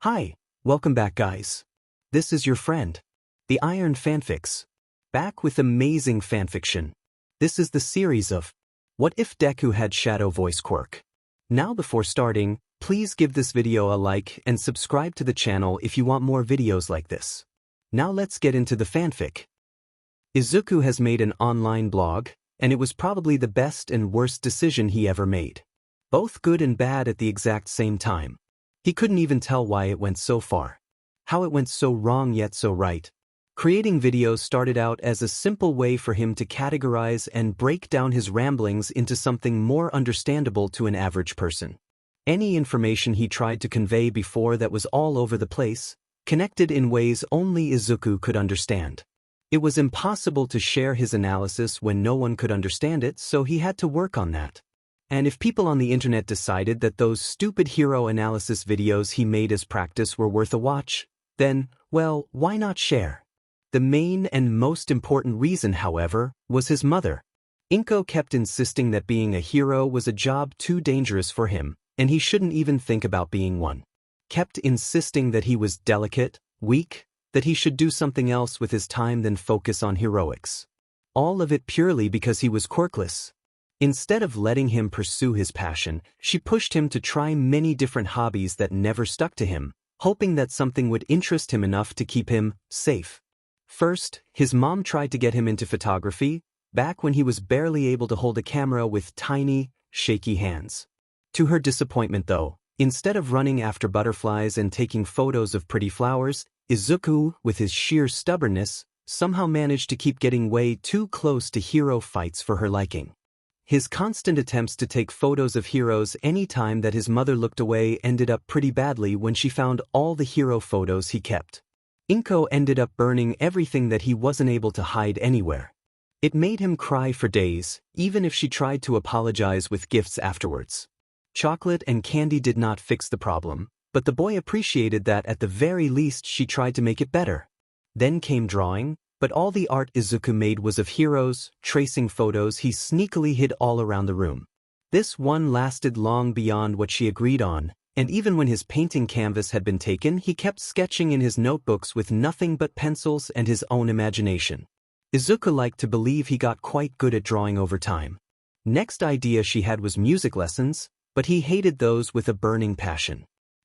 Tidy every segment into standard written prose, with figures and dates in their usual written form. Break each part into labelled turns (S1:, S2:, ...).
S1: Hi, welcome back guys. This is your friend, the Iron Fanfics, back with amazing fanfiction. This is the series of What If Deku Had Shadow Voice Quirk. Now before starting, please give this video a like and subscribe to the channel if you want more videos like this. Now let's get into the fanfic. Izuku has made an online blog, and it was probably the best and worst decision he ever made. Both good and bad at the exact same time. He couldn't even tell why it went so far. How it went so wrong yet so right. Creating videos started out as a simple way for him to categorize and break down his ramblings into something more understandable to an average person. Any information he tried to convey before that was all over the place, connected in ways only Izuku could understand. It was impossible to share his analysis when no one could understand it, so he had to work on that. And if people on the internet decided that those stupid hero analysis videos he made as practice were worth a watch, then, well, why not share? The main and most important reason, however, was his mother. Inko kept insisting that being a hero was a job too dangerous for him, and he shouldn't even think about being one. Kept insisting that he was delicate, weak, that he should do something else with his time than focus on heroics. All of it purely because he was quirkless. Instead of letting him pursue his passion, she pushed him to try many different hobbies that never stuck to him, hoping that something would interest him enough to keep him safe. First, his mom tried to get him into photography, back when he was barely able to hold a camera with tiny, shaky hands. To her disappointment though, instead of running after butterflies and taking photos of pretty flowers, Izuku, with his sheer stubbornness, somehow managed to keep getting way too close to hero fights for her liking. His constant attempts to take photos of heroes any time that his mother looked away ended up pretty badly when she found all the hero photos he kept. Inko ended up burning everything that he wasn't able to hide anywhere. It made him cry for days, even if she tried to apologize with gifts afterwards. Chocolate and candy did not fix the problem, but the boy appreciated that at the very least she tried to make it better. Then came drawing. But all the art Izuku made was of heroes, tracing photos he sneakily hid all around the room. This one lasted long beyond what she agreed on, and even when his painting canvas had been taken, he kept sketching in his notebooks with nothing but pencils and his own imagination. Izuku liked to believe he got quite good at drawing over time. Next idea she had was music lessons, but he hated those with a burning passion.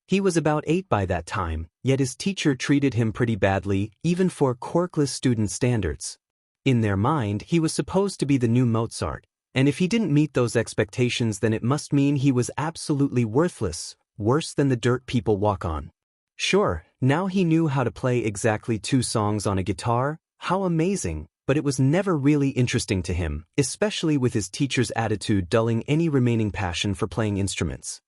S1: He was about 8 by that time, yet his teacher treated him pretty badly, even for quirkless student standards. In their mind, he was supposed to be the new Mozart, and if he didn't meet those expectations then it must mean he was absolutely worthless, worse than the dirt people walk on. Sure, now he knew how to play exactly 2 songs on a guitar, how amazing, but it was never really interesting to him, especially with his teacher's attitude dulling any remaining passion for playing instruments.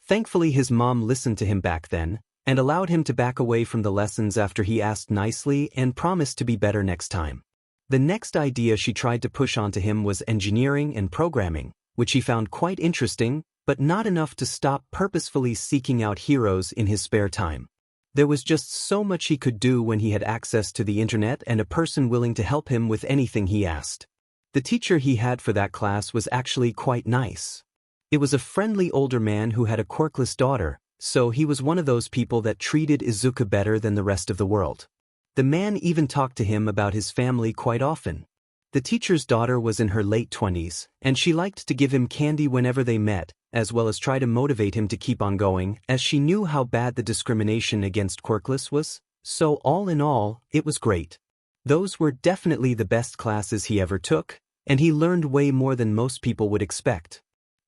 S1: Thankfully his mom listened to him back then, and allowed him to back away from the lessons after he asked nicely and promised to be better next time. The next idea she tried to push onto him was engineering and programming, which he found quite interesting, but not enough to stop purposefully seeking out heroes in his spare time. There was just so much he could do when he had access to the internet and a person willing to help him with anything he asked. The teacher he had for that class was actually quite nice. It was a friendly older man who had a quirkless daughter, so he was one of those people that treated Izuku better than the rest of the world. The man even talked to him about his family quite often. The teacher's daughter was in her late 20s, and she liked to give him candy whenever they met, as well as try to motivate him to keep on going, as she knew how bad the discrimination against quirkless was, so all in all, it was great. Those were definitely the best classes he ever took, and he learned way more than most people would expect.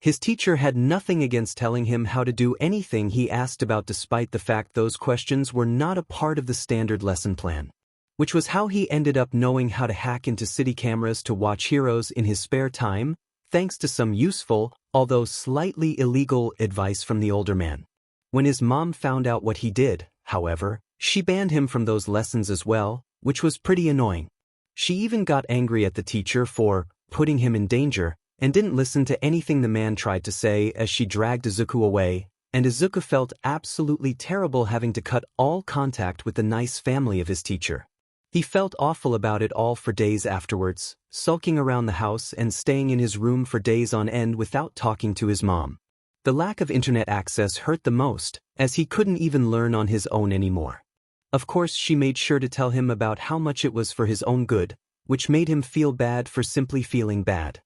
S1: His teacher had nothing against telling him how to do anything he asked about despite the fact those questions were not a part of the standard lesson plan. Which was how he ended up knowing how to hack into city cameras to watch heroes in his spare time, thanks to some useful, although slightly illegal, advice from the older man. When his mom found out what he did, however, she banned him from those lessons as well, which was pretty annoying. She even got angry at the teacher for putting him in danger, and didn't listen to anything the man tried to say as she dragged Izuku away, and Izuku felt absolutely terrible having to cut all contact with the nice family of his teacher. He felt awful about it all for days afterwards, sulking around the house and staying in his room for days on end without talking to his mom. The lack of internet access hurt the most, as he couldn't even learn on his own anymore. Of course, she made sure to tell him about how much it was for his own good, which made him feel bad for simply feeling bad.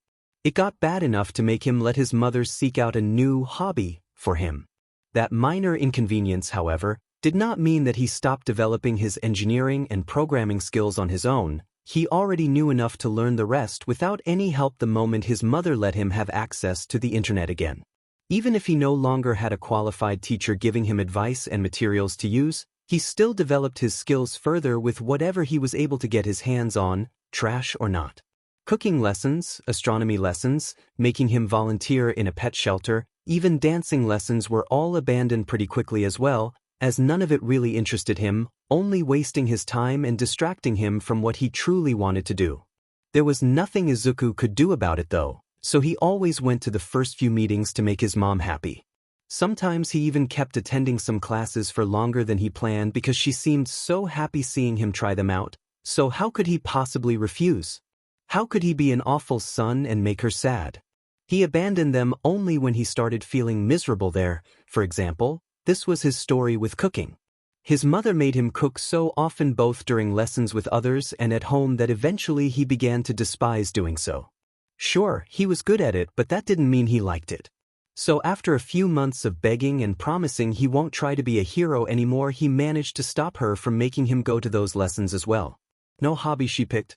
S1: It got bad enough to make him let his mother seek out a new hobby for him. That minor inconvenience, however, did not mean that he stopped developing his engineering and programming skills on his own. He already knew enough to learn the rest without any help the moment his mother let him have access to the internet again. Even if he no longer had a qualified teacher giving him advice and materials to use, he still developed his skills further with whatever he was able to get his hands on, trash or not. Cooking lessons, astronomy lessons, making him volunteer in a pet shelter, even dancing lessons were all abandoned pretty quickly as well, as none of it really interested him, only wasting his time and distracting him from what he truly wanted to do. There was nothing Izuku could do about it though, so he always went to the first few meetings to make his mom happy. Sometimes he even kept attending some classes for longer than he planned because she seemed so happy seeing him try them out, so how could he possibly refuse? How could he be an awful son and make her sad? He abandoned them only when he started feeling miserable there. For example, this was his story with cooking. His mother made him cook so often both during lessons with others and at home that eventually he began to despise doing so. Sure, he was good at it, but that didn't mean he liked it. So after a few months of begging and promising he won't try to be a hero anymore, he managed to stop her from making him go to those lessons as well. No hobby she picked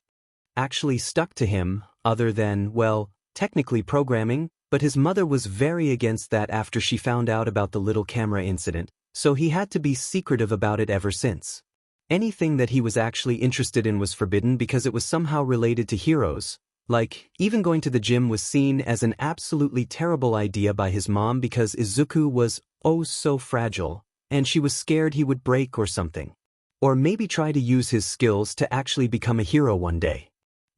S1: actually stuck to him, other than, well, technically programming, but his mother was very against that after she found out about the little camera incident, so he had to be secretive about it ever since. Anything that he was actually interested in was forbidden because it was somehow related to heroes. Like, even going to the gym was seen as an absolutely terrible idea by his mom because Izuku was oh so fragile, and she was scared he would break or something. Or maybe try to use his skills to actually become a hero one day.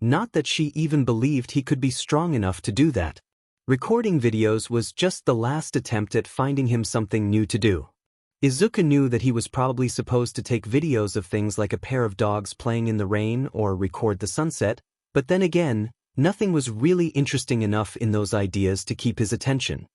S1: Not that she even believed he could be strong enough to do that. Recording videos was just the last attempt at finding him something new to do. Izuku knew that he was probably supposed to take videos of things like a pair of dogs playing in the rain or record the sunset, but then again, nothing was really interesting enough in those ideas to keep his attention.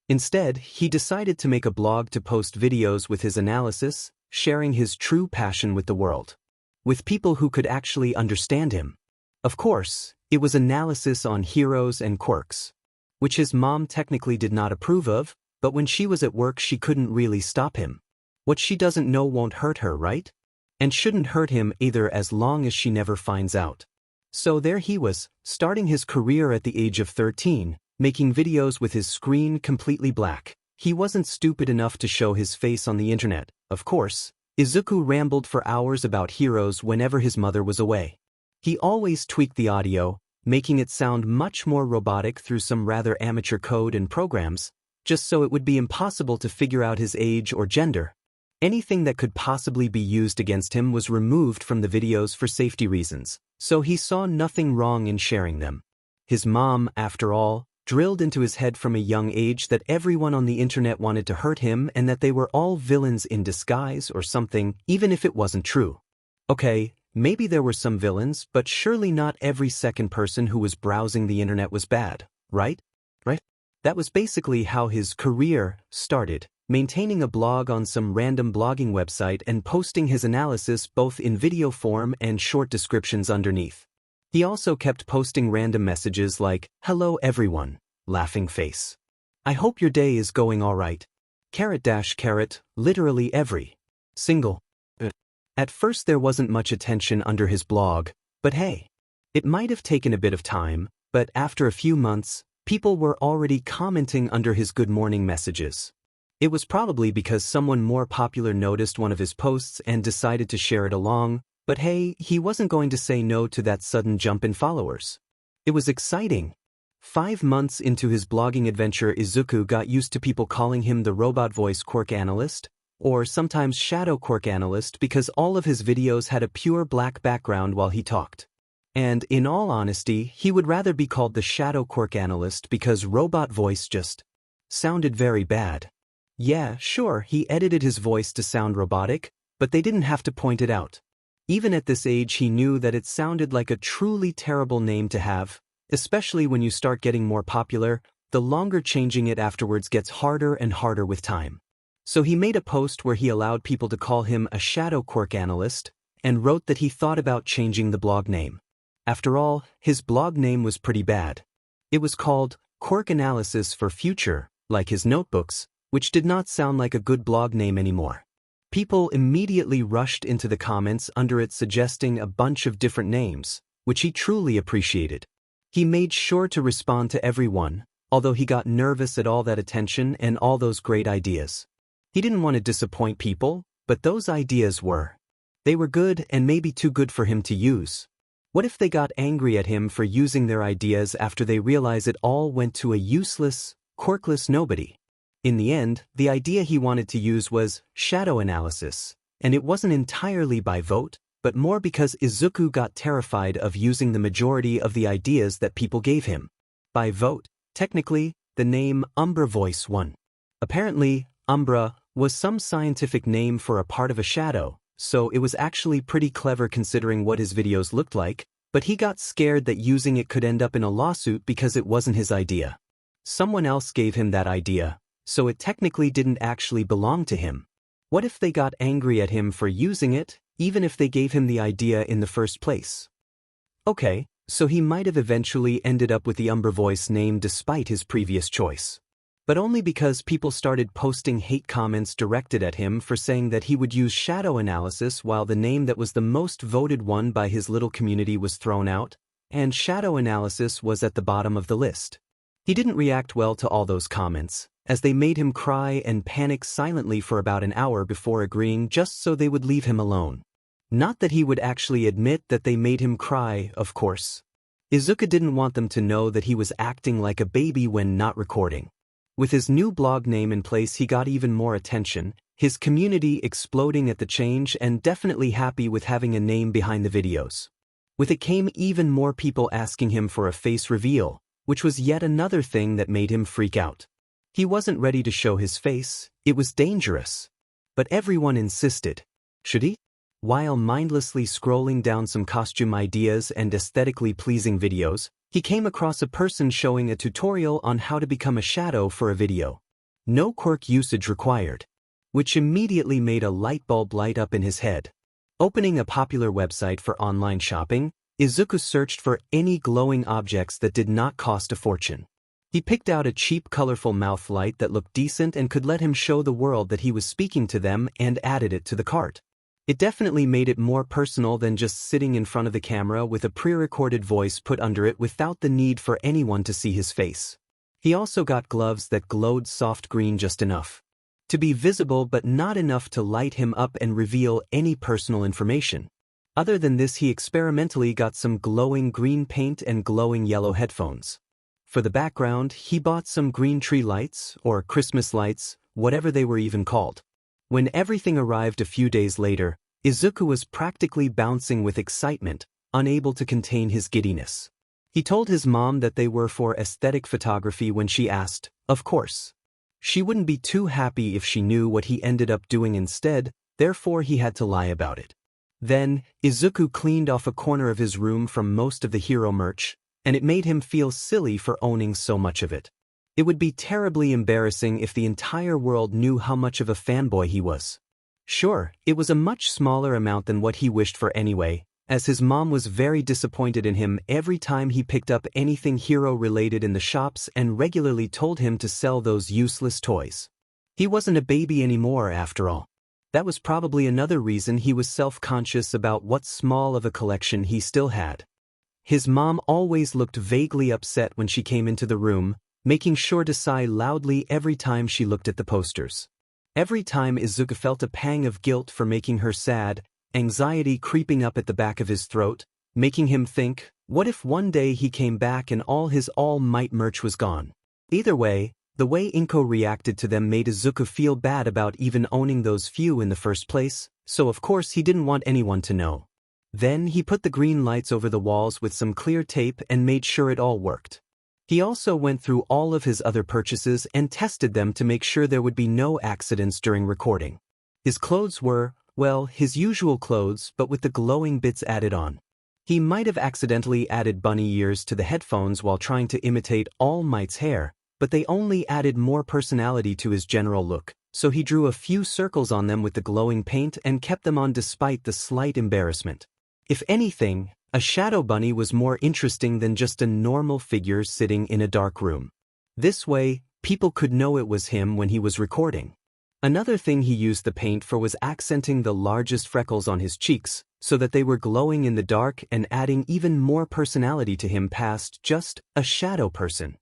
S1: Instead, he decided to make a blog to post videos with his analysis, sharing his true passion with the world. With people who could actually understand him. Of course, it was analysis on heroes and quirks, which his mom technically did not approve of, but when she was at work she couldn't really stop him. What she doesn't know won't hurt her, right? And shouldn't hurt him either as long as she never finds out. So there he was, starting his career at the age of 13, making videos with his screen completely black. He wasn't stupid enough to show his face on the internet, of course. Izuku rambled for hours about heroes whenever his mother was away. He always tweaked the audio, making it sound much more robotic through some rather amateur code and programs, just so it would be impossible to figure out his age or gender. Anything that could possibly be used against him was removed from the videos for safety reasons, so he saw nothing wrong in sharing them. His mom, after all, drilled into his head from a young age that everyone on the internet wanted to hurt him and that they were all villains in disguise or something, even if it wasn't true. Okay, maybe there were some villains, but surely not every second person who was browsing the internet was bad, right? That was basically how his career started, maintaining a blog on some random blogging website and posting his analysis both in video form and short descriptions underneath. He also kept posting random messages like, "Hello everyone, laughing face. I hope your day is going alright. .. literally every single." At first there wasn't much attention under his blog, but hey, it might have taken a bit of time, but after a few months, people were already commenting under his good morning messages. It was probably because someone more popular noticed one of his posts and decided to share it along, but hey, he wasn't going to say no to that sudden jump in followers. It was exciting. 5 months into his blogging adventure, Izuku got used to people calling him the robot voice quirk analyst, or sometimes shadow quirk analyst because all of his videos had a pure black background while he talked. And in all honesty, he would rather be called the shadow quirk analyst because robot voice just sounded very bad. Yeah, sure, he edited his voice to sound robotic, but they didn't have to point it out. Even at this age he knew that it sounded like a truly terrible name to have, especially when you start getting more popular. The longer changing it afterwards gets harder and harder with time. So he made a post where he allowed people to call him a shadow quirk analyst, and wrote that he thought about changing the blog name. After all, his blog name was pretty bad. It was called Quirk Analysis for Future, like his notebooks, which did not sound like a good blog name anymore. People immediately rushed into the comments under it suggesting a bunch of different names, which he truly appreciated. He made sure to respond to everyone, although he got nervous at all that attention and all those great ideas. He didn't want to disappoint people, but those ideas were. They were good and maybe too good for him to use. What if they got angry at him for using their ideas after they realized it all went to a useless, quirkless nobody? In the end, the idea he wanted to use was shadow analysis, and it wasn't entirely by vote, but more because Izuku got terrified of using the majority of the ideas that people gave him. By vote, technically, the name Umbra Voice won. Apparently, Umbra was some scientific name for a part of a shadow, so it was actually pretty clever considering what his videos looked like, but he got scared that using it could end up in a lawsuit because it wasn't his idea. Someone else gave him that idea, so it technically didn't actually belong to him. What if they got angry at him for using it, even if they gave him the idea in the first place? Okay, so he might have eventually ended up with the Umbra Voice name despite his previous choice. But only because people started posting hate comments directed at him for saying that he would use shadow analysis while the name that was the most voted one by his little community was thrown out, and shadow analysis was at the bottom of the list. He didn't react well to all those comments, as they made him cry and panic silently for about an hour before agreeing just so they would leave him alone. Not that he would actually admit that they made him cry, of course. Izuku didn't want them to know that he was acting like a baby when not recording. With his new blog name in place, he got even more attention, his community exploding at the change and definitely happy with having a name behind the videos. With it came even more people asking him for a face reveal, which was yet another thing that made him freak out. He wasn't ready to show his face, it was dangerous. But everyone insisted. Should he? While mindlessly scrolling down some costume ideas and aesthetically pleasing videos, he came across a person showing a tutorial on how to become a shadow for a video. No quirk usage required. Which immediately made a light bulb light up in his head. Opening a popular website for online shopping, Izuku searched for any glowing objects that did not cost a fortune. He picked out a cheap colorful mouth light that looked decent and could let him show the world that he was speaking to them and added it to the cart. It definitely made it more personal than just sitting in front of the camera with a pre-recorded voice put under it without the need for anyone to see his face. He also got gloves that glowed soft green just enough to be visible but not enough to light him up and reveal any personal information. Other than this, he experimentally got some glowing green paint and glowing yellow headphones. For the background, he bought some green tree lights, or Christmas lights, whatever they were even called. When everything arrived a few days later, Izuku was practically bouncing with excitement, unable to contain his giddiness. He told his mom that they were for aesthetic photography when she asked, of course. She wouldn't be too happy if she knew what he ended up doing instead, therefore he had to lie about it. Then, Izuku cleaned off a corner of his room from most of the hero merch, and it made him feel silly for owning so much of it. It would be terribly embarrassing if the entire world knew how much of a fanboy he was. Sure, it was a much smaller amount than what he wished for anyway, as his mom was very disappointed in him every time he picked up anything hero-related in the shops and regularly told him to sell those useless toys. He wasn't a baby anymore, after all. That was probably another reason he was self-conscious about what small of a collection he still had. His mom always looked vaguely upset when she came into the room, making sure to sigh loudly every time she looked at the posters. Every time Izuku felt a pang of guilt for making her sad, anxiety creeping up at the back of his throat, making him think, what if one day he came back and all his All Might merch was gone? Either way, the way Inko reacted to them made Izuku feel bad about even owning those few in the first place, so of course he didn't want anyone to know. Then he put the green lights over the walls with some clear tape and made sure it all worked. He also went through all of his other purchases and tested them to make sure there would be no accidents during recording. His clothes were, well, his usual clothes but with the glowing bits added on. He might have accidentally added bunny ears to the headphones while trying to imitate All Might's hair, but they only added more personality to his general look, so he drew a few circles on them with the glowing paint and kept them on despite the slight embarrassment. If anything, a shadow bunny was more interesting than just a normal figure sitting in a dark room. This way, people could know it was him when he was recording. Another thing he used the paint for was accenting the largest freckles on his cheeks, so that they were glowing in the dark and adding even more personality to him past just a shadow person.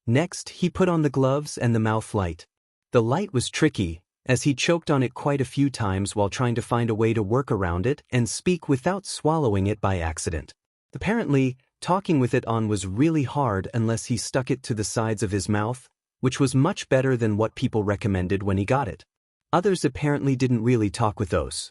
S1: Next, he put on the gloves and the mouth light. The light was tricky, as he choked on it quite a few times while trying to find a way to work around it and speak without swallowing it by accident. Apparently, talking with it on was really hard unless he stuck it to the sides of his mouth, which was much better than what people recommended when he got it. Others apparently didn't really talk with those.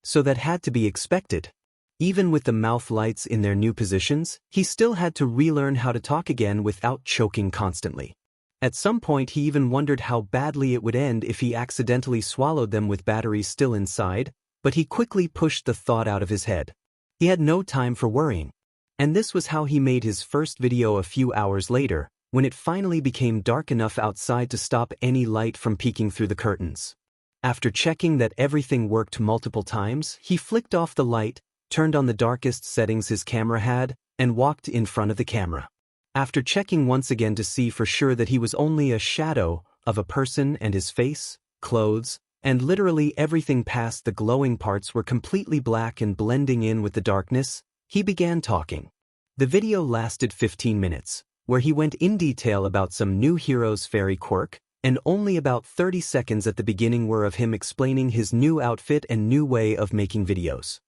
S1: So that had to be expected. Even with the mouth lights in their new positions, he still had to relearn how to talk again without choking constantly. At some point he even wondered how badly it would end if he accidentally swallowed them with batteries still inside, but he quickly pushed the thought out of his head. He had no time for worrying. And this was how he made his first video a few hours later, when it finally became dark enough outside to stop any light from peeking through the curtains. After checking that everything worked multiple times, he flicked off the light, turned on the darkest settings his camera had, and walked in front of the camera. After checking once again to see for sure that he was only a shadow of a person and his face, clothes, and literally everything past the glowing parts were completely black and blending in with the darkness, he began talking. The video lasted 15 minutes, where he went in detail about some new heroes fairy Quirk, and only about 30 seconds at the beginning were of him explaining his new outfit and new way of making videos.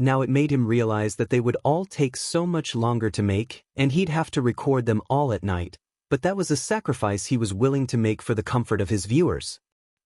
S1: Now it made him realize that they would all take so much longer to make, and he'd have to record them all at night, but that was a sacrifice he was willing to make for the comfort of his viewers.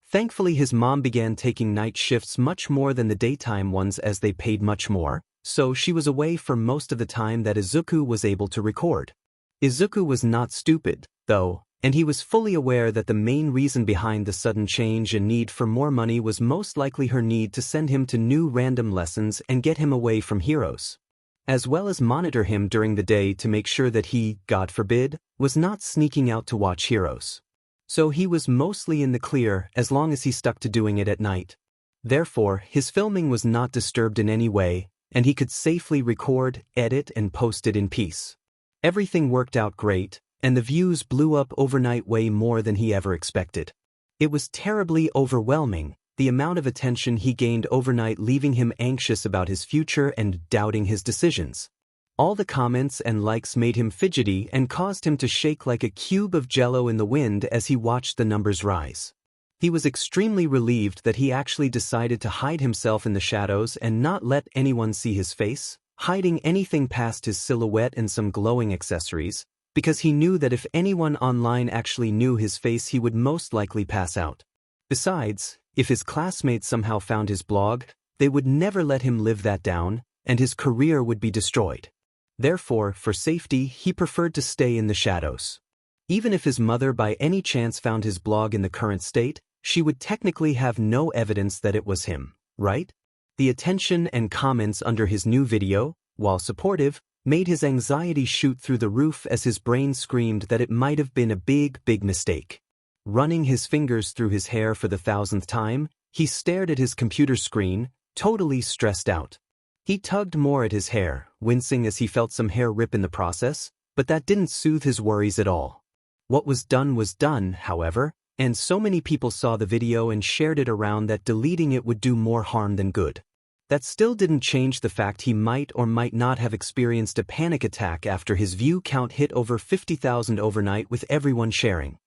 S1: Thankfully his mom began taking night shifts much more than the daytime ones as they paid much more, so she was away for most of the time that Izuku was able to record. Izuku was not stupid, though, and he was fully aware that the main reason behind the sudden change and need for more money was most likely her need to send him to new random lessons and get him away from heroes, as well as monitor him during the day to make sure that he, God forbid, was not sneaking out to watch heroes. So he was mostly in the clear as long as he stuck to doing it at night. Therefore, his filming was not disturbed in any way, and he could safely record, edit, and post it in peace. Everything worked out great, and the views blew up overnight way more than he ever expected. It was terribly overwhelming, the amount of attention he gained overnight, leaving him anxious about his future and doubting his decisions. All the comments and likes made him fidgety and caused him to shake like a cube of jello in the wind as he watched the numbers rise. He was extremely relieved that he actually decided to hide himself in the shadows and not let anyone see his face, hiding anything past his silhouette and some glowing accessories, because he knew that if anyone online actually knew his face he would most likely pass out. Besides, if his classmates somehow found his blog, they would never let him live that down, and his career would be destroyed. Therefore, for safety, he preferred to stay in the shadows. Even if his mother by any chance found his blog in the current state, she would technically have no evidence that it was him, right? The attention and comments under his new video, while supportive, made his anxiety shoot through the roof as his brain screamed that it might have been a big mistake. Running his fingers through his hair for the 1000th time, he stared at his computer screen, totally stressed out. He tugged more at his hair, wincing as he felt some hair rip in the process, but that didn't soothe his worries at all. What was done, however, and so many people saw the video and shared it around that deleting it would do more harm than good. That still didn't change the fact he might or might not have experienced a panic attack after his view count hit over 50,000 overnight with everyone sharing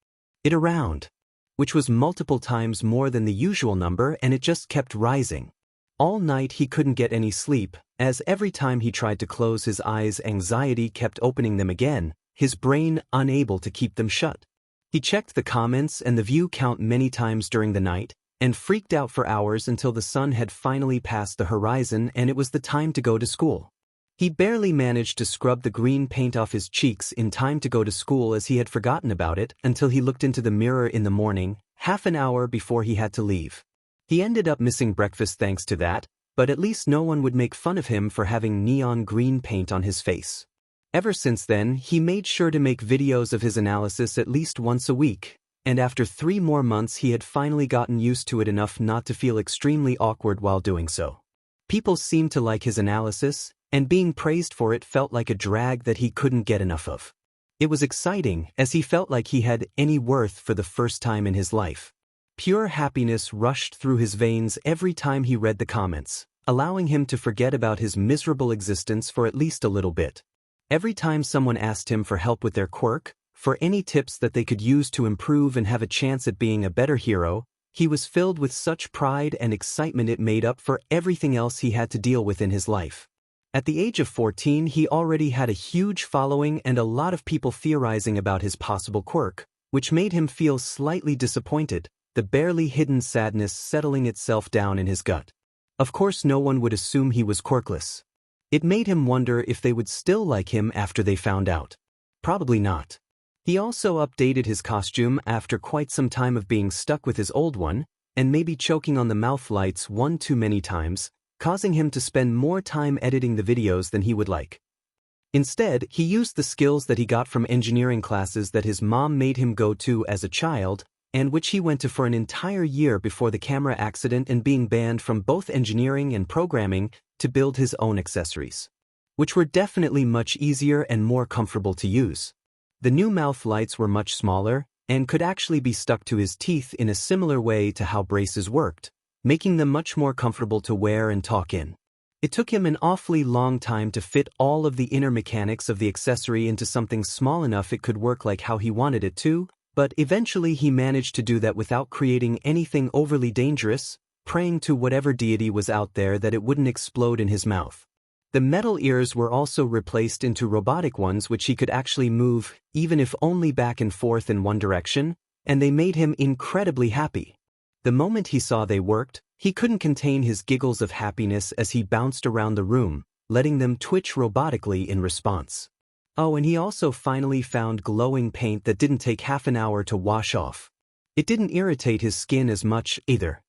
S1: it around, which was multiple times more than the usual number, and it just kept rising. All night he couldn't get any sleep, as every time he tried to close his eyes anxiety kept opening them again, his brain unable to keep them shut. He checked the comments and the view count many times during the night, and freaked out for hours until the sun had finally passed the horizon and it was the time to go to school. He barely managed to scrub the green paint off his cheeks in time to go to school, as he had forgotten about it until he looked into the mirror in the morning, half an hour before he had to leave. He ended up missing breakfast thanks to that, but at least no one would make fun of him for having neon green paint on his face. Ever since then, he made sure to make videos of his analysis at least once a week, and after 3 more months he had finally gotten used to it enough not to feel extremely awkward while doing so. People seemed to like his analysis, and being praised for it felt like a drag that he couldn't get enough of. It was exciting, as he felt like he had any worth for the first time in his life. Pure happiness rushed through his veins every time he read the comments, allowing him to forget about his miserable existence for at least a little bit. Every time someone asked him for help with their quirk, for any tips that they could use to improve and have a chance at being a better hero, he was filled with such pride and excitement it made up for everything else he had to deal with in his life. At the age of 14, he already had a huge following and a lot of people theorizing about his possible quirk, which made him feel slightly disappointed, the barely hidden sadness settling itself down in his gut. Of course, no one would assume he was quirkless. It made him wonder if they would still like him after they found out. Probably not. He also updated his costume after quite some time of being stuck with his old one, and maybe choking on the mouth lights one too many times, causing him to spend more time editing the videos than he would like. Instead, he used the skills that he got from engineering classes that his mom made him go to as a child, and which he went to for an entire year before the camera accident and being banned from both engineering and programming, to build his own accessories, which were definitely much easier and more comfortable to use. The new mouth lights were much smaller, and could actually be stuck to his teeth in a similar way to how braces worked, making them much more comfortable to wear and talk in. It took him an awfully long time to fit all of the inner mechanics of the accessory into something small enough it could work like how he wanted it to, but eventually he managed to do that without creating anything overly dangerous, praying to whatever deity was out there that it wouldn't explode in his mouth. The metal ears were also replaced into robotic ones which he could actually move, even if only back and forth in one direction, and they made him incredibly happy. The moment he saw they worked, he couldn't contain his giggles of happiness as he bounced around the room, letting them twitch robotically in response. Oh, and he also finally found glowing paint that didn't take half an hour to wash off. It didn't irritate his skin as much either.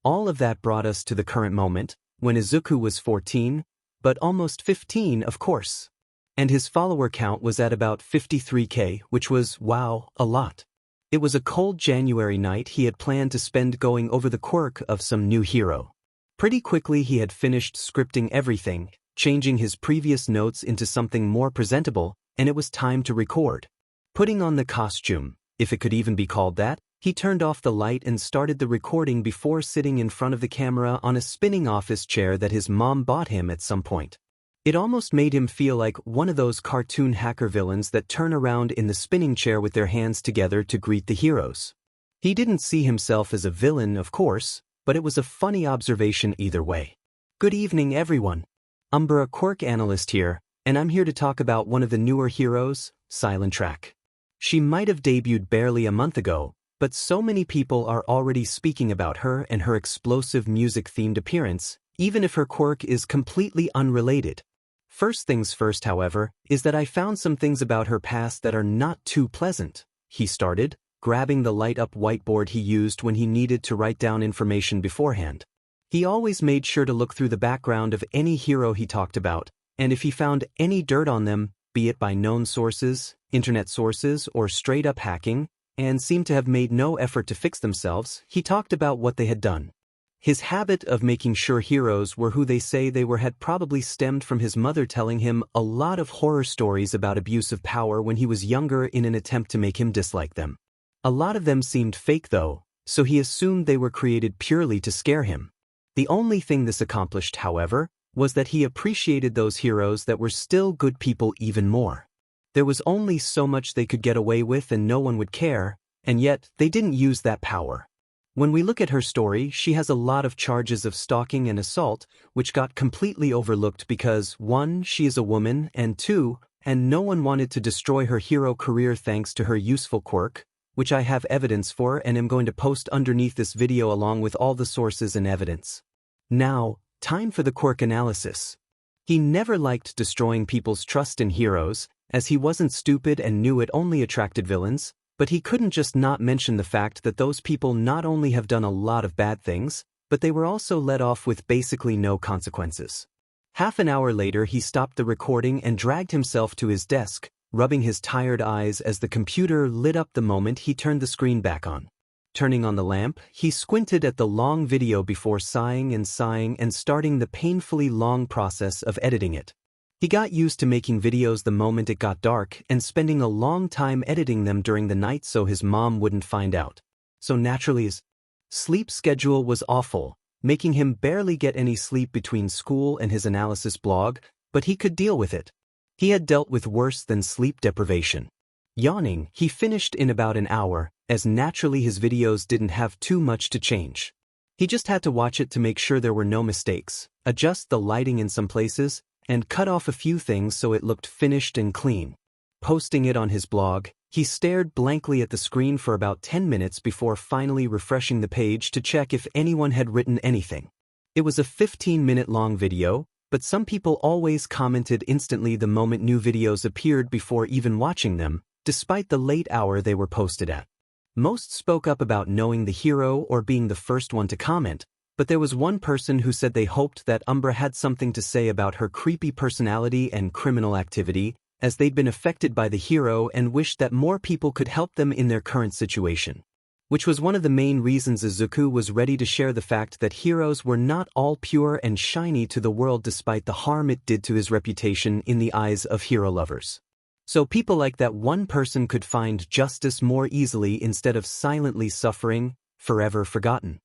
S1: All of that brought us to the current moment, when Izuku was 14, but almost 15 of course. And his follower count was at about 53k, which was, wow, a lot. It was a cold January night he had planned to spend going over the quirk of some new hero. Pretty quickly he had finished scripting everything, changing his previous notes into something more presentable, and it was time to record. Putting on the costume, if it could even be called that, he turned off the light and started the recording before sitting in front of the camera on a spinning office chair that his mom bought him at some point. It almost made him feel like one of those cartoon hacker villains that turn around in the spinning chair with their hands together to greet the heroes. He didn't see himself as a villain, of course, but it was a funny observation either way. Good evening, everyone. Umbra, Quirk analyst here, and I'm here to talk about one of the newer heroes, Silent Track. She might have debuted barely a month ago, but so many people are already speaking about her and her explosive music-themed appearance, even if her quirk is completely unrelated. First things first, however, is that I found some things about her past that are not too pleasant, he started, grabbing the light-up whiteboard he used when he needed to write down information beforehand. He always made sure to look through the background of any hero he talked about, and if he found any dirt on them, be it by known sources, internet sources, or straight-up hacking, and seemed to have made no effort to fix themselves, he talked about what they had done. His habit of making sure heroes were who they say they were had probably stemmed from his mother telling him a lot of horror stories about abuse of power when he was younger in an attempt to make him dislike them. A lot of them seemed fake though, so he assumed they were created purely to scare him. The only thing this accomplished, however, was that he appreciated those heroes that were still good people even more. There was only so much they could get away with and no one would care, and yet they didn't use that power. When we look at her story, she has a lot of charges of stalking and assault, which got completely overlooked because 1, she is a woman, and 2, no one wanted to destroy her hero career thanks to her useful quirk, which I have evidence for and am going to post underneath this video along with all the sources and evidence. Now, time for the quirk analysis. He never liked destroying people's trust in heroes, as he wasn't stupid and knew it only attracted villains, but he couldn't just not mention the fact that those people not only have done a lot of bad things, but they were also let off with basically no consequences. Half an hour later he stopped the recording and dragged himself to his desk, rubbing his tired eyes as the computer lit up the moment he turned the screen back on. Turning on the lamp, he squinted at the long video before sighing and starting the painfully long process of editing it. He got used to making videos the moment it got dark and spending a long time editing them during the night so his mom wouldn't find out. So naturally his sleep schedule was awful, making him barely get any sleep between school and his analysis blog, but he could deal with it. He had dealt with worse than sleep deprivation. Yawning, he finished in about an hour, as naturally his videos didn't have too much to change. He just had to watch it to make sure there were no mistakes, adjust the lighting in some places, and cut off a few things so it looked finished and clean. Posting it on his blog, he stared blankly at the screen for about 10 minutes before finally refreshing the page to check if anyone had written anything. It was a 15-minute-long video, but some people always commented instantly the moment new videos appeared before even watching them, despite the late hour they were posted at. Most spoke up about knowing the hero or being the first one to comment, but there was one person who said they hoped that Umbra had something to say about her creepy personality and criminal activity, as they'd been affected by the hero and wished that more people could help them in their current situation. Which was one of the main reasons Izuku was ready to share the fact that heroes were not all pure and shiny to the world despite the harm it did to his reputation in the eyes of hero lovers. So people like that one person could find justice more easily instead of silently suffering, forever forgotten.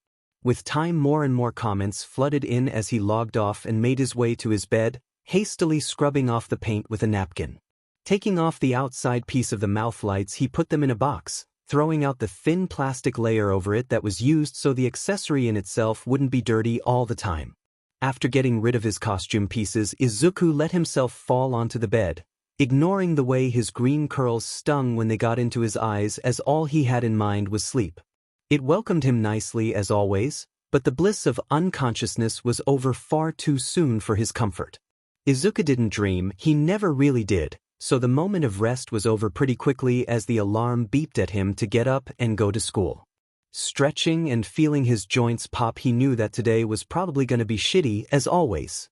S1: With time, more and more comments flooded in as he logged off and made his way to his bed, hastily scrubbing off the paint with a napkin. Taking off the outside piece of the mouth lights, he put them in a box, throwing out the thin plastic layer over it that was used so the accessory in itself wouldn't be dirty all the time. After getting rid of his costume pieces, Izuku let himself fall onto the bed, ignoring the way his green curls stung when they got into his eyes, as all he had in mind was sleep. It welcomed him nicely as always, but the bliss of unconsciousness was over far too soon for his comfort. Izuku didn't dream, he never really did, so the moment of rest was over pretty quickly as the alarm beeped at him to get up and go to school. Stretching and feeling his joints pop, he knew that today was probably going to be shitty as always.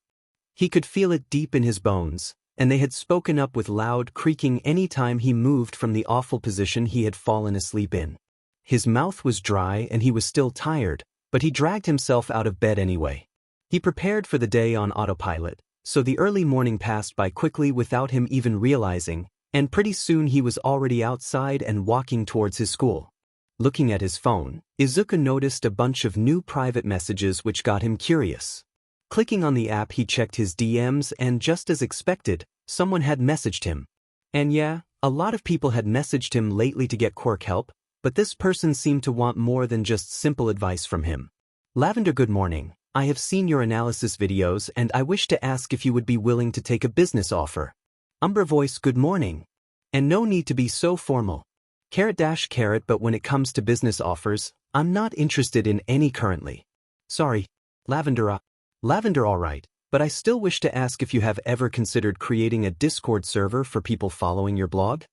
S1: He could feel it deep in his bones, and they had spoken up with loud creaking any time he moved from the awful position he had fallen asleep in. His mouth was dry and he was still tired, but he dragged himself out of bed anyway. He prepared for the day on autopilot, so the early morning passed by quickly without him even realizing, and pretty soon he was already outside and walking towards his school. Looking at his phone, Izuku noticed a bunch of new private messages which got him curious. Clicking on the app, he checked his DMs and, just as expected, someone had messaged him. And yeah, a lot of people had messaged him lately to get Quirk help, but this person seemed to want more than just simple advice from him. Lavender, good morning. I have seen your analysis videos and I wish to ask if you would be willing to take a business offer. Umbra voice, good morning. And no need to be so formal. _, but when it comes to business offers, I'm not interested in any currently. Sorry. Lavender, Lavender, alright, but I still wish to ask if you have ever considered creating a Discord server for people following your blog?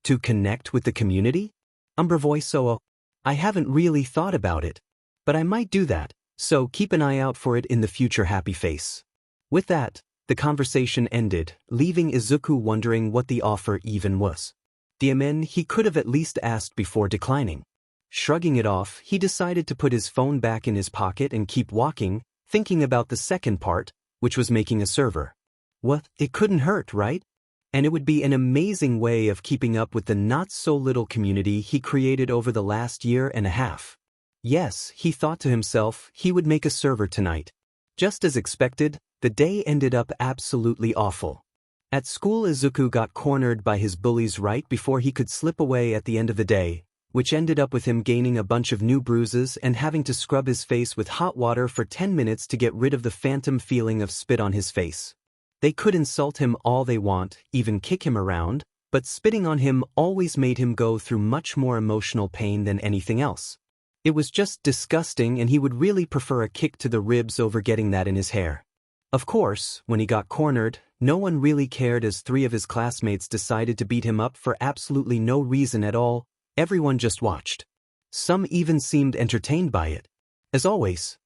S1: To connect with the community? Umbra voice, so I haven't really thought about it. But I might do that, so keep an eye out for it in the future, happy face. With that, the conversation ended, leaving Izuku wondering what the offer even was. Diamen, he could have at least asked before declining. Shrugging it off, he decided to put his phone back in his pocket and keep walking, thinking about the second part, which was making a server. What, it couldn't hurt, right? And it would be an amazing way of keeping up with the not-so-little community he created over the last year and a half. Yes, he thought to himself, he would make a server tonight. Just as expected, the day ended up absolutely awful. At school, Izuku got cornered by his bullies right before he could slip away at the end of the day, which ended up with him gaining a bunch of new bruises and having to scrub his face with hot water for 10 minutes to get rid of the phantom feeling of spit on his face. They could insult him all they want, even kick him around, but spitting on him always made him go through much more emotional pain than anything else. It was just disgusting, and he would really prefer a kick to the ribs over getting that in his hair. Of course, when he got cornered, no one really cared as 3 of his classmates decided to beat him up for absolutely no reason at all. Everyone just watched. Some even seemed entertained by it. As always,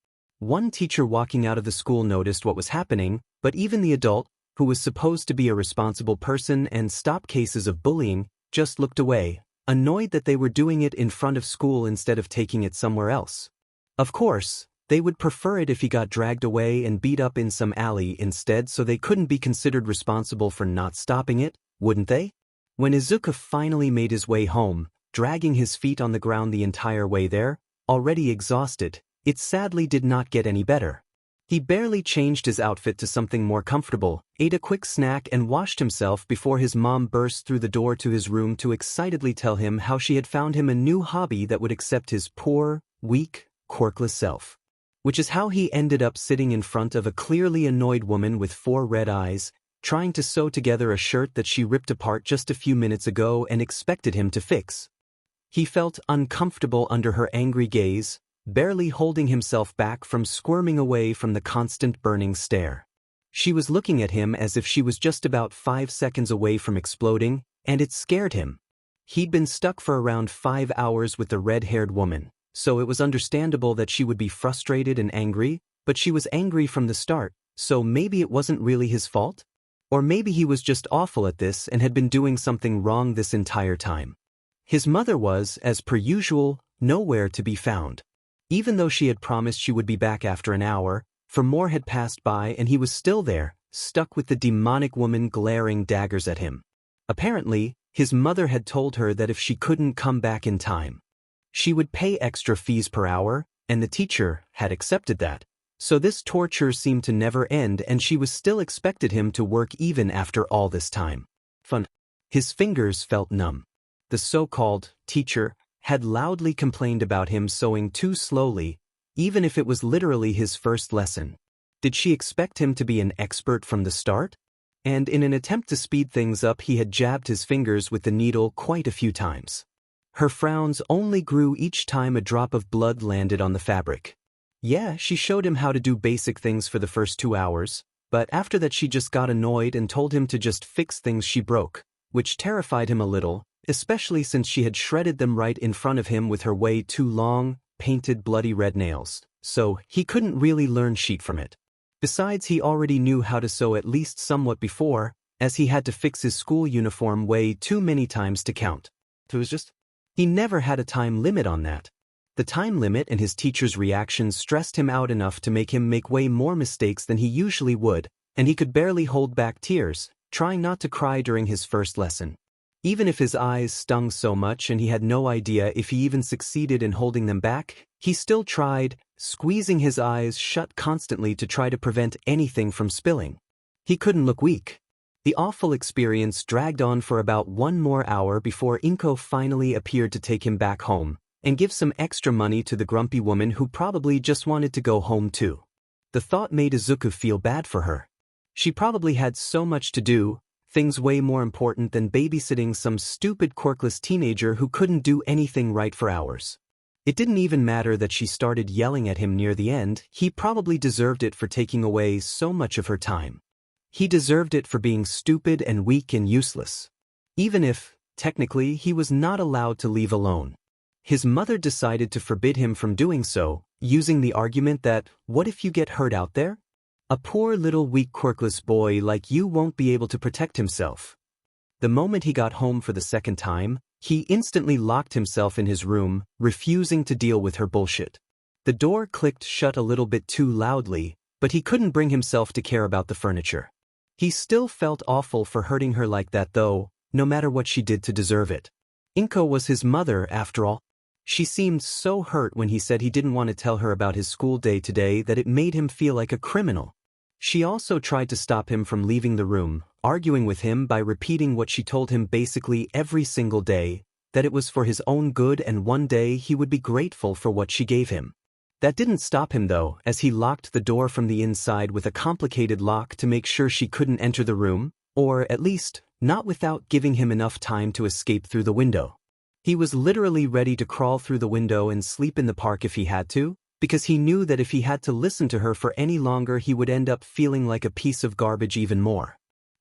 S1: One teacher walking out of the school noticed what was happening, but even the adult, who was supposed to be a responsible person and stop cases of bullying, just looked away, annoyed that they were doing it in front of school instead of taking it somewhere else. Of course, they would prefer it if he got dragged away and beat up in some alley instead, so they couldn't be considered responsible for not stopping it, wouldn't they? When Izuku finally made his way home, dragging his feet on the ground the entire way there, already exhausted, it sadly did not get any better. He barely changed his outfit to something more comfortable, ate a quick snack and washed himself before his mom burst through the door to his room to excitedly tell him how she had found him a new hobby that would accept his poor, weak, quirkless self. Which is how he ended up sitting in front of a clearly annoyed woman with 4 red eyes, trying to sew together a shirt that she ripped apart just a few minutes ago and expected him to fix. He felt uncomfortable under her angry gaze, barely holding himself back from squirming away from the constant burning stare. She was looking at him as if she was just about 5 seconds away from exploding, and it scared him. He'd been stuck for around 5 hours with the red-haired woman, so it was understandable that she would be frustrated and angry, but she was angry from the start, so maybe it wasn't really his fault? Or maybe he was just awful at this and had been doing something wrong this entire time. His mother was, as per usual, nowhere to be found. Even though she had promised she would be back after an hour, for more had passed by and he was still there, stuck with the demonic woman glaring daggers at him. Apparently, his mother had told her that if she couldn't come back in time, she would pay extra fees per hour, and the teacher had accepted that. So this torture seemed to never end and she was still expected him to work even after all this time. Fun. His fingers felt numb. The so-called teacher had loudly complained about him sewing too slowly, even if it was literally his first lesson. Did she expect him to be an expert from the start? And in an attempt to speed things up, he had jabbed his fingers with the needle quite a few times. Her frowns only grew each time a drop of blood landed on the fabric. Yeah, she showed him how to do basic things for the first 2 hours, but after that she just got annoyed and told him to just fix things she broke, which terrified him a little, especially since she had shredded them right in front of him with her way too long, painted bloody red nails, so he couldn't really learn sheet from it. Besides, he already knew how to sew at least somewhat before, as he had to fix his school uniform way too many times to count. It was just, he never had a time limit on that. The time limit and his teacher's reactions stressed him out enough to make him make way more mistakes than he usually would, and he could barely hold back tears, trying not to cry during his first lesson. Even if his eyes stung so much and he had no idea if he even succeeded in holding them back, he still tried, squeezing his eyes shut constantly to try to prevent anything from spilling. He couldn't look weak. The awful experience dragged on for about 1 more hour before Inko finally appeared to take him back home and give some extra money to the grumpy woman who probably just wanted to go home too. The thought made Izuku feel bad for her. She probably had so much to do, things way more important than babysitting some stupid quirkless teenager who couldn't do anything right for hours. It didn't even matter that she started yelling at him near the end, he probably deserved it for taking away so much of her time. He deserved it for being stupid and weak and useless. Even if, technically, he was not allowed to leave alone. His mother decided to forbid him from doing so, using the argument that, what if you get hurt out there? A poor little weak quirkless boy like you won't be able to protect himself. The moment he got home for the second time, he instantly locked himself in his room, refusing to deal with her bullshit. The door clicked shut a little bit too loudly, but he couldn't bring himself to care about the furniture. He still felt awful for hurting her like that though, no matter what she did to deserve it. Inko was his mother after all. She seemed so hurt when he said he didn't want to tell her about his school day today that it made him feel like a criminal. She also tried to stop him from leaving the room, arguing with him by repeating what she told him basically every single day, that it was for his own good and one day he would be grateful for what she gave him. That didn't stop him though, as he locked the door from the inside with a complicated lock to make sure she couldn't enter the room, or at least, not without giving him enough time to escape through the window. He was literally ready to crawl through the window and sleep in the park if he had to, because he knew that if he had to listen to her for any longer he would end up feeling like a piece of garbage even more.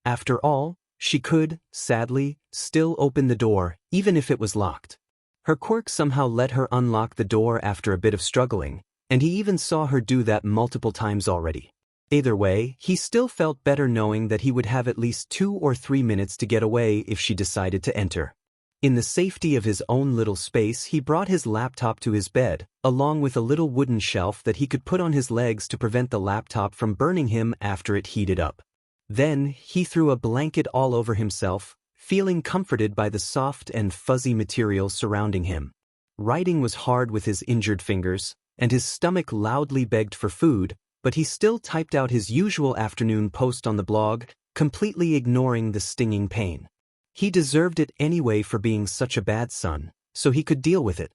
S1: After all, she could, sadly, still open the door, even if it was locked. Her quirk somehow let her unlock the door after a bit of struggling, and he even saw her do that multiple times already. Either way, he still felt better knowing that he would have at least 2 or 3 minutes to get away if she decided to enter. In the safety of his own little space, he brought his laptop to his bed, along with a little wooden shelf that he could put on his legs to prevent the laptop from burning him after it heated up. Then, he threw a blanket all over himself, feeling comforted by the soft and fuzzy material surrounding him. Writing was hard with his injured fingers, and his stomach loudly begged for food, but he still typed out his usual afternoon post on the blog, completely ignoring the stinging pain. He deserved it anyway for being such a bad son, so he could deal with it.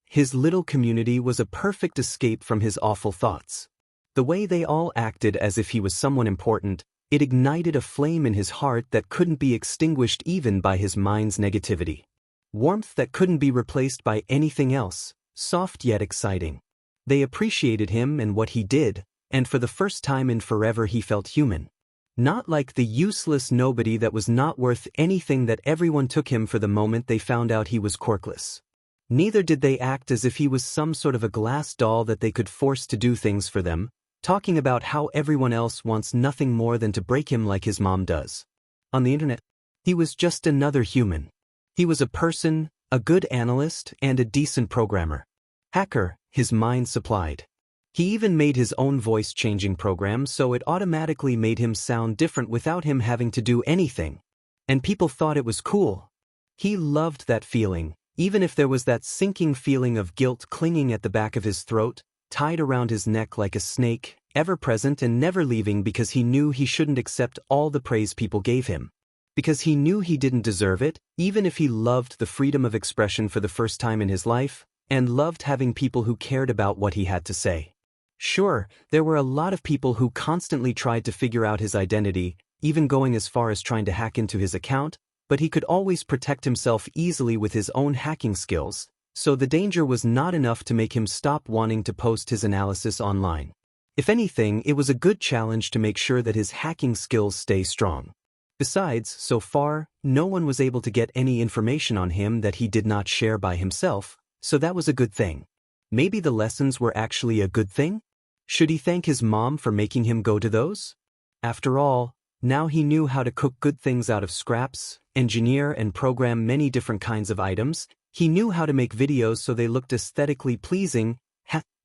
S1: His little community was a perfect escape from his awful thoughts. The way they all acted as if he was someone important, it ignited a flame in his heart that couldn't be extinguished even by his mind's negativity. Warmth that couldn't be replaced by anything else, soft yet exciting. They appreciated him and what he did, and for the first time in forever he felt human. Not like the useless nobody that was not worth anything that everyone took him for the moment they found out he was quirkless. Neither did they act as if he was some sort of a glass doll that they could force to do things for them, talking about how everyone else wants nothing more than to break him like his mom does. On the internet, he was just another human. He was a person, a good analyst, and a decent programmer. Hacker, his mind supplied. He even made his own voice-changing program so it automatically made him sound different without him having to do anything. And people thought it was cool. He loved that feeling, even if there was that sinking feeling of guilt clinging at the back of his throat, tied around his neck like a snake, ever present and never leaving because he knew he shouldn't accept all the praise people gave him. Because he knew he didn't deserve it, even if he loved the freedom of expression for the first time in his life, and loved having people who cared about what he had to say. Sure, there were a lot of people who constantly tried to figure out his identity, even going as far as trying to hack into his account, but he could always protect himself easily with his own hacking skills, so the danger was not enough to make him stop wanting to post his analysis online. If anything, it was a good challenge to make sure that his hacking skills stay strong. Besides, so far, no one was able to get any information on him that he did not share by himself, so that was a good thing. Maybe the lessons were actually a good thing? Should he thank his mom for making him go to those? After all, now he knew how to cook good things out of scraps, engineer and program many different kinds of items, he knew how to make videos so they looked aesthetically pleasing,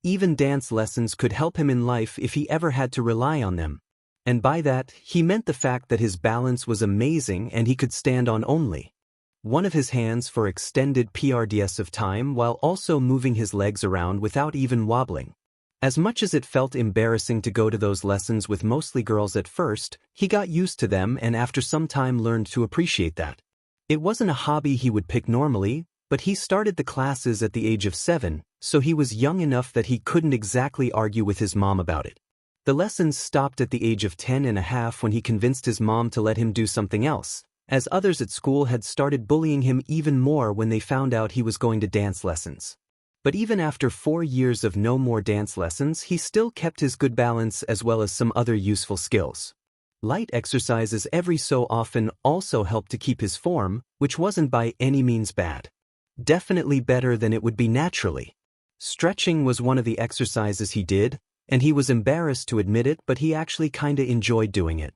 S1: even dance lessons could help him in life if he ever had to rely on them. And by that, he meant the fact that his balance was amazing and he could stand on only one of his hands for extended PRDS of time while also moving his legs around without even wobbling. As much as it felt embarrassing to go to those lessons with mostly girls at first, he got used to them and after some time learned to appreciate that. It wasn't a hobby he would pick normally, but he started the classes at the age of 7, so he was young enough that he couldn't exactly argue with his mom about it. The lessons stopped at the age of 10.5 when he convinced his mom to let him do something else, as others at school had started bullying him even more when they found out he was going to dance lessons. But even after 4 years of no more dance lessons, he still kept his good balance as well as some other useful skills. Light exercises every so often also helped to keep his form, which wasn't by any means bad. Definitely better than it would be naturally. Stretching was one of the exercises he did, and he was embarrassed to admit it, but he actually kinda enjoyed doing it.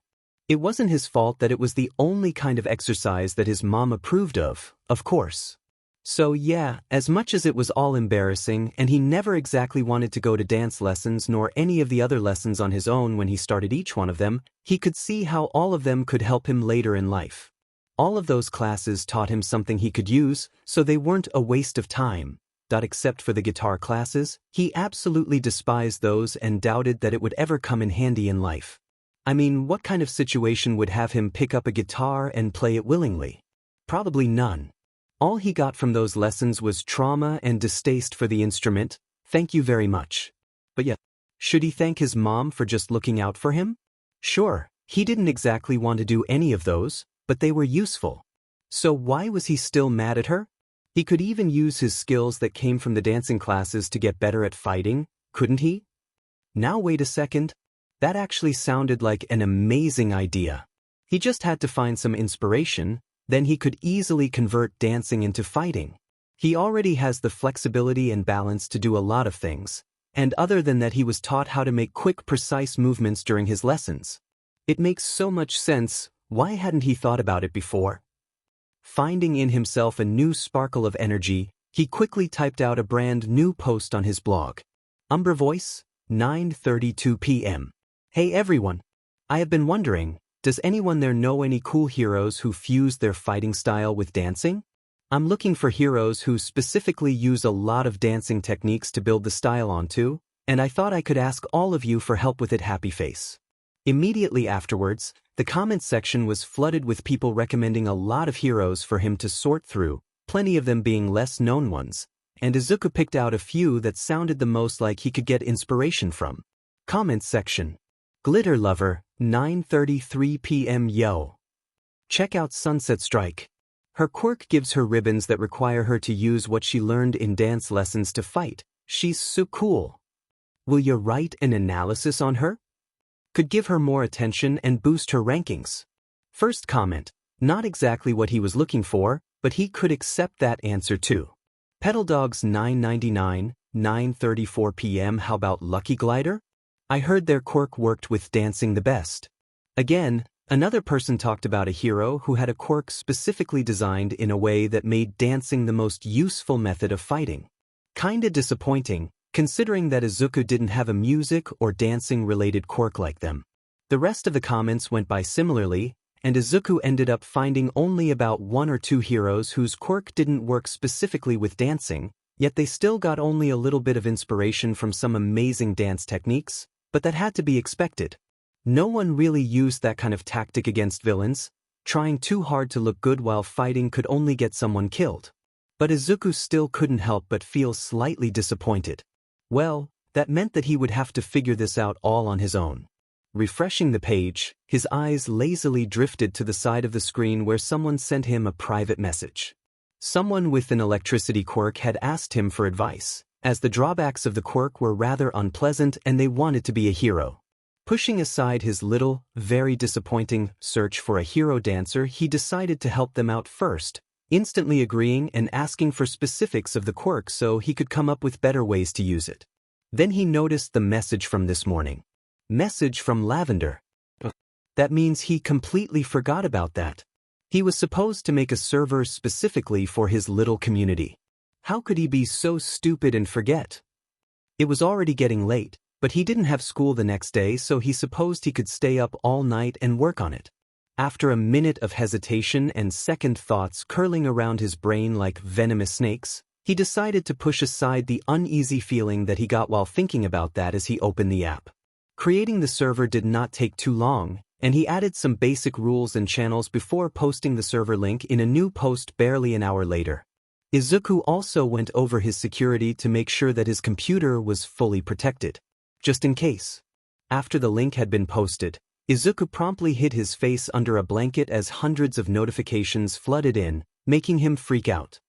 S1: It wasn't his fault that it was the only kind of exercise that his mom approved of course. So yeah, as much as it was all embarrassing and he never exactly wanted to go to dance lessons nor any of the other lessons on his own when he started each one of them, he could see how all of them could help him later in life. All of those classes taught him something he could use, so they weren't a waste of time. Except for the guitar classes, he absolutely despised those and doubted that it would ever come in handy in life. I mean, what kind of situation would have him pick up a guitar and play it willingly? Probably none. All he got from those lessons was trauma and distaste for the instrument. Thank you very much. But yeah, should he thank his mom for just looking out for him? Sure, he didn't exactly want to do any of those, but they were useful. So why was he still mad at her? He could even use his skills that came from the dancing classes to get better at fighting, couldn't he? Now wait a second. That actually sounded like an amazing idea. He just had to find some inspiration, then he could easily convert dancing into fighting. He already has the flexibility and balance to do a lot of things, And other than that, he was taught how to make quick, precise movements during his lessons. It makes so much sense. Why hadn't he thought about it before? Finding in himself a new sparkle of energy, he quickly typed out a brand new post on his blog. Umbra Voice, 9:32 p.m. Hey everyone! I have been wondering, does anyone there know any cool heroes who fuse their fighting style with dancing? I'm looking for heroes who specifically use a lot of dancing techniques to build the style onto, and I thought I could ask all of you for help with it. Happy face. Immediately afterwards, the comments section was flooded with people recommending a lot of heroes for him to sort through, plenty of them being less known ones, and Izuku picked out a few that sounded the most like he could get inspiration from. Comments section. Glitter Lover, 9:33 p.m. Yo. Check out Sunset Strike. Her quirk gives her ribbons that require her to use what she learned in dance lessons to fight. She's so cool. Will you write an analysis on her? Could give her more attention and boost her rankings. First comment, not exactly what he was looking for, but he could accept that answer too. Pedal Dogs 999, 9:34 p.m. How about Lucky Glider? I heard their quirk worked with dancing the best. Again, another person talked about a hero who had a quirk specifically designed in a way that made dancing the most useful method of fighting. Kinda disappointing, considering that Izuku didn't have a music or dancing-related quirk like them. The rest of the comments went by similarly, and Izuku ended up finding only about one or two heroes whose quirk didn't work specifically with dancing, yet they still got only a little bit of inspiration from some amazing dance techniques, but that had to be expected. No one really used that kind of tactic against villains. Trying too hard to look good while fighting could only get someone killed. But Izuku still couldn't help but feel slightly disappointed. Well, that meant that he would have to figure this out all on his own. Refreshing the page, his eyes lazily drifted to the side of the screen where someone sent him a private message. Someone with an electricity quirk had asked him for advice, as the drawbacks of the quirk were rather unpleasant and they wanted to be a hero. Pushing aside his little, very disappointing search for a hero dancer, he decided to help them out first, instantly agreeing and asking for specifics of the quirk so he could come up with better ways to use it. Then he noticed the message from this morning. Message from Lavender. That means he completely forgot about that. He was supposed to make a server specifically for his little community. How could he be so stupid and forget? It was already getting late, but he didn't have school the next day, so he supposed he could stay up all night and work on it. After a minute of hesitation and second thoughts curling around his brain like venomous snakes, he decided to push aside the uneasy feeling that he got while thinking about that as he opened the app. Creating the server did not take too long, and he added some basic rules and channels before posting the server link in a new post barely an hour later. Izuku also went over his security to make sure that his computer was fully protected, just in case. After the link had been posted, Izuku promptly hid his face under a blanket as hundreds of notifications flooded in, making him freak out.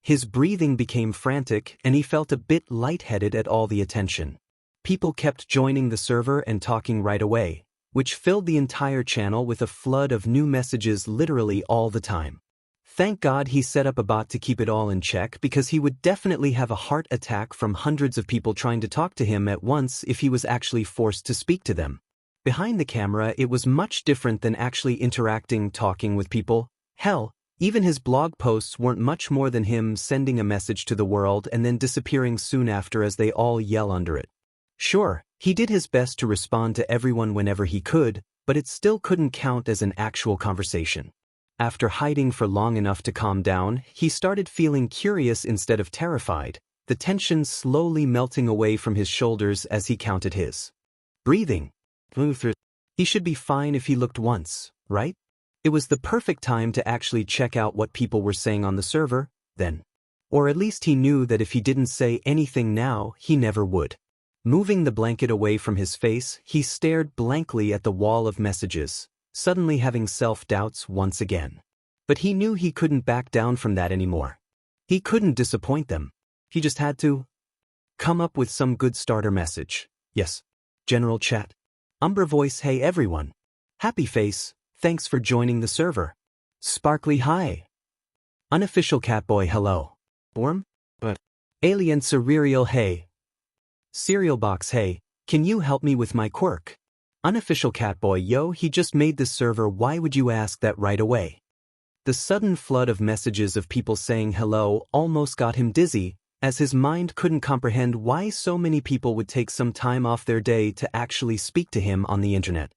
S1: His breathing became frantic and he felt a bit lightheaded at all the attention. People kept joining the server and talking right away, which filled the entire channel with a flood of new messages literally all the time. Thank God he set up a bot to keep it all in check, because he would definitely have a heart attack from hundreds of people trying to talk to him at once if he was actually forced to speak to them. Behind the camera, it was much different than actually talking with people. Hell, even his blog posts weren't much more than him sending a message to the world and then disappearing soon after as they all yell under it. Sure, he did his best to respond to everyone whenever he could, but it still couldn't count as an actual conversation. After hiding for long enough to calm down, he started feeling curious instead of terrified, the tension slowly melting away from his shoulders as he counted his breathing. He should be fine if he looked once, right? It was the perfect time to actually check out what people were saying on the server, then. Or at least he knew that if he didn't say anything now, he never would. Moving the blanket away from his face, he stared blankly at the wall of messages, suddenly having self-doubts once again. But he knew he couldn't back down from that anymore. He couldn't disappoint them. He just had to come up with some good starter message. Yes. General chat. Umbra Voice. Hey everyone. Happy face. Thanks for joining the server. Sparkly hi. Unofficial Catboy hello. Worm? But. Alien Surreal hey. Cereal box hey, can you help me with my quirk? Unofficial catboy yo he just made this server why would you ask that right away? The sudden flood of messages of people saying hello almost got him dizzy, as his mind couldn't comprehend why so many people would take some time off their day to actually speak to him on the internet.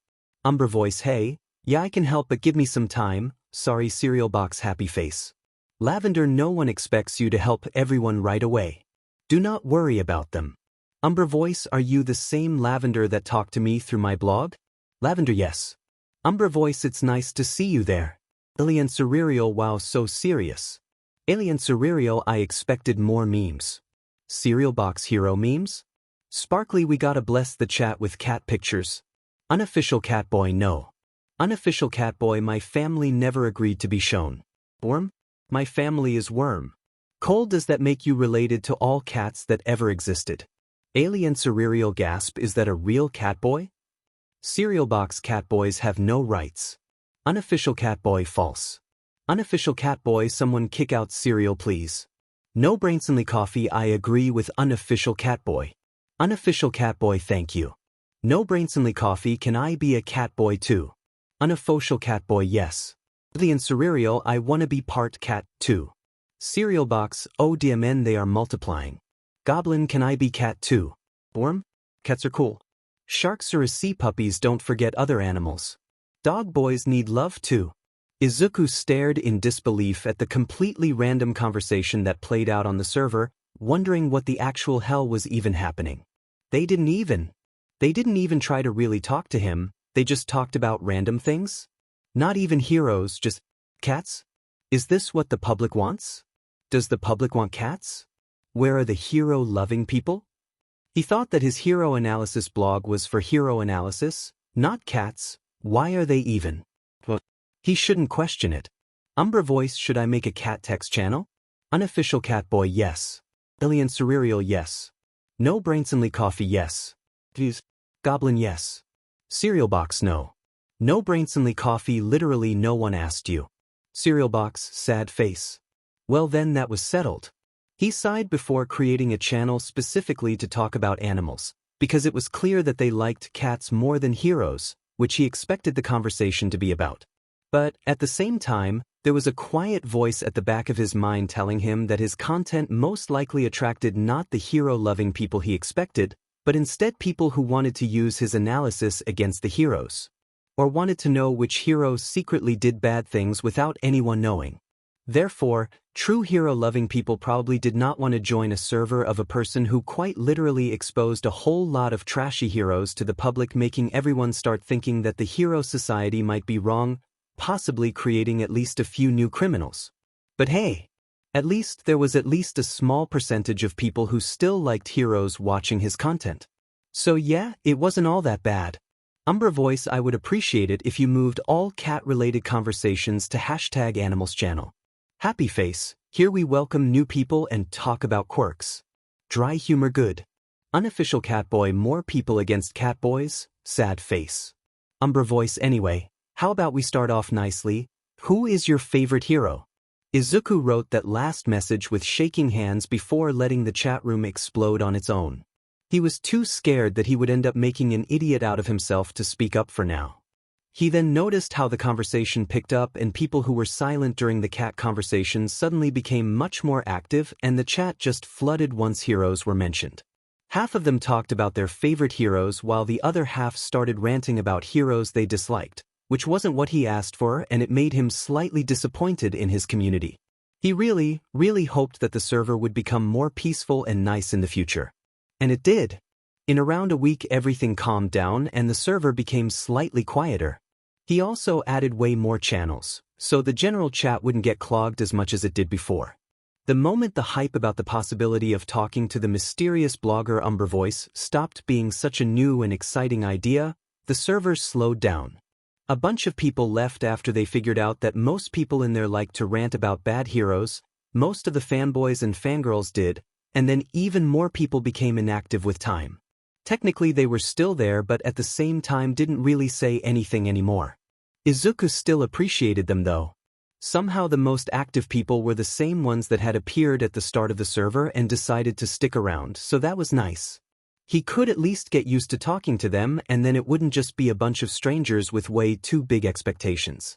S1: Umbra voice hey, yeah I can help but give me some time, sorry cereal box happy face. Lavender no one expects you to help everyone right away. Do not worry about them. Umbra voice are you the same Lavender that talked to me through my blog? Lavender yes. Umbra voice it's nice to see you there. Alien Cereal wow so serious. Alien Cereal I expected more memes. Cereal box hero memes? Sparkly we gotta bless the chat with cat pictures. Unofficial catboy no. Unofficial catboy my family never agreed to be shown. Worm? My family is worm. Cole does that make you related to all cats that ever existed? Alien Cereal gasp is that a real catboy? Cereal box catboys have no rights. Unofficial catboy false. Unofficial catboy someone kick out cereal please. No brainsonly coffee I agree with unofficial catboy. Unofficial catboy thank you. No brainsonly coffee can I be a catboy too? Unofficial catboy yes. Alien Cereal I wanna be part cat too. Cereal box oh DMN they are multiplying. Goblin can I be cat too? Worm? Cats are cool. Sharks are sea puppies don't forget other animals. Dog boys need love too. Izuku stared in disbelief at the completely random conversation that played out on the server, wondering what the actual hell was even happening. They didn't even try to really talk to him, they just talked about random things? Not even heroes, just cats? Is this what the public wants? Does the public want cats? Where are the hero-loving people? He thought that his hero analysis blog was for hero analysis, not cats. Why are they even? Well, he shouldn't question it. Umbra voice should I make a cat text channel? Unofficial catboy yes. Alien Cereal yes. No brainsonly coffee yes. Views. Goblin yes. Cereal box no. No brainsonly coffee literally no one asked you. Cereal box sad face. Well then that was settled. He sighed before creating a channel specifically to talk about animals, because it was clear that they liked cats more than heroes, which he expected the conversation to be about. But, at the same time, there was a quiet voice at the back of his mind telling him that his content most likely attracted not the hero-loving people he expected, but instead people who wanted to use his analysis against the heroes. Or wanted to know which heroes secretly did bad things without anyone knowing. Therefore, true hero-loving people probably did not want to join a server of a person who quite literally exposed a whole lot of trashy heroes to the public, making everyone start thinking that the hero society might be wrong, possibly creating at least a few new criminals. But hey, at least there was at least a small percentage of people who still liked heroes watching his content. So yeah, it wasn't all that bad. Umbra voice I would appreciate it if you moved all cat-related conversations to #animals channel. Happy face, here we welcome new people and talk about quirks. Dry humor good. Unofficial catboy more people against catboys, sad face. Umbra voice anyway, how about we start off nicely? Who is your favorite hero? Izuku wrote that last message with shaking hands before letting the chat room explode on its own. He was too scared that he would end up making an idiot out of himself to speak up for now. He then noticed how the conversation picked up and people who were silent during the cat conversation suddenly became much more active and the chat just flooded once heroes were mentioned. Half of them talked about their favorite heroes while the other half started ranting about heroes they disliked, which wasn't what he asked for and it made him slightly disappointed in his community. He really hoped that the server would become more peaceful and nice in the future. And it did. In around a week everything calmed down and the server became slightly quieter. He also added way more channels, so the general chat wouldn't get clogged as much as it did before. The moment the hype about the possibility of talking to the mysterious blogger Umbra Voice stopped being such a new and exciting idea, the server slowed down. A bunch of people left after they figured out that most people in there liked to rant about bad heroes, most of the fanboys and fangirls did, and then even more people became inactive with time. Technically they were still there but at the same time didn't really say anything anymore. Izuku still appreciated them though. Somehow the most active people were the same ones that had appeared at the start of the server and decided to stick around, so that was nice. He could at least get used to talking to them, and then it wouldn't just be a bunch of strangers with way too big expectations.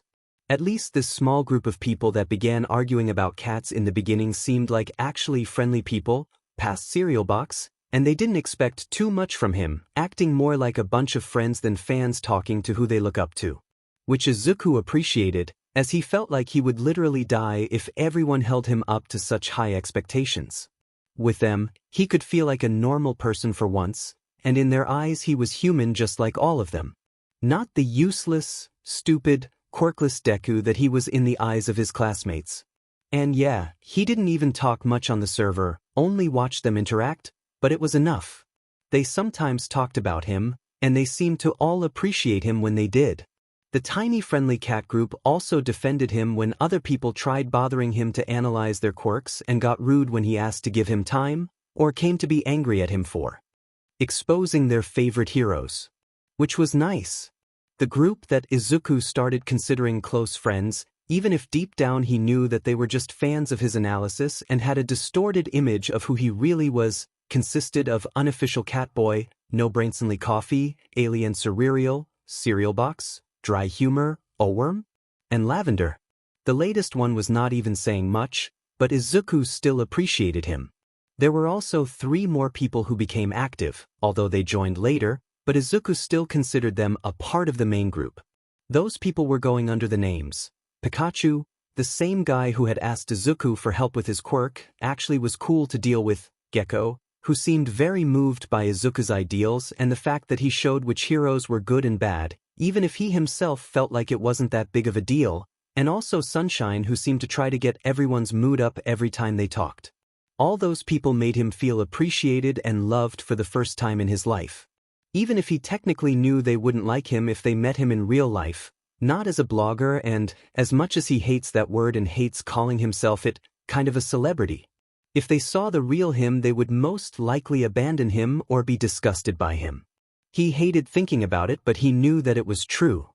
S1: At least this small group of people that began arguing about cats in the beginning seemed like actually friendly people, past cereal box, and they didn't expect too much from him, acting more like a bunch of friends than fans talking to who they look up to. Which Izuku appreciated, as he felt like he would literally die if everyone held him up to such high expectations. With them, he could feel like a normal person for once, and in their eyes he was human just like all of them. Not the useless, stupid, quirkless Deku that he was in the eyes of his classmates. And yeah, he didn't even talk much on the server, only watched them interact, but it was enough. They sometimes talked about him, and they seemed to all appreciate him when they did. The tiny friendly cat group also defended him when other people tried bothering him to analyze their quirks and got rude when he asked to give him time, or came to be angry at him for exposing their favorite heroes. Which was nice. The group that Izuku started considering close friends, even if deep down he knew that they were just fans of his analysis and had a distorted image of who he really was, consisted of Unofficial Catboy, No Brainsonly Coffee, Alien Cereal, Cereal Box, Dry Humor, Oworm, and Lavender. The latest one was not even saying much, but Izuku still appreciated him. There were also 3 more people who became active, although they joined later, but Izuku still considered them a part of the main group. Those people were going under the names. Pikachu, the same guy who had asked Izuku for help with his quirk, actually was cool to deal with. Gecko, who seemed very moved by Izuku's ideals and the fact that he showed which heroes were good and bad, even if he himself felt like it wasn't that big of a deal, and also Sunshine, who seemed to try to get everyone's mood up every time they talked. All those people made him feel appreciated and loved for the first time in his life. Even if he technically knew they wouldn't like him if they met him in real life, not as a blogger, and, as much as he hates that word and hates calling himself it, kind of a celebrity. If they saw the real him, they would most likely abandon him or be disgusted by him. He hated thinking about it, but he knew that it was true.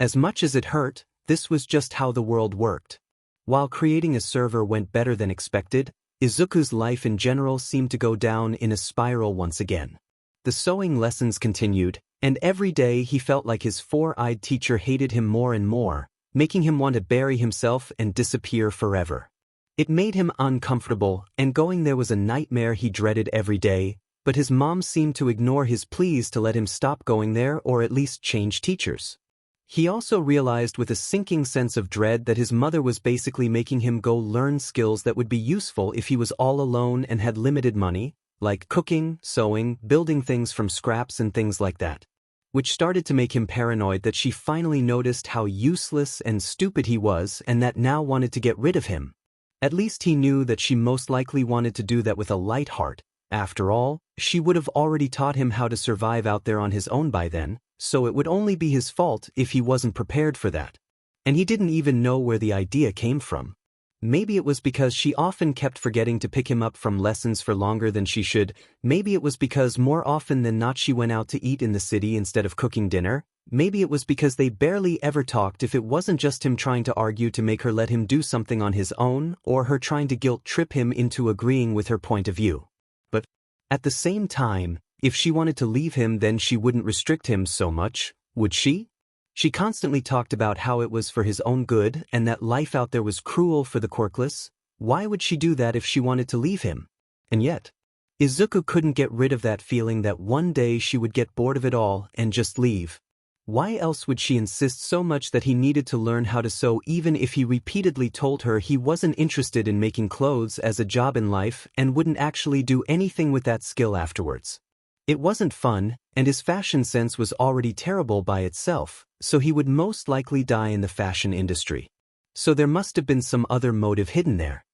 S1: As much as it hurt, this was just how the world worked. While creating a server went better than expected, Izuku's life in general seemed to go down in a spiral once again. The sewing lessons continued, and every day he felt like his 4-eyed teacher hated him more and more, making him want to bury himself and disappear forever. It made him uncomfortable, and going there was a nightmare he dreaded every day, but his mom seemed to ignore his pleas to let him stop going there or at least change teachers. He also realized with a sinking sense of dread that his mother was basically making him go learn skills that would be useful if he was all alone and had limited money, like cooking, sewing, building things from scraps and things like that. Which started to make him paranoid that she finally noticed how useless and stupid he was and that now wanted to get rid of him. At least he knew that she most likely wanted to do that with a light heart. After all, she would have already taught him how to survive out there on his own by then, so it would only be his fault if he wasn't prepared for that. And he didn't even know where the idea came from. Maybe it was because she often kept forgetting to pick him up from lessons for longer than she should. Maybe it was because more often than not she went out to eat in the city instead of cooking dinner. Maybe it was because they barely ever talked if it wasn't just him trying to argue to make her let him do something on his own, or her trying to guilt-trip him into agreeing with her point of view. But at the same time, if she wanted to leave him, then she wouldn't restrict him so much, would she? She constantly talked about how it was for his own good and that life out there was cruel for the quirkless. Why would she do that if she wanted to leave him? And yet, Izuku couldn't get rid of that feeling that one day she would get bored of it all and just leave. Why else would she insist so much that he needed to learn how to sew, even if he repeatedly told her he wasn't interested in making clothes as a job in life and wouldn't actually do anything with that skill afterwards? It wasn't fun, and his fashion sense was already terrible by itself, so he would most likely die in the fashion industry. So there must have been some other motive hidden there.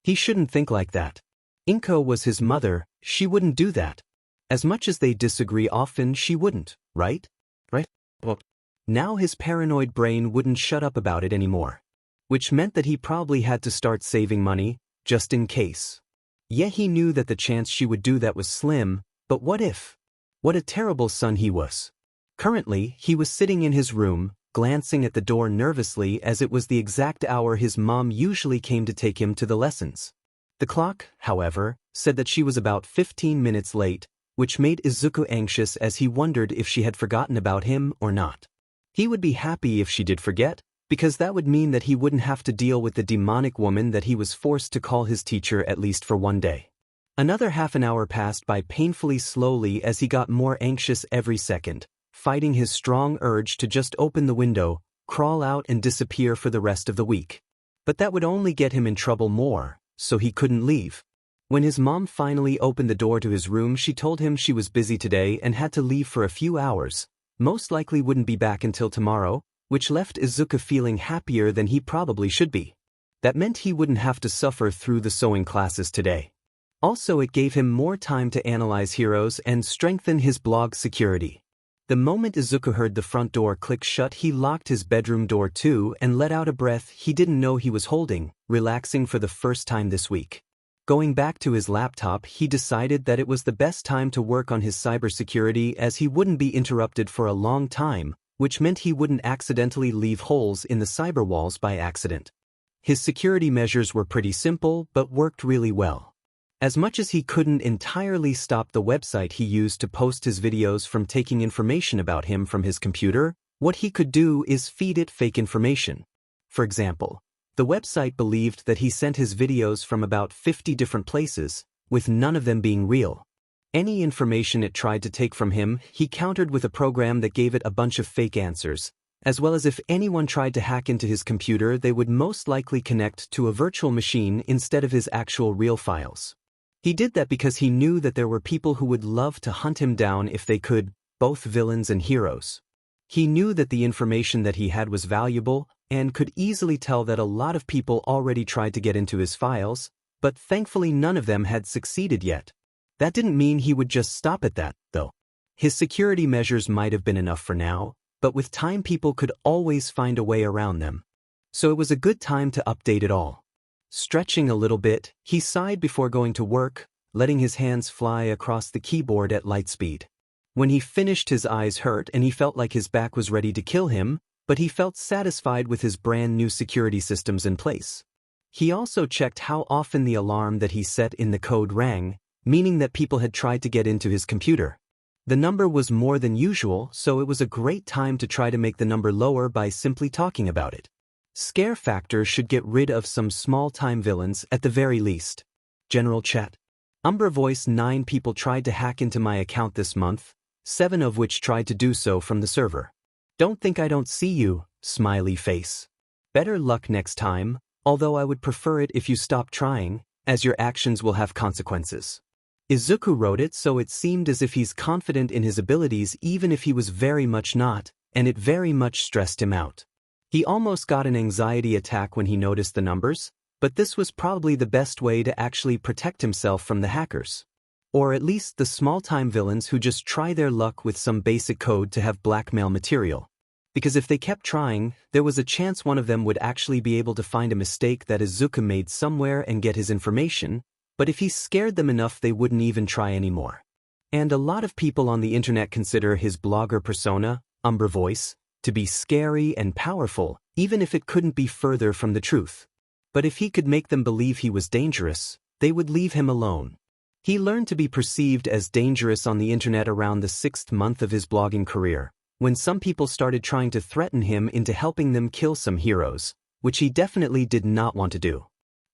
S1: He shouldn't think like that. Inko was his mother, she wouldn't do that. As much as they disagree often, she wouldn't, right? Well, now his paranoid brain wouldn't shut up about it anymore. Which meant that he probably had to start saving money, just in case. Yeah, he knew that the chance she would do that was slim, but what if? What a terrible son he was. Currently, he was sitting in his room, glancing at the door nervously as it was the exact hour his mom usually came to take him to the lessons. The clock, however, said that she was about 15 minutes late, which made Izuku anxious as he wondered if she had forgotten about him or not. He would be happy if she did forget, because that would mean that he wouldn't have to deal with the demonic woman that he was forced to call his teacher at least for one day. Another half an hour passed by painfully slowly as he got more anxious every second, fighting his strong urge to just open the window, crawl out and disappear for the rest of the week. But that would only get him in trouble more, so he couldn't leave. When his mom finally opened the door to his room, she told him she was busy today and had to leave for a few hours, most likely wouldn't be back until tomorrow, which left Izuku feeling happier than he probably should be. That meant he wouldn't have to suffer through the sewing classes today. Also, it gave him more time to analyze heroes and strengthen his blog's security. The moment Izuku heard the front door click shut, he locked his bedroom door too and let out a breath he didn't know he was holding, relaxing for the first time this week. Going back to his laptop, he decided that it was the best time to work on his cybersecurity as he wouldn't be interrupted for a long time, which meant he wouldn't accidentally leave holes in the cyber walls by accident. His security measures were pretty simple but worked really well. As much as he couldn't entirely stop the website he used to post his videos from taking information about him from his computer, what he could do is feed it fake information. For example, the website believed that he sent his videos from about 50 different places, with none of them being real. Any information it tried to take from him, he countered with a program that gave it a bunch of fake answers, as well as if anyone tried to hack into his computer, they would most likely connect to a virtual machine instead of his actual real files. He did that because he knew that there were people who would love to hunt him down if they could, both villains and heroes. He knew that the information that he had was valuable and could easily tell that a lot of people already tried to get into his files, but thankfully none of them had succeeded yet. That didn't mean he would just stop at that, though. His security measures might have been enough for now, but with time people could always find a way around them. So it was a good time to update it all. Stretching a little bit, he sighed before going to work, letting his hands fly across the keyboard at light speed. When he finished, his eyes hurt and he felt like his back was ready to kill him, but he felt satisfied with his brand new security systems in place. He also checked how often the alarm that he set in the code rang, meaning that people had tried to get into his computer. The number was more than usual, so it was a great time to try to make the number lower by simply talking about it. Scare factor should get rid of some small-time villains at the very least. General chat. Umbra voice: 9 people tried to hack into my account this month, 7 of which tried to do so from the server. Don't think I don't see you, smiley face. Better luck next time, although I would prefer it if you stop trying, as your actions will have consequences. Izuku wrote it, so it seemed as if he's confident in his abilities even if he was very much not, and it very much stressed him out. He almost got an anxiety attack when he noticed the numbers, but this was probably the best way to actually protect himself from the hackers. Or at least the small-time villains who just try their luck with some basic code to have blackmail material. Because if they kept trying, there was a chance one of them would actually be able to find a mistake that Izuku made somewhere and get his information, but if he scared them enough they wouldn't even try anymore. And a lot of people on the internet consider his blogger persona, Umbra Voice, to be scary and powerful, even if it couldn't be further from the truth. But if he could make them believe he was dangerous, they would leave him alone. He learned to be perceived as dangerous on the internet around the 6th month of his blogging career, when some people started trying to threaten him into helping them kill some heroes, which he definitely did not want to do.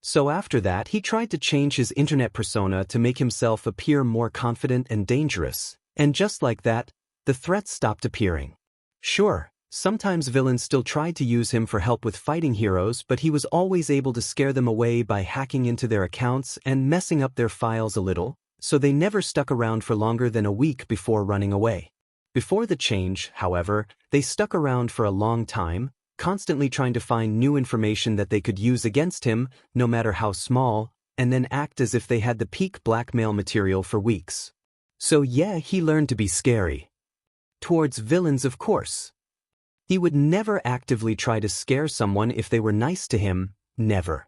S1: So after that, he tried to change his internet persona to make himself appear more confident and dangerous, and just like that, the threats stopped appearing. Sure, sometimes villains still tried to use him for help with fighting heroes, but he was always able to scare them away by hacking into their accounts and messing up their files a little, so they never stuck around for longer than a week before running away. Before the change, however, they stuck around for a long time, constantly trying to find new information that they could use against him, no matter how small, and then act as if they had the peak blackmail material for weeks. So yeah, he learned to be scary. Towards villains, of course. He would never actively try to scare someone if they were nice to him, never.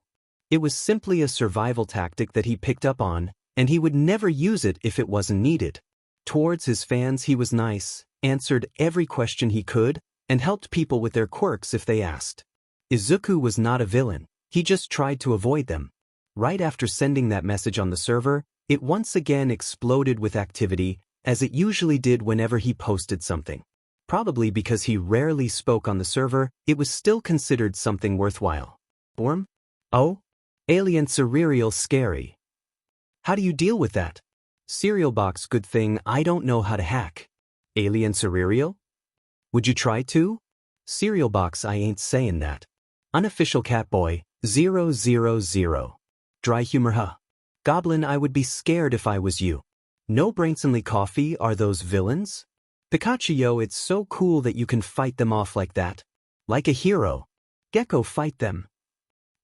S1: It was simply a survival tactic that he picked up on, and he would never use it if it wasn't needed. Towards his fans he was nice, answered every question he could, and helped people with their quirks if they asked. Izuku was not a villain, he just tried to avoid them. Right after sending that message on the server, it once again exploded with activity, as it usually did whenever he posted something. Probably because he rarely spoke on the server, it was still considered something worthwhile. Form? Oh? Alien Cereal scary. How do you deal with that? Cereal box good thing I don't know how to hack. Alien Cereal? Would you try to? Cereal box I ain't saying that. Unofficial Catboy, 000. Dry humor huh? Goblin I would be scared if I was you. No Brainsonly Coffee are those villains? Pikachu yo it's so cool that you can fight them off like that. Like a hero. Gecko fight them.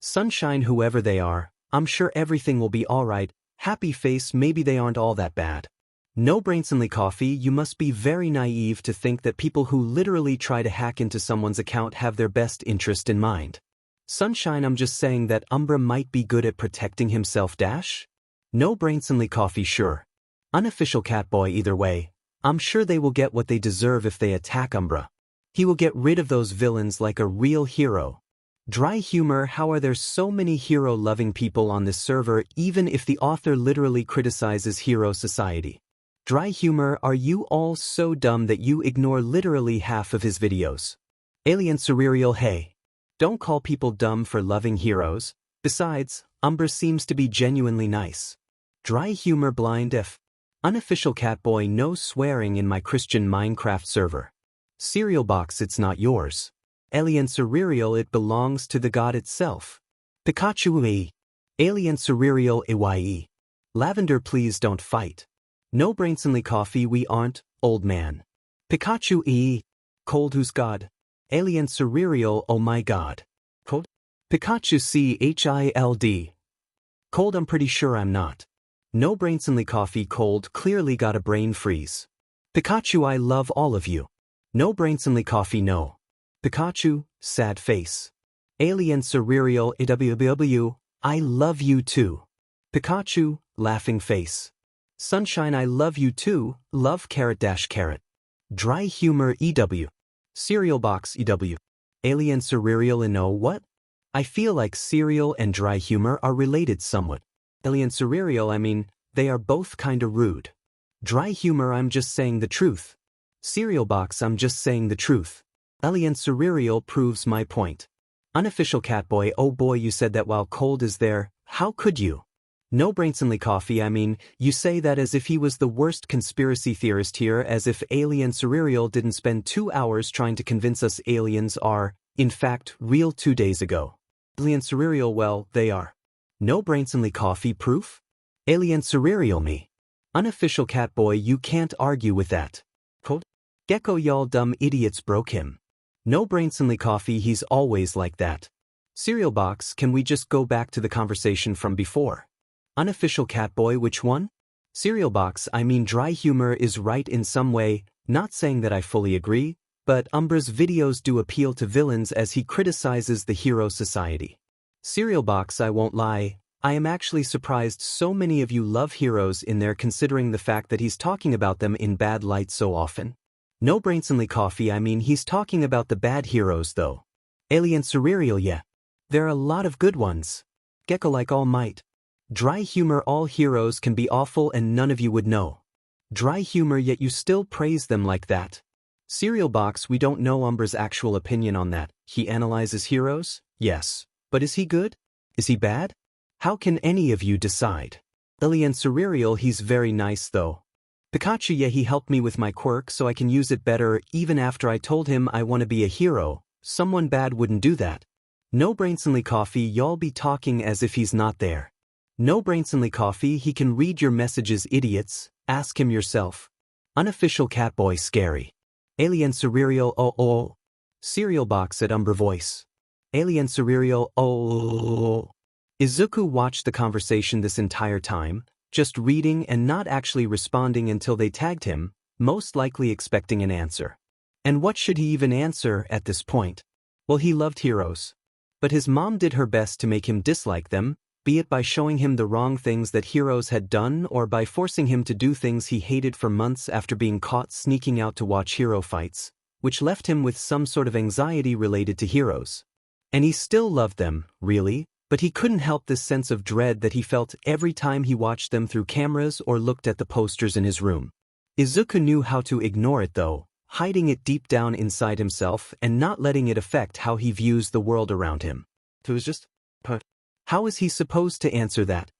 S1: Sunshine whoever they are, I'm sure everything will be alright. Happy face maybe they aren't all that bad. No Brainsonly Coffee you must be very naive to think that people who literally try to hack into someone's account have their best interest in mind. Sunshine I'm just saying that Umbra might be good at protecting himself dash? No Brainsonly Coffee sure. Unofficial Catboy either way, I'm sure they will get what they deserve if they attack Umbra. He will get rid of those villains like a real hero. Dry humor how are there so many hero-loving people on this server even if the author literally criticizes hero society? Dry humor are you all so dumb that you ignore literally half of his videos? Alien Cereal hey. Don't call people dumb for loving heroes. Besides, Umbra seems to be genuinely nice. Dry humor blind if. Unofficial Catboy no swearing in my Christian Minecraft server. Cereal box it's not yours. Alien Cereal it belongs to the god itself. Pikachu e. Alien Cereal aye. Lavender please don't fight. No Brainsonly Coffee we aren't, old man. Pikachu e. Cold who's god? Alien Cereal oh my god. Cold? Pikachu child. Cold I'm pretty sure I'm not. No Brainsonly Coffee cold clearly got a brain freeze. Pikachu I love all of you. No Brainsonly Coffee no. Pikachu, sad face. Alien Cereal aww, I love you too. Pikachu, laughing face. Sunshine I love you too, love carrot. Dry humor EW. Cereal box EW. Alien Cereal and know what? I feel like cereal and dry humor are related somewhat. Alien Cereal I mean, they are both kinda rude. Dry humor I'm just saying the truth. Cereal box I'm just saying the truth. Alien Cereal proves my point. Unofficial Catboy oh boy you said that while Cold is there, how could you? No Brainsonly Coffee I mean, you say that as if he was the worst conspiracy theorist here as if Alien Cereal didn't spend 2 hours trying to convince us aliens are, in fact, real 2 days ago. Alien Cereal well, they are. No Brainsonly Coffee proof? Alien Cereal me. Unofficial Catboy you can't argue with that. Cold? Gecko y'all dumb idiots broke him. No Brainsonly Coffee he's always like that. Cereal box can we just go back to the conversation from before? Unofficial Catboy which one? Cereal box I mean dry humor is right in some way, not saying that I fully agree, but Umbra's videos do appeal to villains as he criticizes the hero society. Cereal box I won't lie, I am actually surprised so many of you love heroes in there considering the fact that he's talking about them in bad light so often. No Brainsonly Coffee I mean he's talking about the bad heroes though. Alien Cereal yeah. There are a lot of good ones. Gecko like All Might. Dry humor all heroes can be awful and none of you would know. Dry humor yet you still praise them like that. Cereal box we don't know Umbra's actual opinion on that. He analyzes heroes? Yes. But is he good? Is he bad? How can any of you decide? Alien Cereal he's very nice though. Pikachu yeah he helped me with my quirk so I can use it better even after I told him I want to be a hero. Someone bad wouldn't do that. No Brainsonly Coffee y'all be talking as if he's not there. No Brainsonly Coffee he can read your messages idiots, ask him yourself. Unofficial Catboy scary. Alien Cereal oh. Cereal box at Umbra voice. Alien Cereal oh. Izuku watched the conversation this entire time, just reading and not actually responding until they tagged him, most likely expecting an answer. And what should he even answer at this point? Well he loved heroes. But his mom did her best to make him dislike them, be it by showing him the wrong things that heroes had done or by forcing him to do things he hated for months after being caught sneaking out to watch hero fights, which left him with some sort of anxiety related to heroes. And he still loved them, really, but he couldn't help this sense of dread that he felt every time he watched them through cameras or looked at the posters in his room. Izuku knew how to ignore it though, hiding it deep down inside himself and not letting it affect how he views the world around him. It was just, how is he supposed to answer that?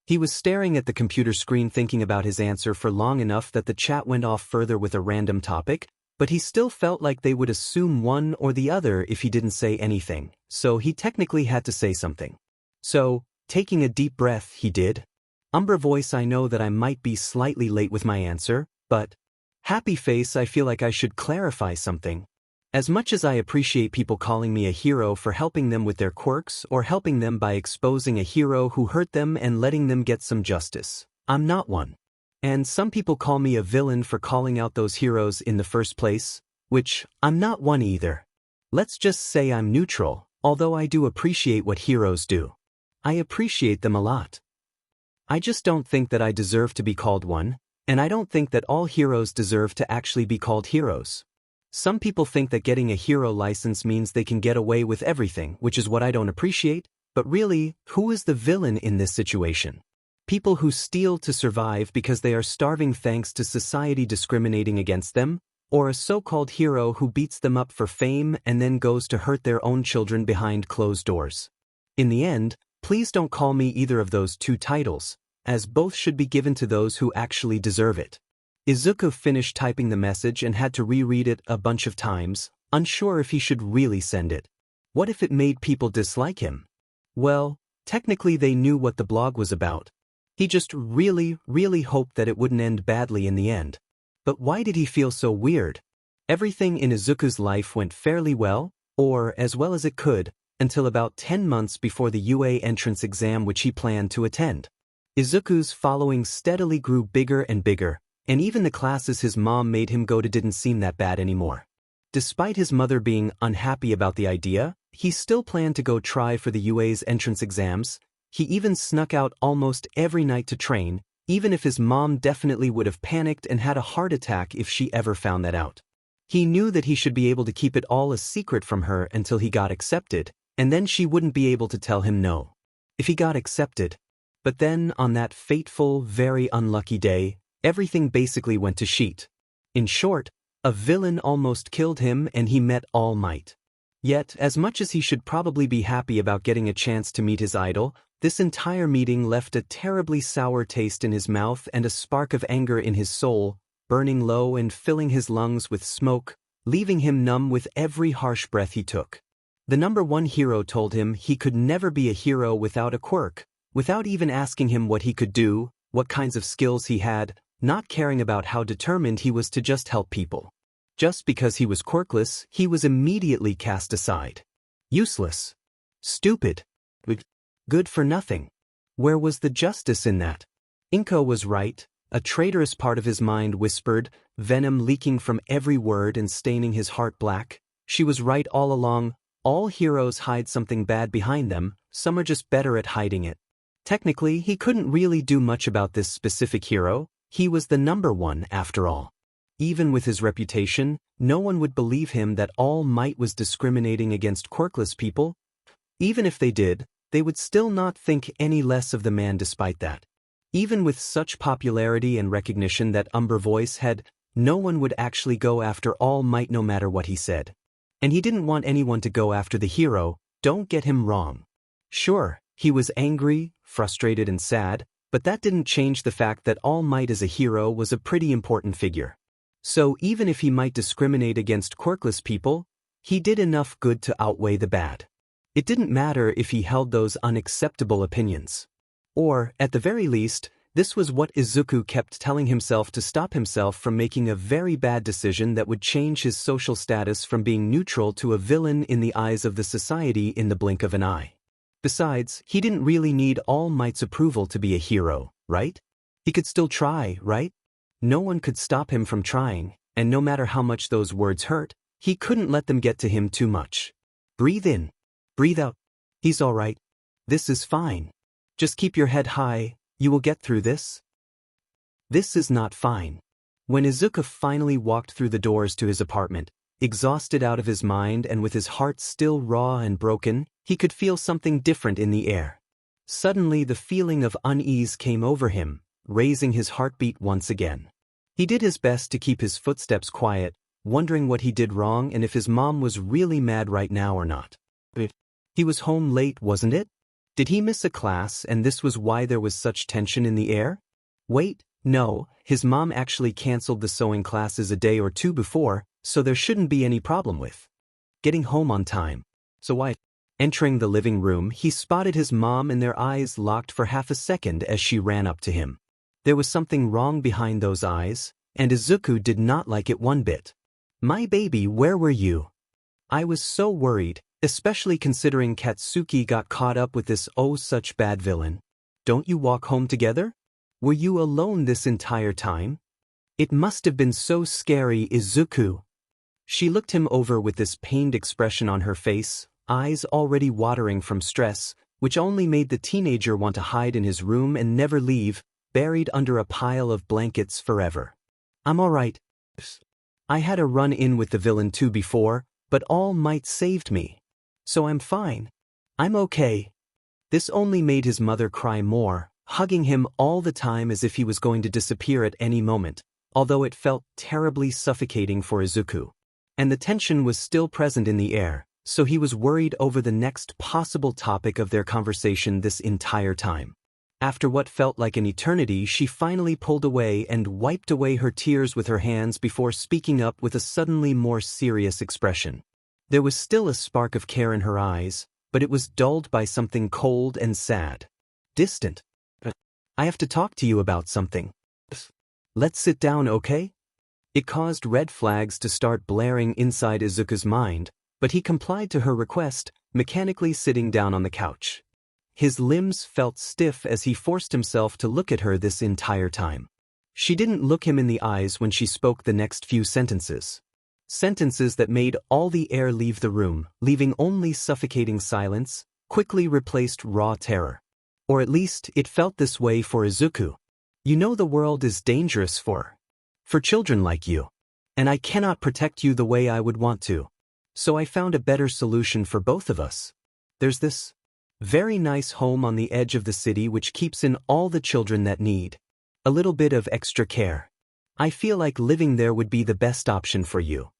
S1: He was staring at the computer screen thinking about his answer for long enough that the chat went off further with a random topic, but he still felt like they would assume one or the other if he didn't say anything, so he technically had to say something. So, taking a deep breath, he did. Umbra voice, I know that I might be slightly late with my answer, but happy face, I feel like I should clarify something. As much as I appreciate people calling me a hero for helping them with their quirks or helping them by exposing a hero who hurt them and letting them get some justice, I'm not one. And some people call me a villain for calling out those heroes in the first place, which I'm not one either. Let's just say I'm neutral, although I do appreciate what heroes do. I appreciate them a lot. I just don't think that I deserve to be called one, and I don't think that all heroes deserve to actually be called heroes. Some people think that getting a hero license means they can get away with everything, which is what I don't appreciate, but really, who is the villain in this situation? People who steal to survive because they are starving thanks to society discriminating against them, or a so-called hero who beats them up for fame and then goes to hurt their own children behind closed doors. In the end, please don't call me either of those two titles, as both should be given to those who actually deserve it. Izuku finished typing the message and had to reread it a bunch of times, unsure if he should really send it. What if it made people dislike him? Well, technically they knew what the blog was about. He just really hoped that it wouldn't end badly in the end. But why did he feel so weird? Everything in Izuku's life went fairly well, or as well as it could, until about 10 months before the UA entrance exam which he planned to attend. Izuku's following steadily grew bigger and bigger, and even the classes his mom made him go to didn't seem that bad anymore. Despite his mother being unhappy about the idea, he still planned to go try for the UA's entrance exams. He even snuck out almost every night to train, even if his mom definitely would have panicked and had a heart attack if she ever found that out. He knew that he should be able to keep it all a secret from her until he got accepted, and then she wouldn't be able to tell him no. If he got accepted. But then, on that fateful, very unlucky day, everything basically went to shit. In short, a villain almost killed him and he met All Might. Yet, as much as he should probably be happy about getting a chance to meet his idol, this entire meeting left a terribly sour taste in his mouth and a spark of anger in his soul, burning low and filling his lungs with smoke, leaving him numb with every harsh breath he took. The number one hero told him he could never be a hero without a quirk, without even asking him what he could do, what kinds of skills he had, not caring about how determined he was to just help people. Just because he was quirkless, he was immediately cast aside. Useless. Stupid. Good for nothing. Where was the justice in that? Inko was right, a traitorous part of his mind whispered, venom leaking from every word and staining his heart black. She was right all along. All heroes hide something bad behind them, some are just better at hiding it. Technically, he couldn't really do much about this specific hero. He was the number one after all. Even with his reputation, no one would believe him that All Might was discriminating against quirkless people. Even if they did, they would still not think any less of the man despite that. Even with such popularity and recognition that Umbra Voice had, no one would actually go after All Might no matter what he said. And he didn't want anyone to go after the hero, don't get him wrong. Sure, he was angry, frustrated and sad, but that didn't change the fact that All Might as a hero was a pretty important figure. So even if he might discriminate against quirkless people, he did enough good to outweigh the bad. It didn't matter if he held those unacceptable opinions. Or, at the very least, this was what Izuku kept telling himself to stop himself from making a very bad decision that would change his social status from being neutral to a villain in the eyes of the society in the blink of an eye. Besides, he didn't really need All Might's approval to be a hero, right? He could still try, right? No one could stop him from trying, and no matter how much those words hurt, he couldn't let them get to him too much. Breathe in. Breathe out. He's all right. This is fine. Just keep your head high, you will get through this. This is not fine. When Izuku finally walked through the doors to his apartment, exhausted out of his mind and with his heart still raw and broken, he could feel something different in the air. Suddenly the feeling of unease came over him, raising his heartbeat once again. He did his best to keep his footsteps quiet, wondering what he did wrong and if his mom was really mad right now or not. He was home late, wasn't it? Did he miss a class and this was why there was such tension in the air? Wait, no, his mom actually canceled the sewing classes a day or two before, so there shouldn't be any problem with getting home on time. So why? Entering the living room, he spotted his mom and their eyes locked for half a second as she ran up to him. There was something wrong behind those eyes, and Izuku did not like it one bit. My baby, where were you? I was so worried, especially considering Katsuki got caught up with this such bad villain. Don't you walk home together? Were you alone this entire time? It must have been so scary, Izuku. She looked him over with this pained expression on her face, eyes already watering from stress, which only made the teenager want to hide in his room and never leave, buried under a pile of blankets forever. I'm alright. I had a run-in with the villain too before, but All Might saved me. So I'm fine. I'm okay. This only made his mother cry more, hugging him all the time as if he was going to disappear at any moment, although it felt terribly suffocating for Izuku. And the tension was still present in the air, so he was worried over the next possible topic of their conversation this entire time. After what felt like an eternity, she finally pulled away and wiped away her tears with her hands before speaking up with a suddenly more serious expression. There was still a spark of care in her eyes, but it was dulled by something cold and sad. Distant. I have to talk to you about something. Let's sit down, okay? It caused red flags to start blaring inside Izuku's mind, but he complied to her request, mechanically sitting down on the couch. His limbs felt stiff as he forced himself to look at her this entire time. She didn't look him in the eyes when she spoke the next few sentences. Sentences that made all the air leave the room, leaving only suffocating silence, quickly replaced raw terror. Or at least, it felt this way for Izuku. You know the world is dangerous for children like you. And I cannot protect you the way I would want to. So I found a better solution for both of us. There's this very nice home on the edge of the city which keeps in all the children that need a little bit of extra care. I feel like living there would be the best option for you.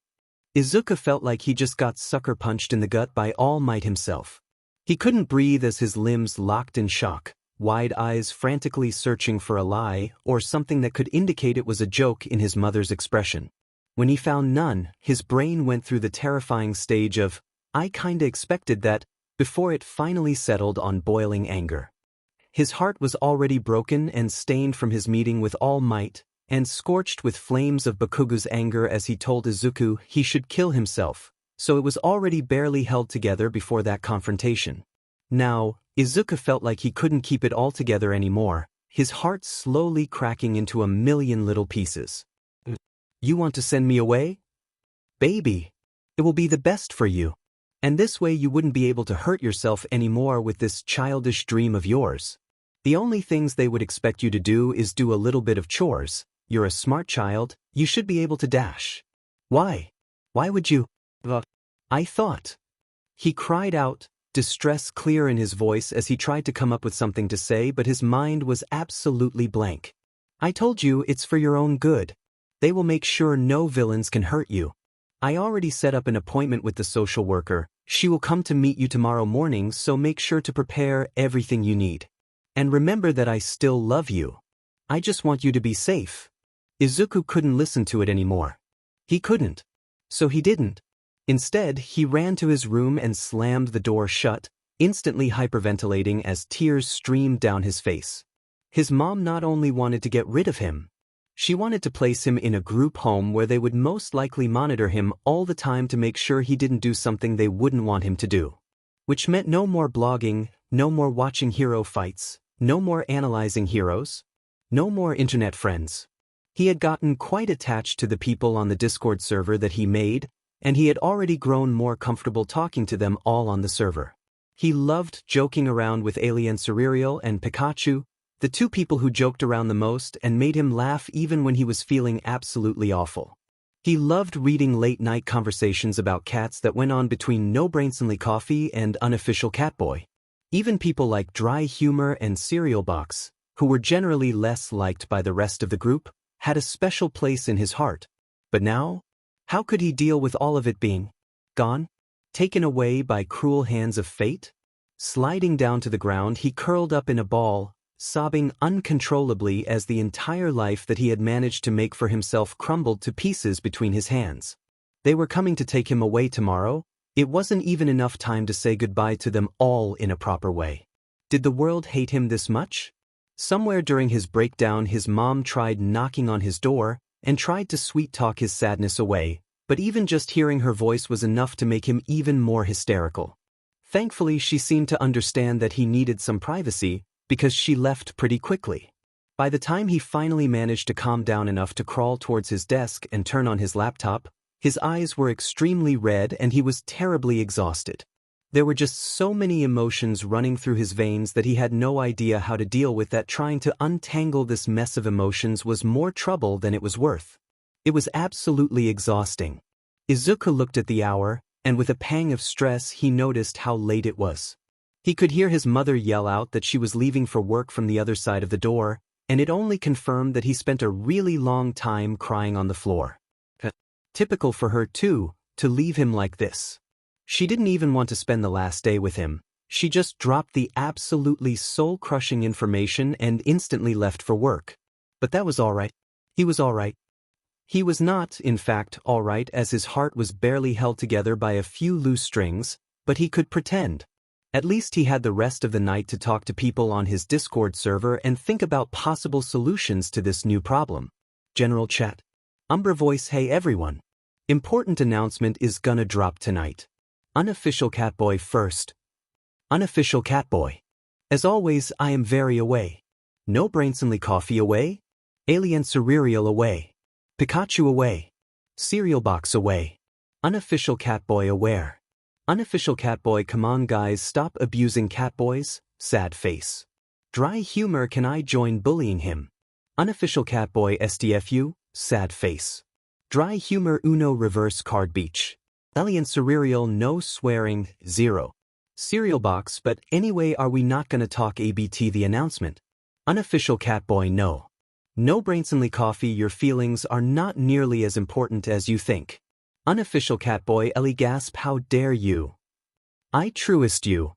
S1: Izuku felt like he just got sucker punched in the gut by All Might himself. He couldn't breathe as his limbs locked in shock, wide eyes frantically searching for a lie or something that could indicate it was a joke in his mother's expression. When he found none, his brain went through the terrifying stage of, I kinda expected that, before it finally settled on boiling anger. His heart was already broken and stained from his meeting with All Might, and scorched with flames of Bakugo's anger as he told Izuku he should kill himself, so it was already barely held together before that confrontation. Now, Izuku felt like he couldn't keep it all together anymore, his heart slowly cracking into a million little pieces. You want to send me away? Baby, it will be the best for you. And this way you wouldn't be able to hurt yourself anymore with this childish dream of yours. The only things they would expect you to do is do a little bit of chores. You're a smart child, you should be able to dash. Why? Why would you? I thought. He cried out, distress clear in his voice as he tried to come up with something to say, but his mind was absolutely blank. I told you it's for your own good. They will make sure no villains can hurt you. I already set up an appointment with the social worker. She will come to meet you tomorrow morning, so make sure to prepare everything you need. And remember that I still love you. I just want you to be safe. Izuku couldn't listen to it anymore. He couldn't. So he didn't. Instead, he ran to his room and slammed the door shut, instantly hyperventilating as tears streamed down his face. His mom not only wanted to get rid of him, she wanted to place him in a group home where they would most likely monitor him all the time to make sure he didn't do something they wouldn't want him to do. Which meant no more blogging, no more watching hero fights, no more analyzing heroes, no more internet friends. He had gotten quite attached to the people on the Discord server that he made, and he had already grown more comfortable talking to them all on the server. He loved joking around with Alien Cereal and Pikachu, the two people who joked around the most and made him laugh even when he was feeling absolutely awful. He loved reading late-night conversations about cats that went on between No Brainsonly Coffee and Unofficial Catboy. Even people like Dry Humor and Cereal Box, who were generally less liked by the rest of the group, had a special place in his heart. But now? How could he deal with all of it being gone? Taken away by cruel hands of fate? Sliding down to the ground, he curled up in a ball, sobbing uncontrollably as the entire life that he had managed to make for himself crumbled to pieces between his hands. They were coming to take him away tomorrow. It wasn't even enough time to say goodbye to them all in a proper way. Did the world hate him this much? Somewhere during his breakdown, his mom tried knocking on his door and tried to sweet-talk his sadness away, but even just hearing her voice was enough to make him even more hysterical. Thankfully, she seemed to understand that he needed some privacy, because she left pretty quickly. By the time he finally managed to calm down enough to crawl towards his desk and turn on his laptop, his eyes were extremely red and he was terribly exhausted. There were just so many emotions running through his veins that he had no idea how to deal with that. Trying to untangle this mess of emotions was more trouble than it was worth. It was absolutely exhausting. Izuku looked at the hour, and with a pang of stress he noticed how late it was. He could hear his mother yell out that she was leaving for work from the other side of the door, and it only confirmed that he spent a really long time crying on the floor. Typical for her too, to leave him like this. She didn't even want to spend the last day with him. She just dropped the absolutely soul-crushing information and instantly left for work. But that was all right. He was all right. He was not, in fact, all right, as his heart was barely held together by a few loose strings, but he could pretend. At least he had the rest of the night to talk to people on his Discord server and think about possible solutions to this new problem. General chat. Umbra voice. Hey everyone. Important announcement is gonna drop tonight. Unofficial Catboy first. Unofficial Catboy. As always, I am very away. No Brainsonly Coffee away. Alien Cereal away. Pikachu away. Cereal Box away. Unofficial Catboy aware. Unofficial Catboy. Come on guys, stop abusing Catboys. Sad face. Dry humor. Can I join bullying him? Unofficial Catboy. STFU. Sad face. Dry humor. Uno reverse card beach. Alien Cereal. No swearing. 0. Cereal Box. But anyway, are we not gonna talk ABT the announcement? Unofficial Catboy. No. No Brainsonly Coffee. Your feelings are not nearly as important as you think. Unofficial Catboy. Ellie gasp. How dare you? I truest you.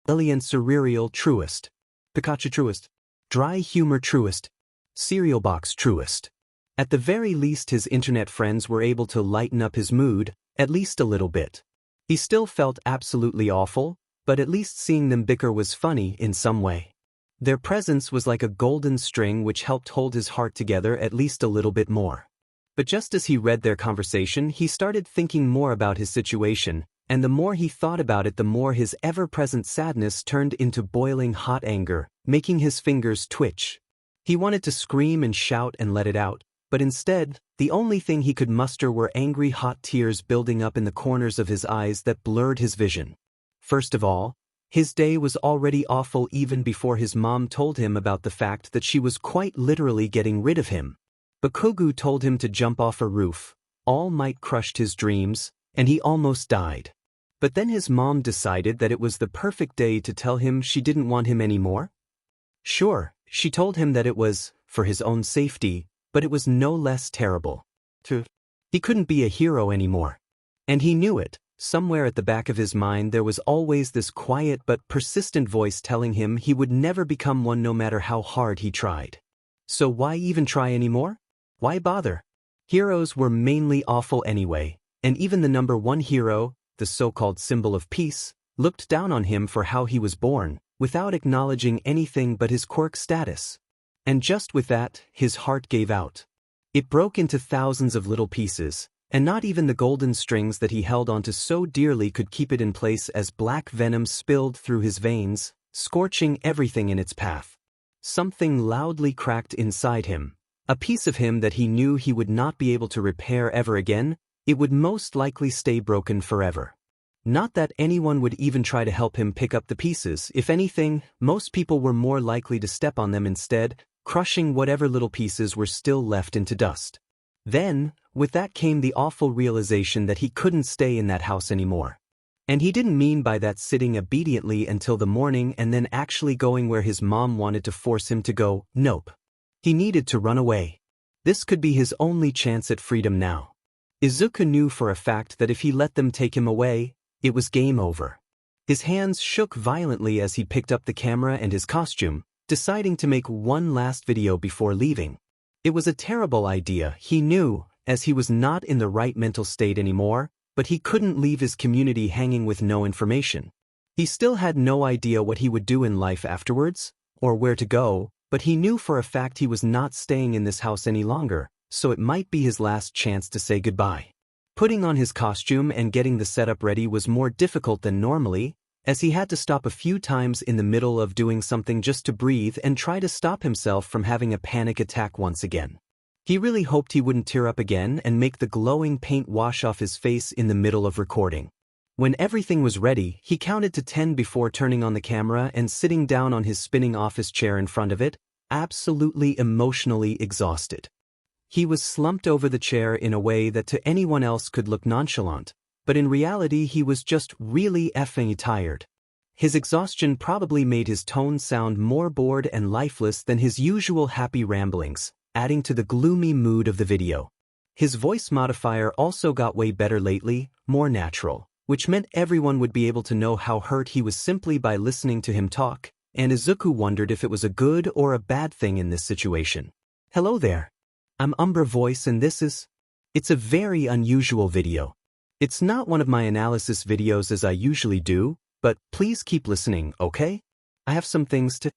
S1: Alien Cereal truest. Pikachu truest. Dry humor truest. Cereal Box truest. At the very least his internet friends were able to lighten up his mood, at least a little bit. He still felt absolutely awful, but at least seeing them bicker was funny in some way. Their presence was like a golden string which helped hold his heart together at least a little bit more. But just as he read their conversation, he started thinking more about his situation, and the more he thought about it, the more his ever-present sadness turned into boiling hot anger, making his fingers twitch. He wanted to scream and shout and let it out, but instead, the only thing he could muster were angry hot tears building up in the corners of his eyes that blurred his vision. First of all, his day was already awful even before his mom told him about the fact that she was quite literally getting rid of him. Bakugu told him to jump off a roof. All Might crushed his dreams, and he almost died. But then his mom decided that it was the perfect day to tell him she didn't want him anymore. Sure, she told him that it was for his own safety, but it was no less terrible. He couldn't be a hero anymore. And he knew it. Somewhere at the back of his mind there was always this quiet but persistent voice telling him he would never become one no matter how hard he tried. So why even try anymore? Why bother? Heroes were mainly awful anyway, and even the number one hero, the so-called symbol of peace, looked down on him for how he was born, without acknowledging anything but his quirk status. And just with that, his heart gave out. It broke into thousands of little pieces, and not even the golden strings that he held onto so dearly could keep it in place as black venom spilled through his veins, scorching everything in its path. Something loudly cracked inside him, a piece of him that he knew he would not be able to repair ever again. It would most likely stay broken forever. Not that anyone would even try to help him pick up the pieces. If anything, most people were more likely to step on them instead, crushing whatever little pieces were still left into dust. Then, with that came the awful realization that he couldn't stay in that house anymore. And he didn't mean by that sitting obediently until the morning and then actually going where his mom wanted to force him to go. Nope. He needed to run away. This could be his only chance at freedom now. Izuku knew for a fact that if he let them take him away, it was game over. His hands shook violently as he picked up the camera and his costume, deciding to make one last video before leaving. It was a terrible idea, he knew, as he was not in the right mental state anymore, but he couldn't leave his community hanging with no information. He still had no idea what he would do in life afterwards, or where to go, but he knew for a fact he was not staying in this house any longer, so it might be his last chance to say goodbye. Putting on his costume and getting the setup ready was more difficult than normally, as he had to stop a few times in the middle of doing something just to breathe and try to stop himself from having a panic attack once again. He really hoped he wouldn't tear up again and make the glowing paint wash off his face in the middle of recording. When everything was ready, he counted to 10 before turning on the camera and sitting down on his spinning office chair in front of it, absolutely emotionally exhausted. He was slumped over the chair in a way that to anyone else could look nonchalant, but in reality he was just really effing tired. His exhaustion probably made his tone sound more bored and lifeless than his usual happy ramblings, adding to the gloomy mood of the video. His voice modifier also got way better lately, more natural, which meant everyone would be able to know how hurt he was simply by listening to him talk, and Izuku wondered if it was a good or a bad thing in this situation. Hello there. I'm Umbra Voice and it's a very unusual video. It's not one of my analysis videos as I usually do, but please keep listening, okay? I have some things to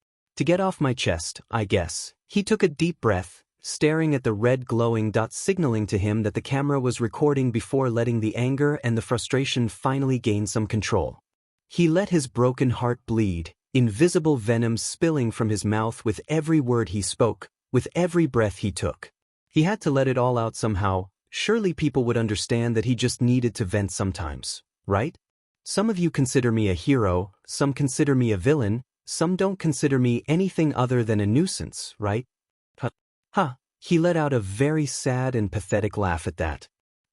S1: get off my chest, I guess. He took a deep breath, staring at the red glowing dot signaling to him that the camera was recording before letting the anger and the frustration finally gain some control. He let his broken heart bleed, invisible venom spilling from his mouth with every word he spoke, with every breath he took. He had to let it all out somehow. Surely people would understand that he just needed to vent sometimes, right? Some of you consider me a hero, some consider me a villain, some don't consider me anything other than a nuisance, right? Ha, he let out a very sad and pathetic laugh at that.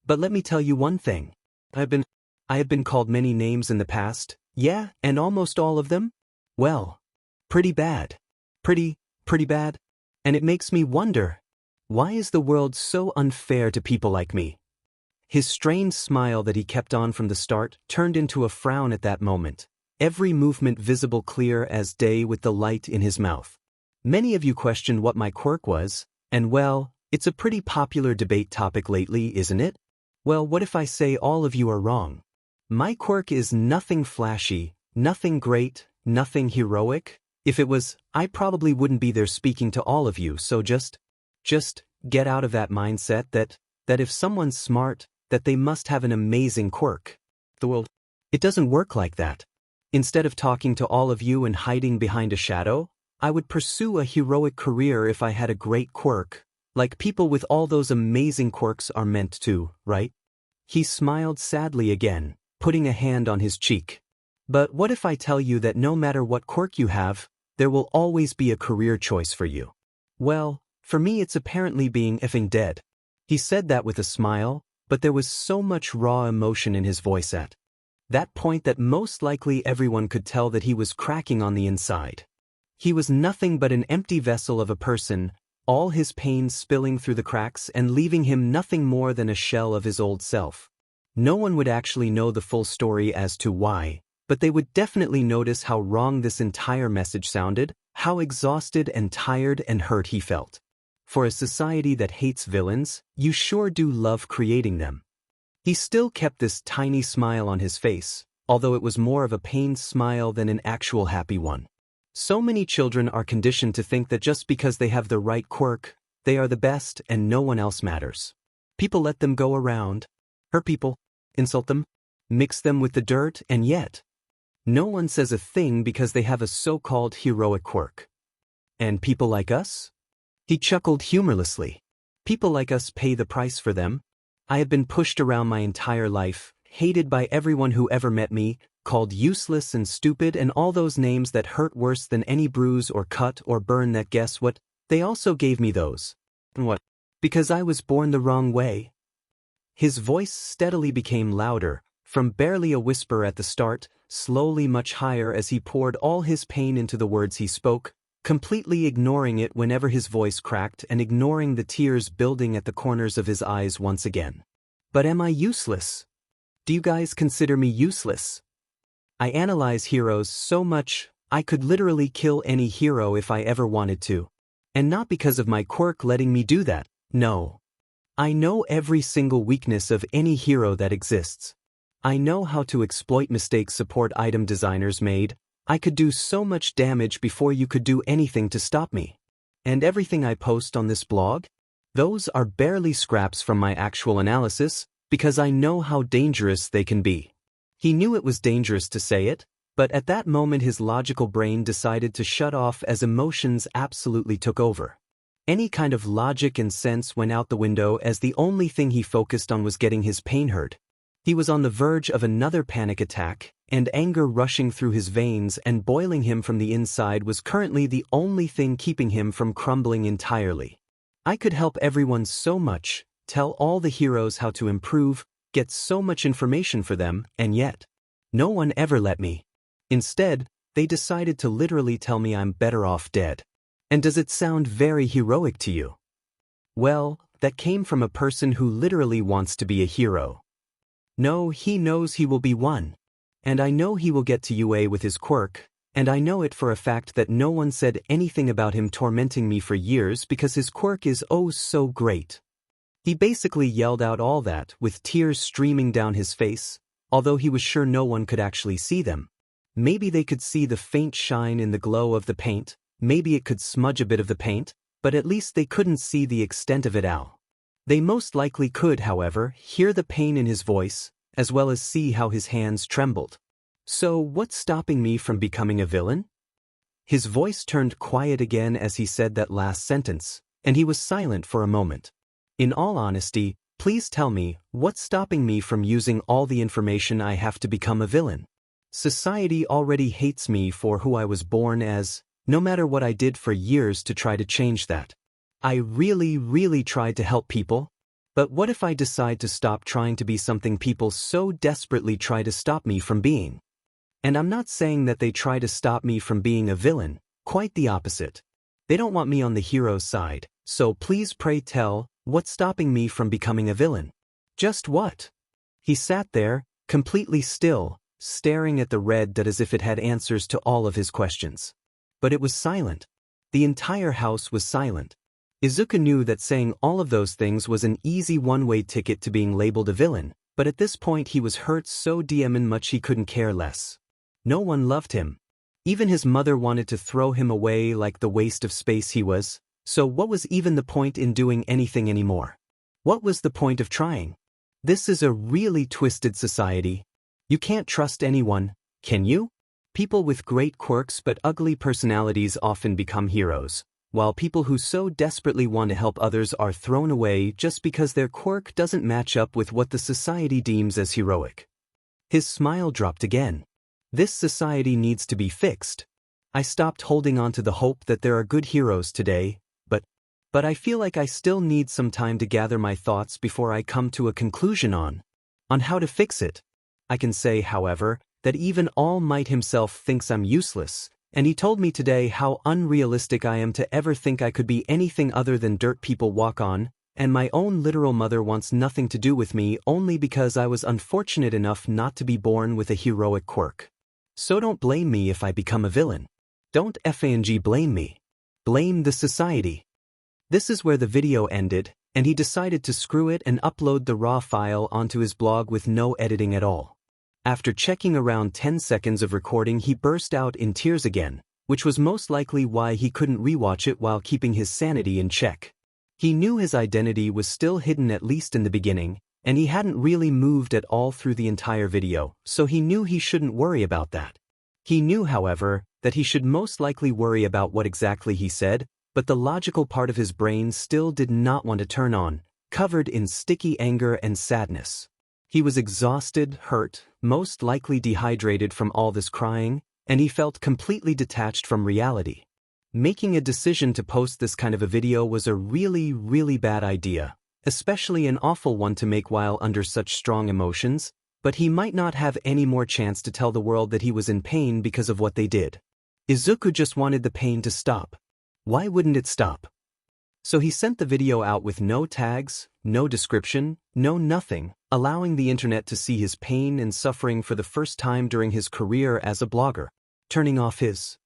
S1: But let me tell you one thing. I have been called many names in the past, yeah, and almost all of them? Well, pretty bad. Pretty bad. And it makes me wonder, why is the world so unfair to people like me? His strained smile that he kept on from the start turned into a frown at that moment, every movement visible clear as day with the light in his mouth. Many of you questioned what my quirk was, and well, it's a pretty popular debate topic lately, isn't it? Well, what if I say all of you are wrong? My quirk is nothing flashy, nothing great, nothing heroic. If it was, I probably wouldn't be there speaking to all of you, so just get out of that mindset that if someone's smart, that they must have an amazing quirk. It doesn't work like that. Instead of talking to all of you and hiding behind a shadow, I would pursue a heroic career if I had a great quirk, like people with all those amazing quirks are meant to, right? He smiled sadly again, putting a hand on his cheek. But what if I tell you that no matter what quirk you have, there will always be a career choice for you? Well, for me it's apparently being effing dead. He said that with a smile, but there was so much raw emotion in his voice at that point that most likely everyone could tell that he was cracking on the inside. He was nothing but an empty vessel of a person, all his pain spilling through the cracks and leaving him nothing more than a shell of his old self. No one would actually know the full story as to why, but they would definitely notice how wrong this entire message sounded, how exhausted and tired and hurt he felt. For a society that hates villains, you sure do love creating them. He still kept this tiny smile on his face, although it was more of a pained smile than an actual happy one. So many children are conditioned to think that just because they have the right quirk, they are the best and no one else matters. People let them go around, hurt people, insult them, mix them with the dirt, and yet, no one says a thing because they have a so-called heroic quirk. And people like us? He chuckled humorlessly. People like us pay the price for them. I have been pushed around my entire life, hated by everyone who ever met me, called useless and stupid and all those names that hurt worse than any bruise or cut or burn that guess what, they also gave me those. And what? Because I was born the wrong way. His voice steadily became louder, from barely a whisper at the start, slowly much higher as he poured all his pain into the words he spoke, completely ignoring it whenever his voice cracked and ignoring the tears building at the corners of his eyes once again. But am I useless? Do you guys consider me useless? I analyze heroes so much, I could literally kill any hero if I ever wanted to. And not because of my quirk letting me do that, no. I know every single weakness of any hero that exists. I know how to exploit mistakes support item designers made. I could do so much damage before you could do anything to stop me. And everything I post on this blog? Those are barely scraps from my actual analysis, because I know how dangerous they can be. He knew it was dangerous to say it, but at that moment his logical brain decided to shut off as emotions absolutely took over. Any kind of logic and sense went out the window as the only thing he focused on was getting his pain heard. He was on the verge of another panic attack, and anger rushing through his veins and boiling him from the inside was currently the only thing keeping him from crumbling entirely. I could help everyone so much, tell all the heroes how to improve, get so much information for them, and yet, no one ever let me. Instead, they decided to literally tell me I'm better off dead. And does it sound very heroic to you? Well, that came from a person who literally wants to be a hero. No, he knows he will be one. And I know he will get to UA with his quirk, and I know it for a fact that no one said anything about him tormenting me for years because his quirk is oh so great. He basically yelled out all that with tears streaming down his face, although he was sure no one could actually see them. Maybe they could see the faint shine in the glow of the paint, maybe it could smudge a bit of the paint, but at least they couldn't see the extent of it all. They most likely could, however, hear the pain in his voice, as well as see how his hands trembled. So what's stopping me from becoming a villain? His voice turned quiet again as he said that last sentence, and he was silent for a moment. In all honesty, please tell me, what's stopping me from using all the information I have to become a villain? Society already hates me for who I was born as, no matter what I did for years to try to change that. I really tried to help people. But what if I decide to stop trying to be something people so desperately try to stop me from being? And I'm not saying that they try to stop me from being a villain, quite the opposite. They don't want me on the hero's side, so please pray tell, what's stopping me from becoming a villain? Just what? He sat there, completely still, staring at the red dot as if it had answers to all of his questions. But it was silent. The entire house was silent. Izuku knew that saying all of those things was an easy one-way ticket to being labeled a villain, but at this point he was hurt so damn much he couldn't care less. No one loved him. Even his mother wanted to throw him away like the waste of space he was, so what was even the point in doing anything anymore? What was the point of trying? This is a really twisted society. You can't trust anyone, can you? People with great quirks but ugly personalities often become heroes, while people who so desperately want to help others are thrown away just because their quirk doesn't match up with what the society deems as heroic. His smile dropped again. This society needs to be fixed. I stopped holding on to the hope that there are good heroes today, but I feel like I still need some time to gather my thoughts before I come to a conclusion on how to fix it. I can say, however, that even All Might himself thinks I'm useless, and he told me today how unrealistic I am to ever think I could be anything other than dirt people walk on, and my own literal mother wants nothing to do with me only because I was unfortunate enough not to be born with a heroic quirk. So don't blame me if I become a villain. Don't FANG blame me. Blame the society. This is where the video ended, and he decided to screw it and upload the raw file onto his blog with no editing at all. After checking around 10 seconds of recording, he burst out in tears again, which was most likely why he couldn't rewatch it while keeping his sanity in check. He knew his identity was still hidden at least in the beginning, and he hadn't really moved at all through the entire video, so he knew he shouldn't worry about that. He knew, however, that he should most likely worry about what exactly he said, but the logical part of his brain still did not want to turn on, covered in sticky anger and sadness. He was exhausted, hurt, most likely dehydrated from all this crying, and he felt completely detached from reality. Making a decision to post this kind of a video was a really bad idea, especially an awful one to make while under such strong emotions, but he might not have any more chance to tell the world that he was in pain because of what they did. Izuku just wanted the pain to stop. Why wouldn't it stop? So he sent the video out with no tags, no description, no nothing, allowing the internet to see his pain and suffering for the first time during his career as a blogger. Turning off his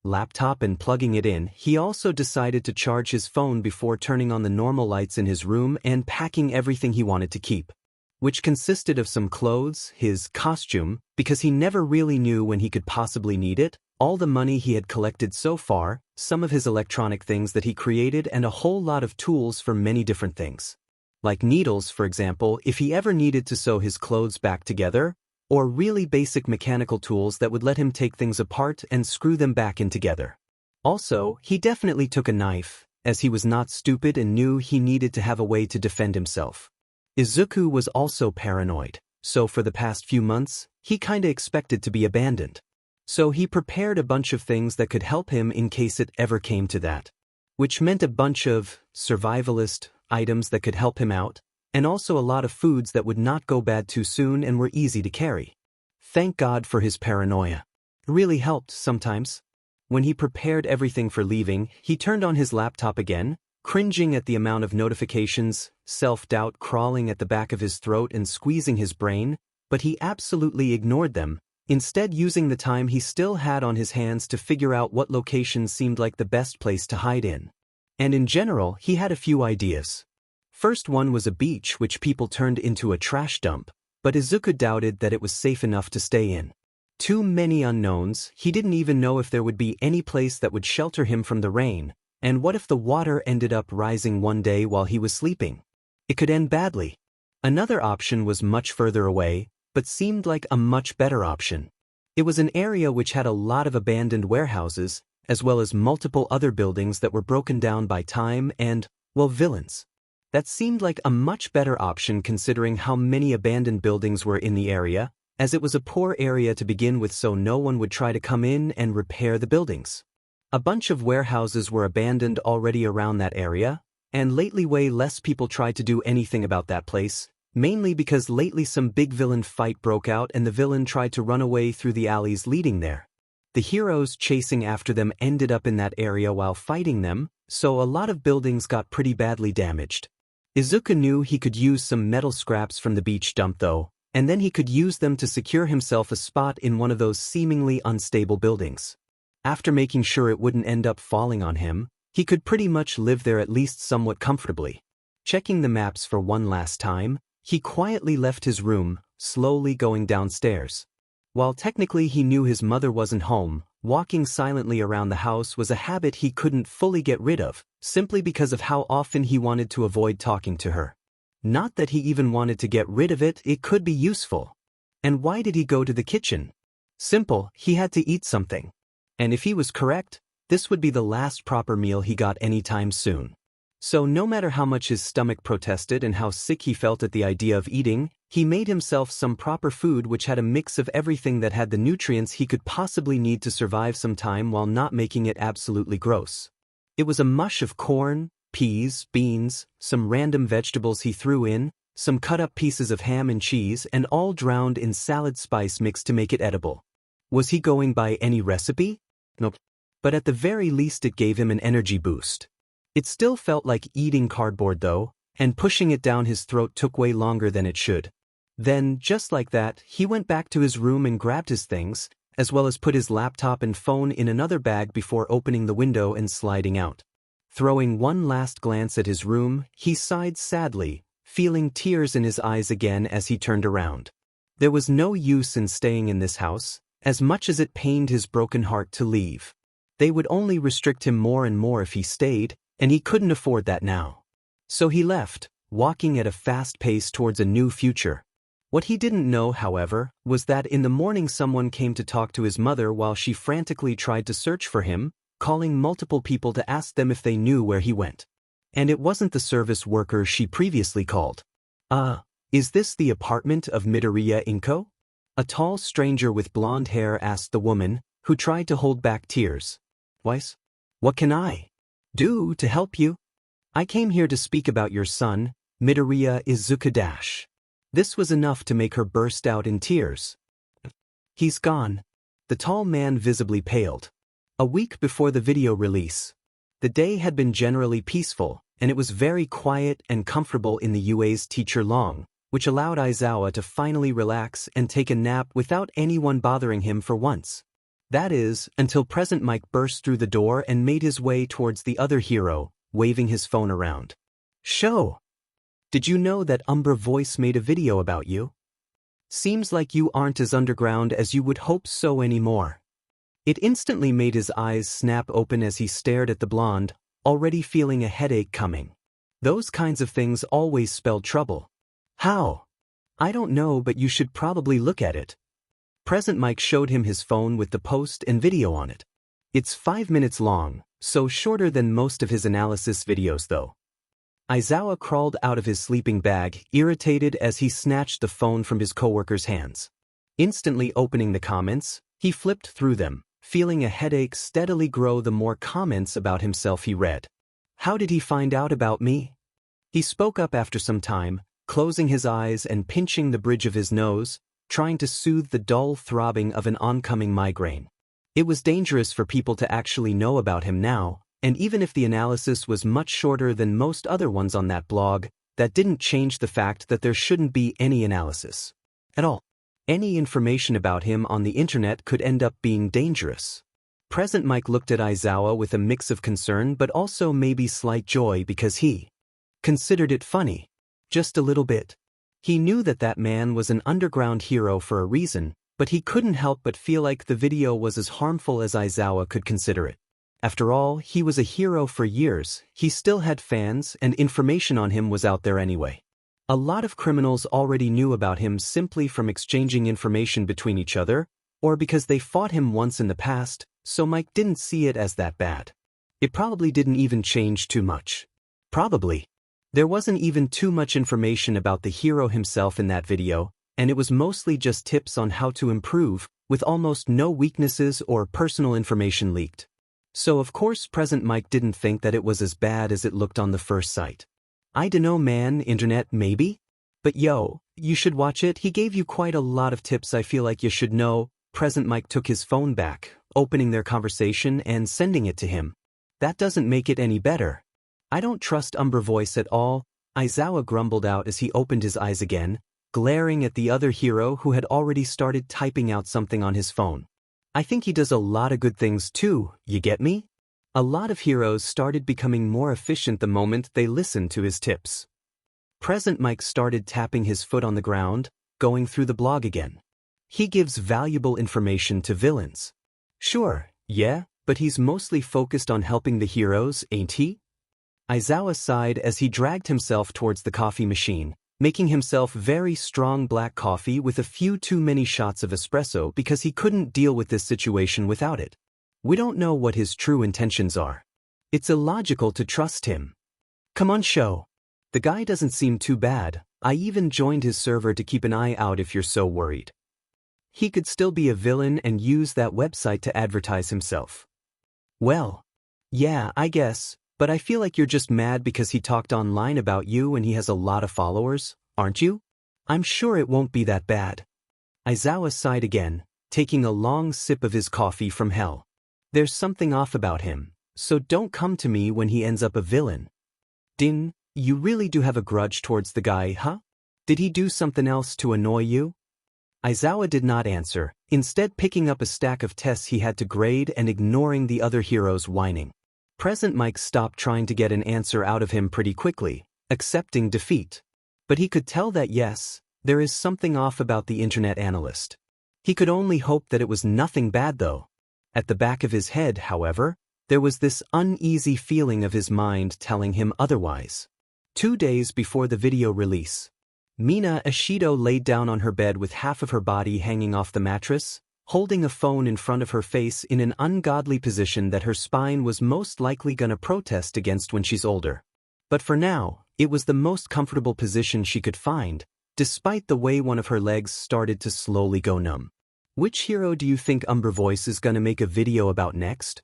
S1: laptop and plugging it in, he also decided to charge his phone before turning on the normal lights in his room and packing everything he wanted to keep, which consisted of some clothes, his costume, because he never really knew when he could possibly need it, all the money he had collected so far, some of his electronic things that he created, and a whole lot of tools for many different things. Like needles, for example, if he ever needed to sew his clothes back together, or really basic mechanical tools that would let him take things apart and screw them back in together. Also, he definitely took a knife, as he was not stupid and knew he needed to have a way to defend himself. Izuku was also paranoid, so for the past few months, he kinda expected to be abandoned. So he prepared a bunch of things that could help him in case it ever came to that. Which meant a bunch of survivalist items that could help him out, and also a lot of foods that would not go bad too soon and were easy to carry. Thank God for his paranoia. It really helped sometimes. When he prepared everything for leaving, he turned on his laptop again, cringing at the amount of notifications, self-doubt crawling at the back of his throat and squeezing his brain, but he absolutely ignored them, instead using the time he still had on his hands to figure out what location seemed like the best place to hide in. And in general, he had a few ideas. First one was a beach which people turned into a trash dump, but Izuku doubted that it was safe enough to stay in. Too many unknowns, he didn't even know if there would be any place that would shelter him from the rain, and what if the water ended up rising one day while he was sleeping? It could end badly. Another option was much further away, but seemed like a much better option. It was an area which had a lot of abandoned warehouses, as well as multiple other buildings that were broken down by time and, well, villains. That seemed like a much better option considering how many abandoned buildings were in the area, as it was a poor area to begin with, so no one would try to come in and repair the buildings. A bunch of warehouses were abandoned already around that area, and lately way less people tried to do anything about that place, mainly because lately some big villain fight broke out and the villain tried to run away through the alleys leading there. The heroes chasing after them ended up in that area while fighting them, so a lot of buildings got pretty badly damaged. Izuku knew he could use some metal scraps from the beach dump though, and then he could use them to secure himself a spot in one of those seemingly unstable buildings. After making sure it wouldn't end up falling on him, he could pretty much live there at least somewhat comfortably. Checking the maps for one last time, he quietly left his room, slowly going downstairs. While technically he knew his mother wasn't home, walking silently around the house was a habit he couldn't fully get rid of, simply because of how often he wanted to avoid talking to her. Not that he even wanted to get rid of it, it could be useful. And why did he go to the kitchen? Simple, he had to eat something. And if he was correct, this would be the last proper meal he got anytime soon. So no matter how much his stomach protested and how sick he felt at the idea of eating, he made himself some proper food which had a mix of everything that had the nutrients he could possibly need to survive some time while not making it absolutely gross. It was a mush of corn, peas, beans, some random vegetables he threw in, some cut-up pieces of ham and cheese, and all drowned in salad spice mix to make it edible. Was he going by any recipe? Nope. But at the very least it gave him an energy boost. It still felt like eating cardboard though, and pushing it down his throat took way longer than it should. Then, just like that, he went back to his room and grabbed his things, as well as put his laptop and phone in another bag before opening the window and sliding out. Throwing one last glance at his room, he sighed sadly, feeling tears in his eyes again as he turned around. There was no use in staying in this house, as much as it pained his broken heart to leave. They would only restrict him more and more if he stayed, and he couldn't afford that now. So he left, walking at a fast pace towards a new future. What he didn't know, however, was that in the morning someone came to talk to his mother while she frantically tried to search for him, calling multiple people to ask them if they knew where he went. And it wasn't the service worker she previously called. Is this the apartment of Midoriya Inko? A tall stranger with blonde hair asked the woman, who tried to hold back tears. Weiss? What can I do to help you? I came here to speak about your son, Midoriya Izuku. This was enough to make her burst out in tears. He's gone. The tall man visibly paled. A week before the video release. The day had been generally peaceful, and it was very quiet and comfortable in the UA's teacher long, which allowed Aizawa to finally relax and take a nap without anyone bothering him for once. That is, until Present Mike burst through the door and made his way towards the other hero, waving his phone around. "Show! Did you know that Umbra Voice made a video about you? Seems like you aren't as underground as you would hope so anymore." It instantly made his eyes snap open as he stared at the blonde, already feeling a headache coming. Those kinds of things always spell trouble. "How?" "I don't know, but you should probably look at it." Present Mike showed him his phone with the post and video on it. It's 5 minutes long, so shorter than most of his analysis videos though. Aizawa crawled out of his sleeping bag, irritated as he snatched the phone from his coworker's hands. Instantly opening the comments, he flipped through them, feeling a headache steadily grow the more comments about himself he read. "How did he find out about me?" He spoke up after some time, closing his eyes and pinching the bridge of his nose, trying to soothe the dull throbbing of an oncoming migraine. It was dangerous for people to actually know about him now, and even if the analysis was much shorter than most other ones on that blog, that didn't change the fact that there shouldn't be any analysis at all. Any information about him on the internet could end up being dangerous. Present Mike looked at Aizawa with a mix of concern but also maybe slight joy because he considered it funny. Just a little bit. He knew that that man was an underground hero for a reason, but he couldn't help but feel like the video was as harmful as Aizawa could consider it. After all, he was a hero for years, he still had fans, and information on him was out there anyway. A lot of criminals already knew about him simply from exchanging information between each other, or because they fought him once in the past, so Mike didn't see it as that bad. It probably didn't even change too much. Probably. There wasn't even too much information about the hero himself in that video, and it was mostly just tips on how to improve, with almost no weaknesses or personal information leaked. So of course Present Mike didn't think that it was as bad as it looked on the first sight. "I dunno man, internet maybe? But yo, you should watch it, he gave you quite a lot of tips I feel like you should know." Present Mike took his phone back, opening their conversation and sending it to him. "That doesn't make it any better." "I don't trust Umbra Voice at all," Aizawa grumbled out as he opened his eyes again, glaring at the other hero who had already started typing out something on his phone. "I think he does a lot of good things too, you get me?" A lot of heroes started becoming more efficient the moment they listened to his tips. Present Mike started tapping his foot on the ground, going through the blog again. "He gives valuable information to villains." "Sure, yeah, but he's mostly focused on helping the heroes, ain't he?" Aizawa sighed as he dragged himself towards the coffee machine, making himself very strong black coffee with a few too many shots of espresso because he couldn't deal with this situation without it. "We don't know what his true intentions are. It's illogical to trust him." "Come on, show. The guy doesn't seem too bad. I even joined his server to keep an eye out if you're so worried. He could still be a villain and use that website to advertise himself." "Well, yeah, I guess, but I feel like you're just mad because he talked online about you and he has a lot of followers, aren't you? I'm sure it won't be that bad." Aizawa sighed again, taking a long sip of his coffee from hell. "There's something off about him, so don't come to me when he ends up a villain." "Din, you really do have a grudge towards the guy, huh? Did he do something else to annoy you?" Aizawa did not answer, instead picking up a stack of tests he had to grade and ignoring the other heroes whining. Present Mike stopped trying to get an answer out of him pretty quickly, accepting defeat. But he could tell that yes, there is something off about the internet analyst. He could only hope that it was nothing bad though. At the back of his head, however, there was this uneasy feeling of his mind telling him otherwise. 2 days before the video release, Mina Ishido laid down on her bed with half of her body hanging off the mattress, holding a phone in front of her face in an ungodly position that her spine was most likely gonna protest against when she's older. But for now, it was the most comfortable position she could find, despite the way one of her legs started to slowly go numb. "Which hero do you think Umbra Voice is gonna make a video about next?"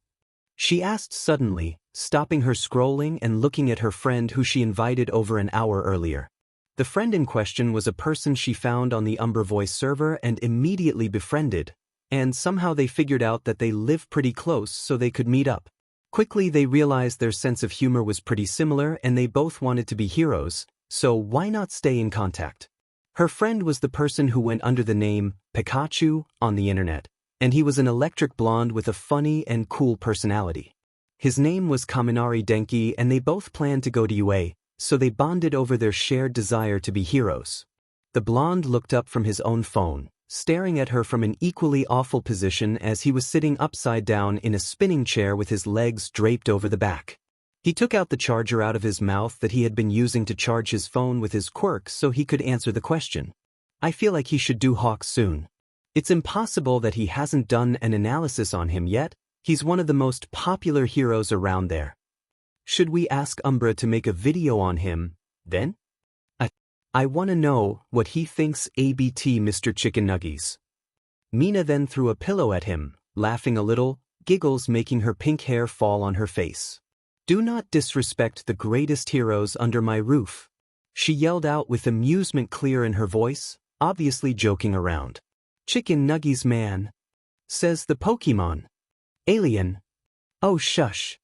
S1: she asked suddenly, stopping her scrolling and looking at her friend who she invited over an hour earlier. The friend in question was a person she found on the Umbra Voice server and immediately befriended, and somehow they figured out that they live pretty close so they could meet up. Quickly they realized their sense of humor was pretty similar and they both wanted to be heroes, so why not stay in contact? Her friend was the person who went under the name Pikachu on the internet, and he was an electric blonde with a funny and cool personality. His name was Kaminari Denki and they both planned to go to UA, so they bonded over their shared desire to be heroes. The blonde looked up from his own phone, staring at her from an equally awful position as he was sitting upside down in a spinning chair with his legs draped over the back. He took out the charger out of his mouth that he had been using to charge his phone with his quirk so he could answer the question. I feel like he should do Hawk soon. It's impossible that he hasn't done an analysis on him yet. He's one of the most popular heroes around there. Should we ask Umbra to make a video on him, then? I wanna know what he thinks ABT Mr. Chicken Nuggies. Mina then threw a pillow at him, laughing a little, giggles making her pink hair fall on her face. Do not disrespect the greatest heroes under my roof. She yelled out with amusement clear in her voice, obviously joking around. Chicken Nuggies man. Says the Pokemon. Alien. Oh shush.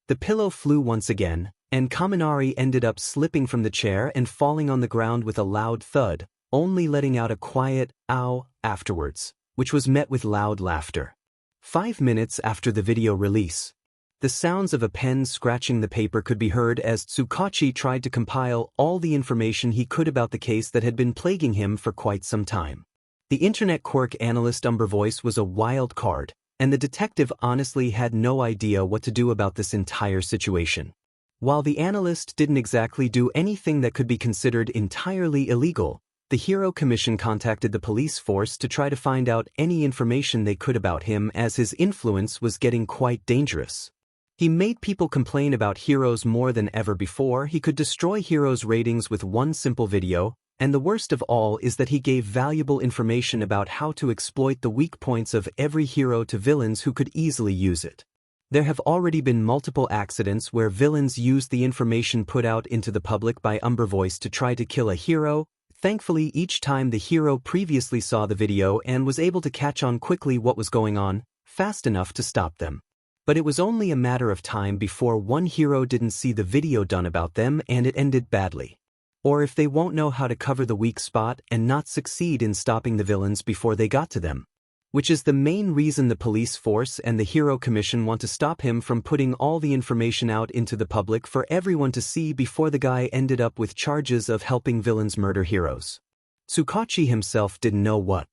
S1: The pillow flew once again, and Kaminari ended up slipping from the chair and falling on the ground with a loud thud, only letting out a quiet, ow, afterwards, which was met with loud laughter. 5 minutes after the video release, the sounds of a pen scratching the paper could be heard as Tsukachi tried to compile all the information he could about the case that had been plaguing him for quite some time. The internet quirk analyst Umbra Voice was a wild card, and the detective honestly had no idea what to do about this entire situation. While the analyst didn't exactly do anything that could be considered entirely illegal, the Hero Commission contacted the police force to try to find out any information they could about him as his influence was getting quite dangerous. He made people complain about heroes more than ever before. He could destroy heroes' ratings with one simple video, and the worst of all is that he gave valuable information about how to exploit the weak points of every hero to villains who could easily use it. There have already been multiple accidents where villains used the information put out into the public by Umbra Voice to try to kill a hero. Thankfully, each time the hero previously saw the video and was able to catch on quickly what was going on, fast enough to stop them. But it was only a matter of time before one hero didn't see the video done about them and it ended badly. Or if they won't know how to cover the weak spot and not succeed in stopping the villains before they got to them. Which is the main reason the police force and the Hero Commission want to stop him from putting all the information out into the public for everyone to see before the guy ended up with charges of helping villains murder heroes. Tsukachi himself didn't know what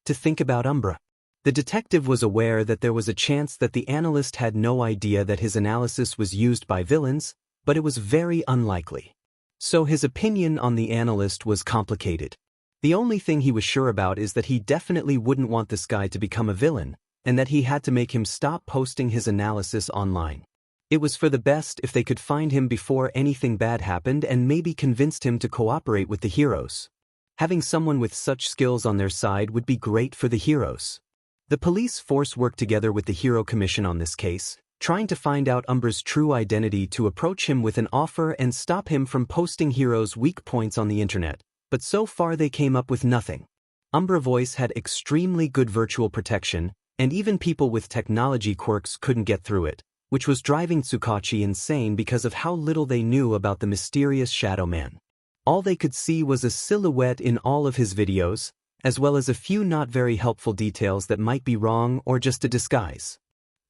S1: to think about Umbra. The detective was aware that there was a chance that the analyst had no idea that his analysis was used by villains, but it was very unlikely. So his opinion on the analyst was complicated. The only thing he was sure about is that he definitely wouldn't want this guy to become a villain, and that he had to make him stop posting his analysis online. It was for the best if they could find him before anything bad happened and maybe convinced him to cooperate with the heroes. Having someone with such skills on their side would be great for the heroes. The police force worked together with the Hero Commission on this case, trying to find out Umbra's true identity to approach him with an offer and stop him from posting heroes' weak points on the internet. But so far they came up with nothing. Umbra Voice had extremely good virtual protection, and even people with technology quirks couldn't get through it, which was driving Tsukachi insane because of how little they knew about the mysterious Shadow Man. All they could see was a silhouette in all of his videos, as well as a few not very helpful details that might be wrong or just a disguise.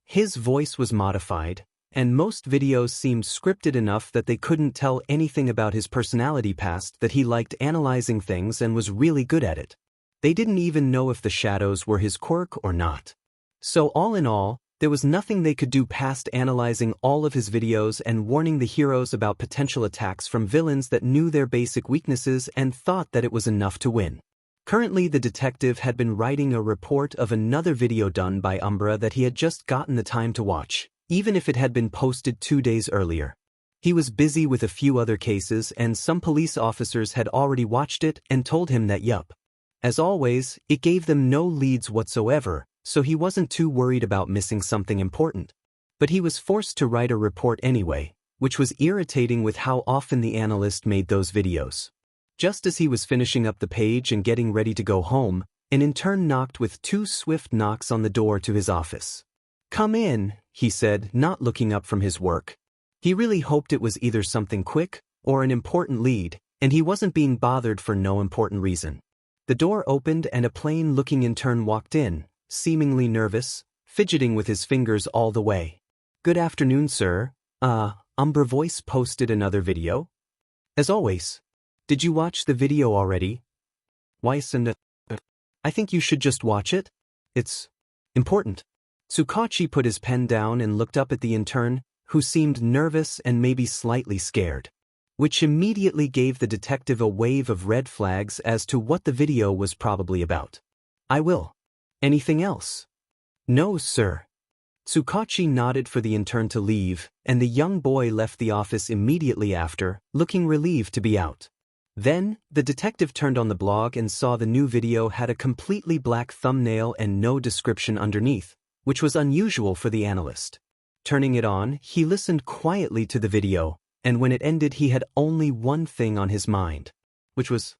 S1: His voice was modified, and most videos seemed scripted enough that they couldn't tell anything about his personality past that he liked analyzing things and was really good at it. They didn't even know if the shadows were his quirk or not. So all in all, there was nothing they could do past analyzing all of his videos and warning the heroes about potential attacks from villains that knew their basic weaknesses and thought that it was enough to win. Currently, the detective had been writing a report of another video done by Umbra that he had just gotten the time to watch, even if it had been posted 2 days earlier. He was busy with a few other cases and some police officers had already watched it and told him that yup. As always, it gave them no leads whatsoever, so he wasn't too worried about missing something important. But he was forced to write a report anyway, which was irritating with how often the analyst made those videos. Just as he was finishing up the page and getting ready to go home, An intern knocked with 2 swift knocks on the door to his office. "Come in," he said, not looking up from his work. He really hoped it was either something quick or an important lead, and he wasn't being bothered for no important reason. The door opened and a plain-looking intern walked in, seemingly nervous, fidgeting with his fingers all the way. "Good afternoon, sir. Umbra Voice posted another video? As always. Did you watch the video already? Why isn't I think you should just watch it. It's important." Tsukachi put his pen down and looked up at the intern, who seemed nervous and maybe slightly scared, which immediately gave the detective a wave of red flags as to what the video was probably about. "I will. Anything else?" "No, sir." Tsukachi nodded for the intern to leave, and the young boy left the office immediately after, looking relieved to be out. Then, the detective turned on the blog and saw the new video had a completely black thumbnail and no description underneath, which was unusual for the analyst. Turning it on, he listened quietly to the video, and when it ended he had only one thing on his mind, which was,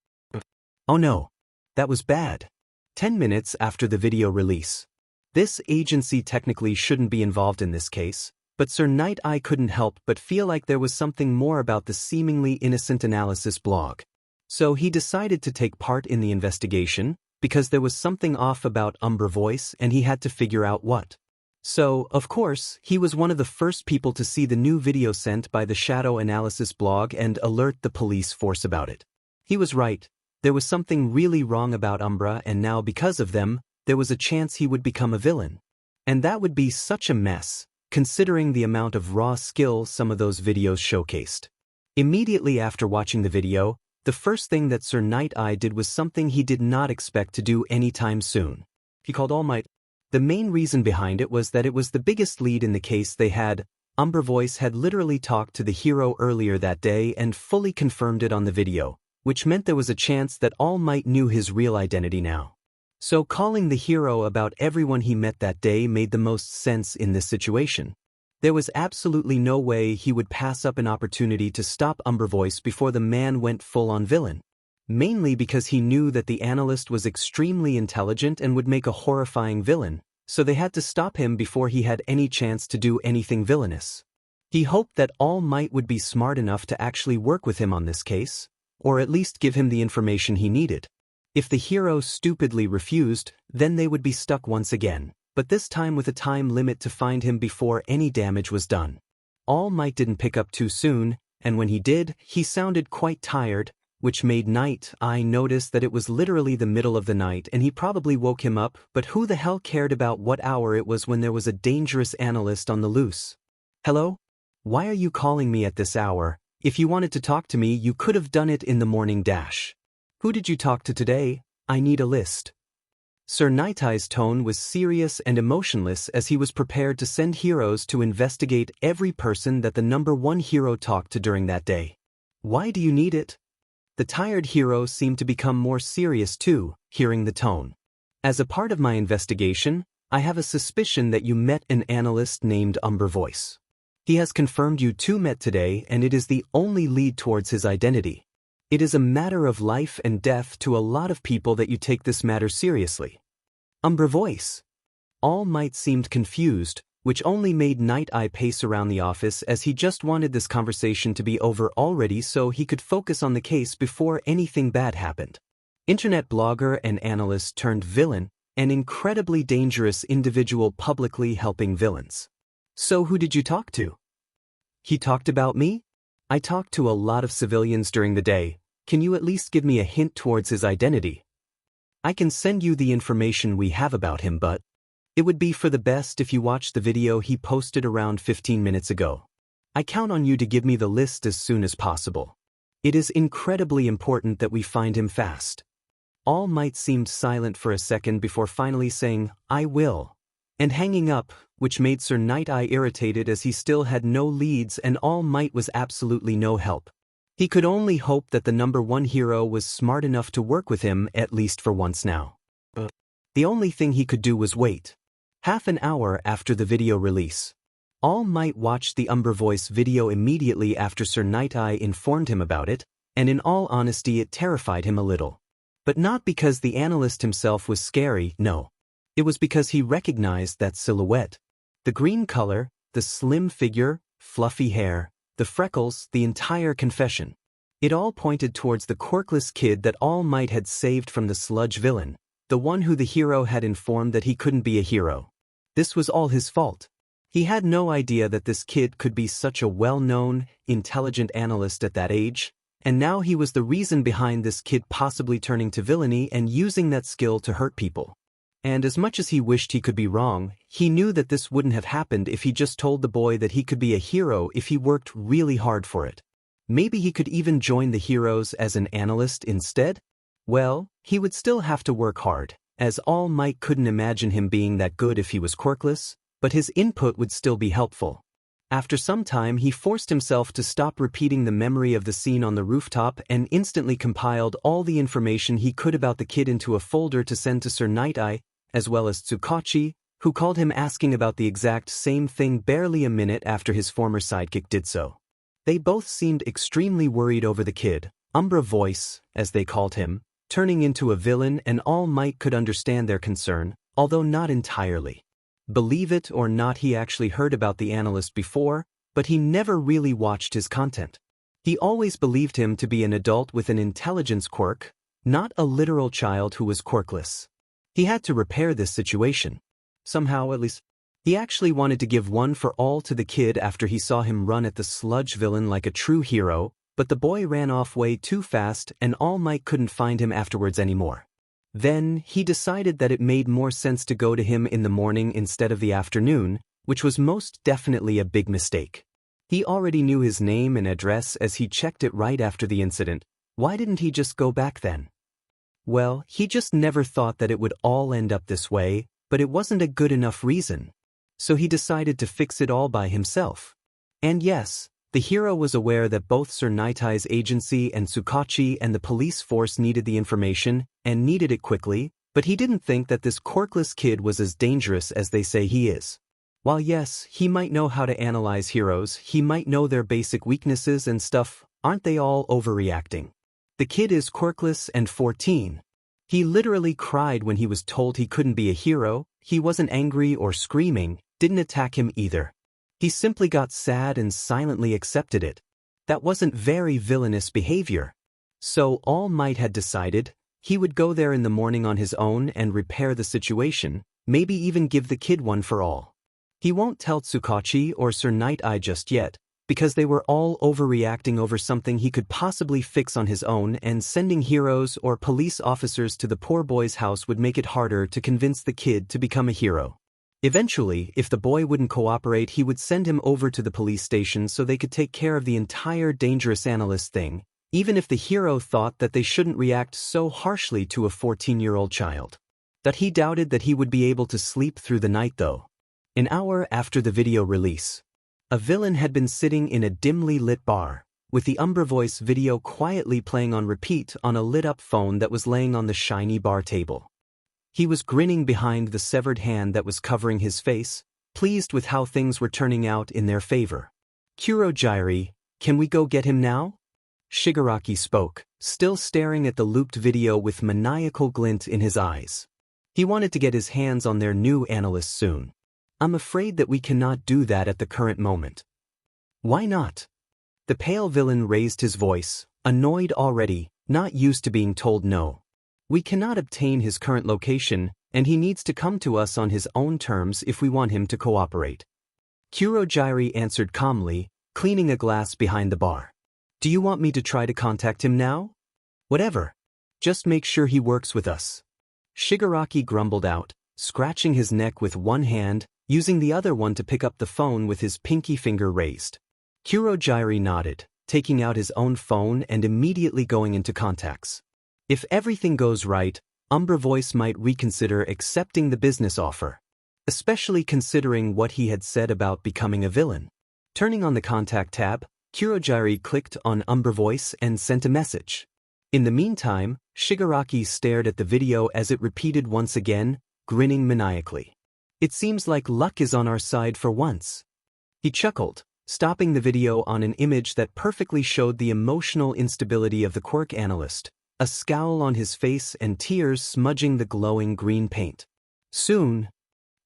S1: "Oh no, that was bad." 10 minutes after the video release. This agency technically shouldn't be involved in this case, but Sir Night Eye couldn't help but feel like there was something more about the seemingly innocent analysis blog. So he decided to take part in the investigation, because there was something off about Umbra Voice and he had to figure out what. So, of course, he was one of the first people to see the new video sent by the Shadow Analysis blog and alert the police force about it. He was right. There was something really wrong about Umbra, and now because of them, there was a chance he would become a villain. And that would be such a mess, considering the amount of raw skill some of those videos showcased. Immediately after watching the video, the first thing that Sir Night Eye did was something he did not expect to do anytime soon. He called All Might. The main reason behind it was that it was the biggest lead in the case they had. Umbra Voice had literally talked to the hero earlier that day and fully confirmed it on the video, which meant there was a chance that All Might knew his real identity now. So calling the hero about everyone he met that day made the most sense in this situation. There was absolutely no way he would pass up an opportunity to stop Umbra Voice before the man went full-on villain. Mainly because he knew that the analyst was extremely intelligent and would make a horrifying villain, so they had to stop him before he had any chance to do anything villainous. He hoped that All Might would be smart enough to actually work with him on this case, or at least give him the information he needed. If the hero stupidly refused, then they would be stuck once again, but this time with a time limit to find him before any damage was done. All Might didn't pick up too soon, and when he did, he sounded quite tired, which made Night Eye notice that it was literally the middle of the night and he probably woke him up, but who the hell cared about what hour it was when there was a dangerous analyst on the loose? "Hello? Why are you calling me at this hour? If you wanted to talk to me, you could have done it in the morning dash. Who did you talk to today? I need a list." Sir Night Eye's tone was serious and emotionless as he was prepared to send heroes to investigate every person that the #1 hero talked to during that day. "Why do you need it?" The tired hero seemed to become more serious too, hearing the tone. "As a part of my investigation, I have a suspicion that you met an analyst named Umbra Voice. He has confirmed you two met today, and it is the only lead towards his identity. It is a matter of life and death to a lot of people that you take this matter seriously." Umbra Voice. All Might seemed confused, which only made Night Eye pace around the office as he just wanted this conversation to be over already so he could focus on the case before anything bad happened. Internet blogger and analyst turned villain, an incredibly dangerous individual publicly helping villains. "So who did you talk to?" "He talked about me? I talked to a lot of civilians during the day. Can you at least give me a hint towards his identity? I can send you the information we have about him, but it would be for the best if you watched the video he posted around 15 minutes ago. I count on you to give me the list as soon as possible. It is incredibly important that we find him fast." All Might seemed silent for a second before finally saying, "I will," and hanging up, which made Sir Night Eye irritated as he still had no leads and All Might was absolutely no help. He could only hope that the #1 hero was smart enough to work with him at least for once now. The only thing he could do was wait. Half an hour after the video release, All Might watched the Umbra Voice video immediately after Sir Night Eye informed him about it, and in all honesty it terrified him a little. But not because the analyst himself was scary, no. It was because he recognized that silhouette. The green color, the slim figure, fluffy hair, the freckles, the entire confession. It all pointed towards the quirkless kid that All Might had saved from the sludge villain, the one who the hero had informed that he couldn't be a hero. This was all his fault. He had no idea that this kid could be such a well-known, intelligent analyst at that age, and now he was the reason behind this kid possibly turning to villainy and using that skill to hurt people. And as much as he wished he could be wrong, he knew that this wouldn't have happened if he just told the boy that he could be a hero if he worked really hard for it. Maybe he could even join the heroes as an analyst instead? Well, he would still have to work hard, as All Might couldn't imagine him being that good if he was quirkless, but his input would still be helpful. After some time, he forced himself to stop repeating the memory of the scene on the rooftop and instantly compiled all the information he could about the kid into a folder to send to Sir Night-Eye, as well as Tsukachi, who called him asking about the exact same thing barely a minute after his former sidekick did so. They both seemed extremely worried over the kid, Umbra Voice, as they called him, turning into a villain, and All Might could understand their concern, although not entirely. Believe it or not, he actually heard about the analyst before, but he never really watched his content. He always believed him to be an adult with an intelligence quirk, not a literal child who was quirkless. He had to repair this situation. Somehow, at least. He actually wanted to give one for all to the kid after he saw him run at the sludge villain like a true hero, but the boy ran off way too fast and All Might couldn't find him afterwards anymore. Then, he decided that it made more sense to go to him in the morning instead of the afternoon, which was most definitely a big mistake. He already knew his name and address as he checked it right after the incident. Why didn't he just go back then? Well, he just never thought that it would all end up this way, but it wasn't a good enough reason. So he decided to fix it all by himself. And yes, the hero was aware that both Sir Night-Eye's agency and Tsukachi and the police force needed the information, and needed it quickly, but he didn't think that this quirkless kid was as dangerous as they say he is. While yes, he might know how to analyze heroes, he might know their basic weaknesses and stuff, aren't they all overreacting? The kid is quirkless and 14. He literally cried when he was told he couldn't be a hero. He wasn't angry or screaming, didn't attack him either. He simply got sad and silently accepted it. That wasn't very villainous behavior. So All Might had decided he would go there in the morning on his own and repair the situation, maybe even give the kid one for all. He won't tell Tsukachi or Sir Night-Eye just yet, because they were all overreacting over something he could possibly fix on his own, and sending heroes or police officers to the poor boy's house would make it harder to convince the kid to become a hero. Eventually, if the boy wouldn't cooperate, he would send him over to the police station so they could take care of the entire dangerous analyst thing, even if the hero thought that they shouldn't react so harshly to a 14-year-old child. That he doubted that he would be able to sleep through the night though. An hour after the video release, a villain had been sitting in a dimly lit bar, with the Umbra Voice video quietly playing on repeat on a lit-up phone that was laying on the shiny bar table. He was grinning behind the severed hand that was covering his face, pleased with how things were turning out in their favor. "Kurogyri, can we go get him now?" Shigaraki spoke, still staring at the looped video with maniacal glint in his eyes. He wanted to get his hands on their new analyst soon. "I'm afraid that we cannot do that at the current moment." "Why not?" The pale villain raised his voice, annoyed already, not used to being told no. "We cannot obtain his current location, and he needs to come to us on his own terms if we want him to cooperate." Kurogyri answered calmly, cleaning a glass behind the bar. "Do you want me to try to contact him now?" "Whatever. Just make sure he works with us." Shigaraki grumbled out, scratching his neck with one hand, using the other one to pick up the phone with his pinky finger raised. Kurogyri nodded, taking out his own phone and immediately going into contacts. If everything goes right, Umbra Voice might reconsider accepting the business offer, especially considering what he had said about becoming a villain. Turning on the contact tab, Kurogyri clicked on Umbra Voice and sent a message. In the meantime, Shigaraki stared at the video as it repeated once again, grinning maniacally. "It seems like luck is on our side for once." He chuckled, stopping the video on an image that perfectly showed the emotional instability of the quirk analyst, a scowl on his face and tears smudging the glowing green paint. Soon,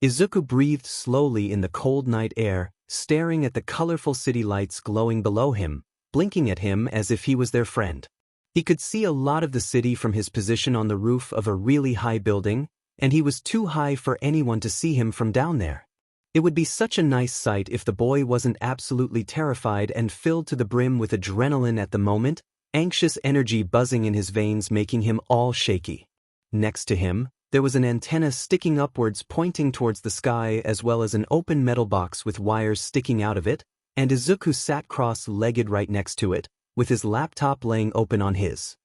S1: Izuku breathed slowly in the cold night air, staring at the colorful city lights glowing below him, blinking at him as if he was their friend. He could see a lot of the city from his position on the roof of a really high building, and he was too high for anyone to see him from down there. It would be such a nice sight if the boy wasn't absolutely terrified and filled to the brim with adrenaline at the moment, anxious energy buzzing in his veins making him all shaky. Next to him, there was an antenna sticking upwards pointing towards the sky as well as an open metal box with wires sticking out of it, and Izuku sat cross-legged right next to it, with his laptop laying open on his.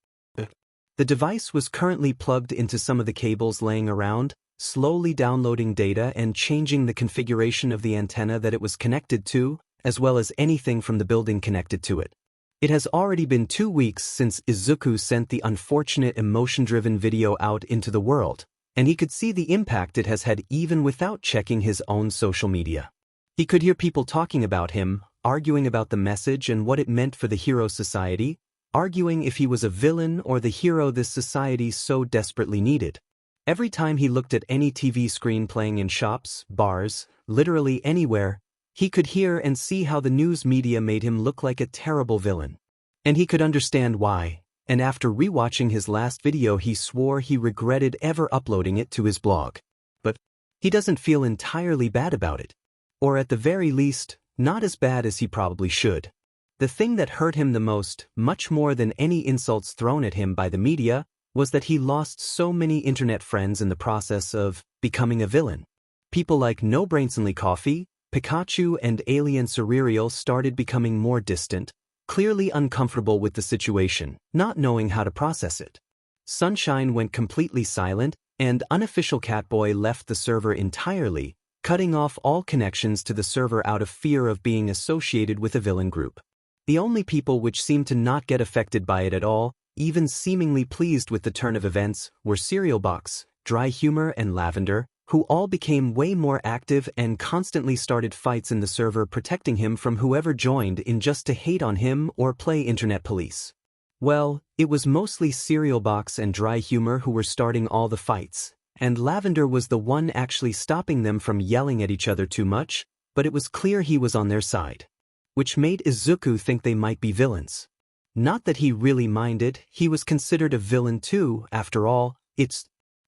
S1: The device was currently plugged into some of the cables laying around, slowly downloading data and changing the configuration of the antenna that it was connected to, as well as anything from the building connected to it. It has already been 2 weeks since Izuku sent the unfortunate emotion-driven video out into the world, and he could see the impact it has had even without checking his own social media. He could hear people talking about him, arguing about the message and what it meant for the hero society, arguing if he was a villain or the hero this society so desperately needed. Every time he looked at any TV screen playing in shops, bars, literally anywhere, he could hear and see how the news media made him look like a terrible villain. And he could understand why, and after rewatching his last video he swore he regretted ever uploading it to his blog. But he doesn't feel entirely bad about it. Or at the very least, not as bad as he probably should. The thing that hurt him the most, much more than any insults thrown at him by the media, was that he lost so many internet friends in the process of becoming a villain. People like No Brainsonly Coffee, Pikachu and Alien Cereal started becoming more distant, clearly uncomfortable with the situation, not knowing how to process it. Sunshine went completely silent, and Unofficial Catboy left the server entirely, cutting off all connections to the server out of fear of being associated with a villain group. The only people which seemed to not get affected by it at all, even seemingly pleased with the turn of events, were Cereal Box, Dry Humor and Lavender, who all became way more active and constantly started fights in the server protecting him from whoever joined in just to hate on him or play internet police. Well, it was mostly Cereal Box and Dry Humor who were starting all the fights, and Lavender was the one actually stopping them from yelling at each other too much, but it was clear he was on their side. Which made Izuku think they might be villains. Not that he really minded, he was considered a villain too, after all,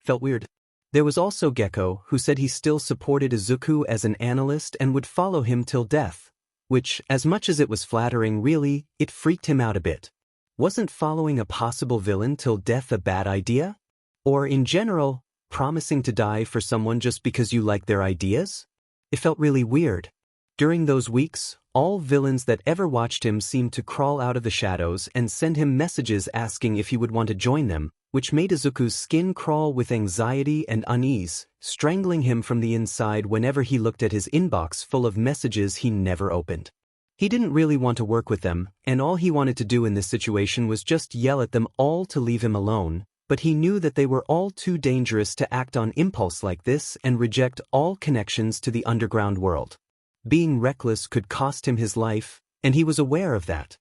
S1: felt weird. There was also Gecko, who said he still supported Izuku as an analyst and would follow him till death, which, as much as it was flattering really, it freaked him out a bit. Wasn't following a possible villain till death a bad idea? Or in general, promising to die for someone just because you like their ideas? It felt really weird. During those weeks, all villains that ever watched him seemed to crawl out of the shadows and send him messages asking if he would want to join them, which made Izuku's skin crawl with anxiety and unease, strangling him from the inside whenever he looked at his inbox full of messages he never opened. He didn't really want to work with them, and all he wanted to do in this situation was just yell at them all to leave him alone, but he knew that they were all too dangerous to act on impulse like this and reject all connections to the underground world. Being reckless could cost him his life, and he was aware of that.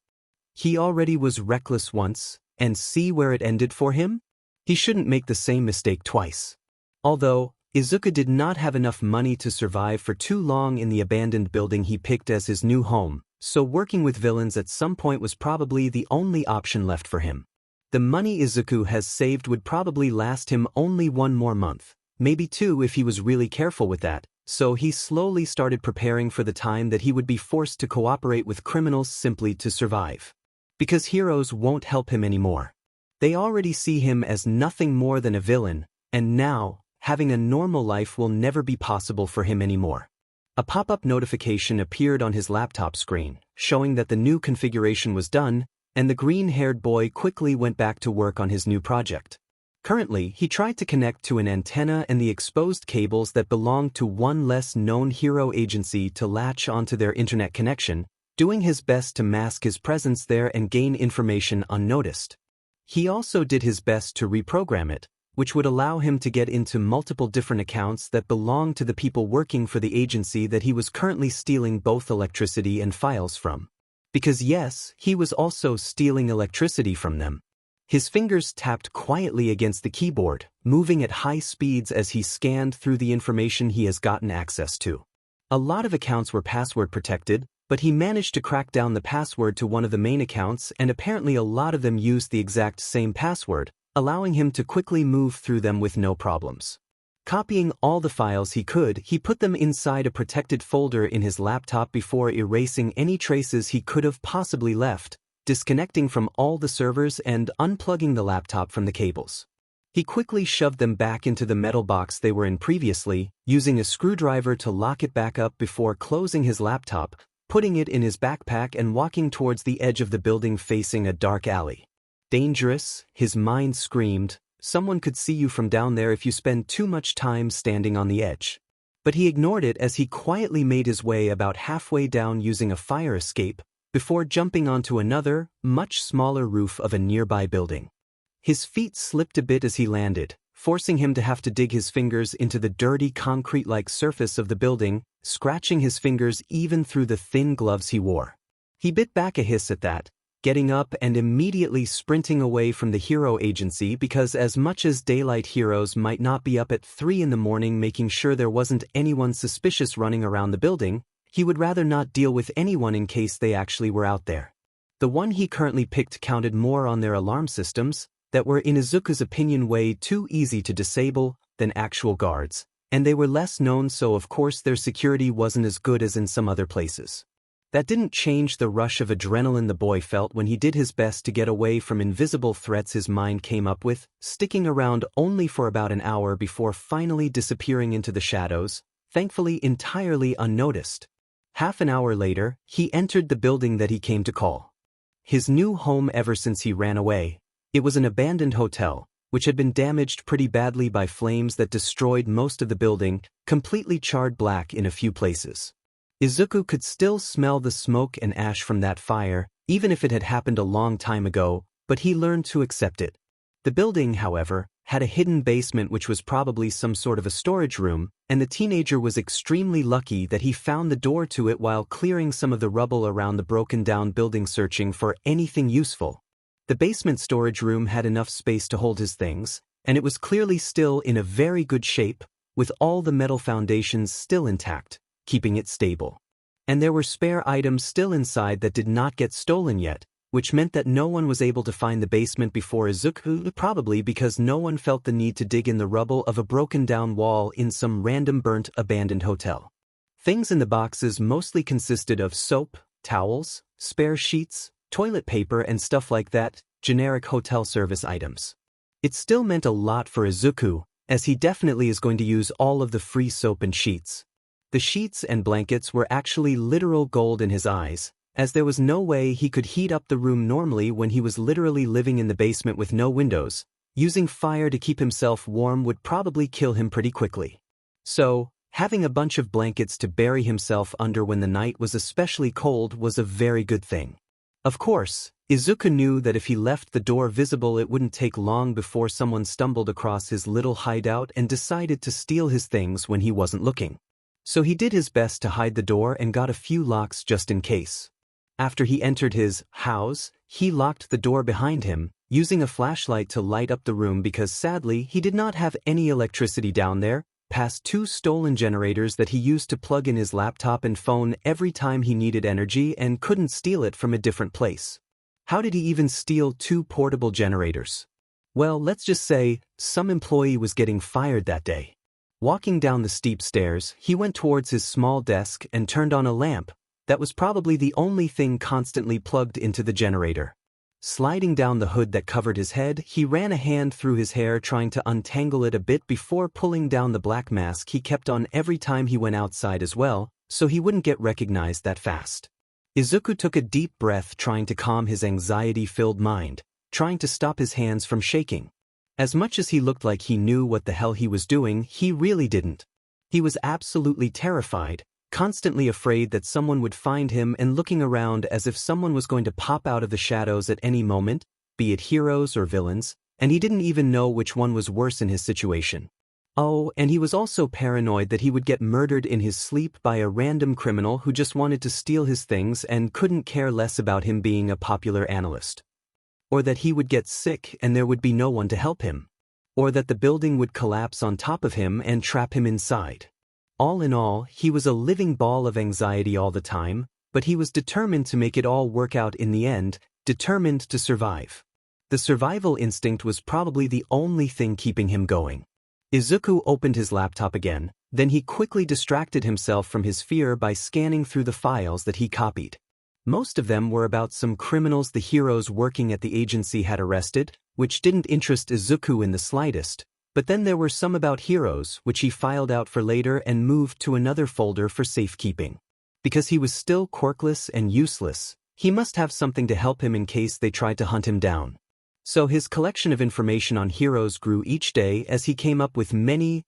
S1: He already was reckless once, and see where it ended for him? He shouldn't make the same mistake twice. Although, Izuku did not have enough money to survive for too long in the abandoned building he picked as his new home, so working with villains at some point was probably the only option left for him. The money Izuku has saved would probably last him only 1 more month, maybe 2 if he was really careful with that, so he slowly started preparing for the time that he would be forced to cooperate with criminals simply to survive. Because heroes won't help him anymore. They already see him as nothing more than a villain, and now, having a normal life will never be possible for him anymore. A pop-up notification appeared on his laptop screen, showing that the new configuration was done, and the green-haired boy quickly went back to work on his new project. Currently, he tried to connect to an antenna and the exposed cables that belonged to one less known hero agency to latch onto their internet connection, doing his best to mask his presence there and gain information unnoticed. He also did his best to reprogram it, which would allow him to get into multiple different accounts that belonged to the people working for the agency that he was currently stealing both electricity and files from. Because yes, he was also stealing electricity from them. His fingers tapped quietly against the keyboard, moving at high speeds as he scanned through the information he has gotten access to. A lot of accounts were password protected, but he managed to crack down the password to one of the main accounts, and apparently a lot of them used the exact same password, allowing him to quickly move through them with no problems. Copying all the files he could, he put them inside a protected folder in his laptop before erasing any traces he could have possibly left, disconnecting from all the servers and unplugging the laptop from the cables. He quickly shoved them back into the metal box they were in previously, using a screwdriver to lock it back up before closing his laptop, putting it in his backpack and walking towards the edge of the building facing a dark alley. Dangerous, his mind screamed. Someone could see you from down there if you spend too much time standing on the edge. But he ignored it as he quietly made his way about halfway down using a fire escape, before jumping onto another, much smaller roof of a nearby building. His feet slipped a bit as he landed, forcing him to have to dig his fingers into the dirty concrete-like surface of the building, scratching his fingers even through the thin gloves he wore. He bit back a hiss at that, getting up and immediately sprinting away from the hero agency because as much as daylight heroes might not be up at 3 in the morning making sure there wasn't anyone suspicious running around the building, he would rather not deal with anyone in case they actually were out there. The one he currently picked counted more on their alarm systems, that were in Izuku's opinion way too easy to disable, than actual guards, and they were less known so of course their security wasn't as good as in some other places. That didn't change the rush of adrenaline the boy felt when he did his best to get away from invisible threats his mind came up with, sticking around only for about an hour before finally disappearing into the shadows, thankfully entirely unnoticed. Half an hour later, he entered the building that he came to call his new home ever since he ran away. It was an abandoned hotel, which had been damaged pretty badly by flames that destroyed most of the building, completely charred black in a few places. Izuku could still smell the smoke and ash from that fire, even if it had happened a long time ago, but he learned to accept it. The building, however, had a hidden basement which was probably some sort of a storage room, and the teenager was extremely lucky that he found the door to it while clearing some of the rubble around the broken-down building searching for anything useful. The basement storage room had enough space to hold his things, and it was clearly still in a very good shape, with all the metal foundations still intact, keeping it stable. And there were spare items still inside that did not get stolen yet, which meant that no one was able to find the basement before Izuku, probably because no one felt the need to dig in the rubble of a broken-down wall in some random burnt abandoned hotel. Things in the boxes mostly consisted of soap, towels, spare sheets, toilet paper and stuff like that, generic hotel service items. It still meant a lot for Izuku, as he definitely is going to use all of the free soap and sheets. The sheets and blankets were actually literal gold in his eyes, as there was no way he could heat up the room normally when he was literally living in the basement with no windows. Using fire to keep himself warm would probably kill him pretty quickly. So, having a bunch of blankets to bury himself under when the night was especially cold was a very good thing. Of course, Izuku knew that if he left the door visible it wouldn't take long before someone stumbled across his little hideout and decided to steal his things when he wasn't looking. So he did his best to hide the door and got a few locks just in case. After he entered his house, he locked the door behind him, using a flashlight to light up the room because sadly he did not have any electricity down there, past 2 stolen generators that he used to plug in his laptop and phone every time he needed energy and couldn't steal it from a different place. How did he even steal 2 portable generators? Well, let's just say, some employee was getting fired that day. Walking down the steep stairs, he went towards his small desk and turned on a lamp. That was probably the only thing constantly plugged into the generator. Sliding down the hood that covered his head, he ran a hand through his hair trying to untangle it a bit before pulling down the black mask he kept on every time he went outside as well, so he wouldn't get recognized that fast. Izuku took a deep breath trying to calm his anxiety-filled mind, trying to stop his hands from shaking. As much as he looked like he knew what the hell he was doing, he really didn't. He was absolutely terrified, constantly afraid that someone would find him and looking around as if someone was going to pop out of the shadows at any moment, be it heroes or villains, and he didn't even know which one was worse in his situation. Oh, and he was also paranoid that he would get murdered in his sleep by a random criminal who just wanted to steal his things and couldn't care less about him being a popular analyst. or that he would get sick and there would be no one to help him, or that the building would collapse on top of him and trap him inside. All in all, he was a living ball of anxiety all the time, but he was determined to make it all work out in the end, determined to survive. The survival instinct was probably the only thing keeping him going. Izuku opened his laptop again, then he quickly distracted himself from his fear by scanning through the files that he copied. Most of them were about some criminals the heroes working at the agency had arrested, which didn't interest Izuku in the slightest, but then there were some about heroes which he filed out for later and moved to another folder for safekeeping. Because he was still quirkless and useless, he must have something to help him in case they tried to hunt him down. So his collection of information on heroes grew each day as he came up with many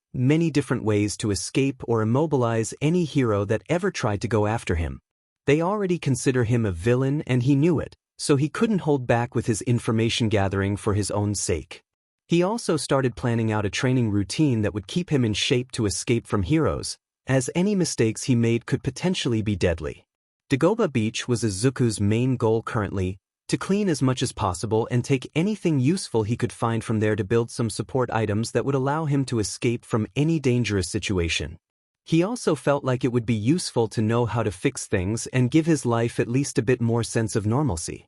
S1: different ways to escape or immobilize any hero that ever tried to go after him. They already consider him a villain and he knew it, so he couldn't hold back with his information gathering for his own sake. He also started planning out a training routine that would keep him in shape to escape from heroes, as any mistakes he made could potentially be deadly. Dagobah Beach was Izuku's main goal currently, to clean as much as possible and take anything useful he could find from there to build some support items that would allow him to escape from any dangerous situation. He also felt like it would be useful to know how to fix things and give his life at least a bit more sense of normalcy.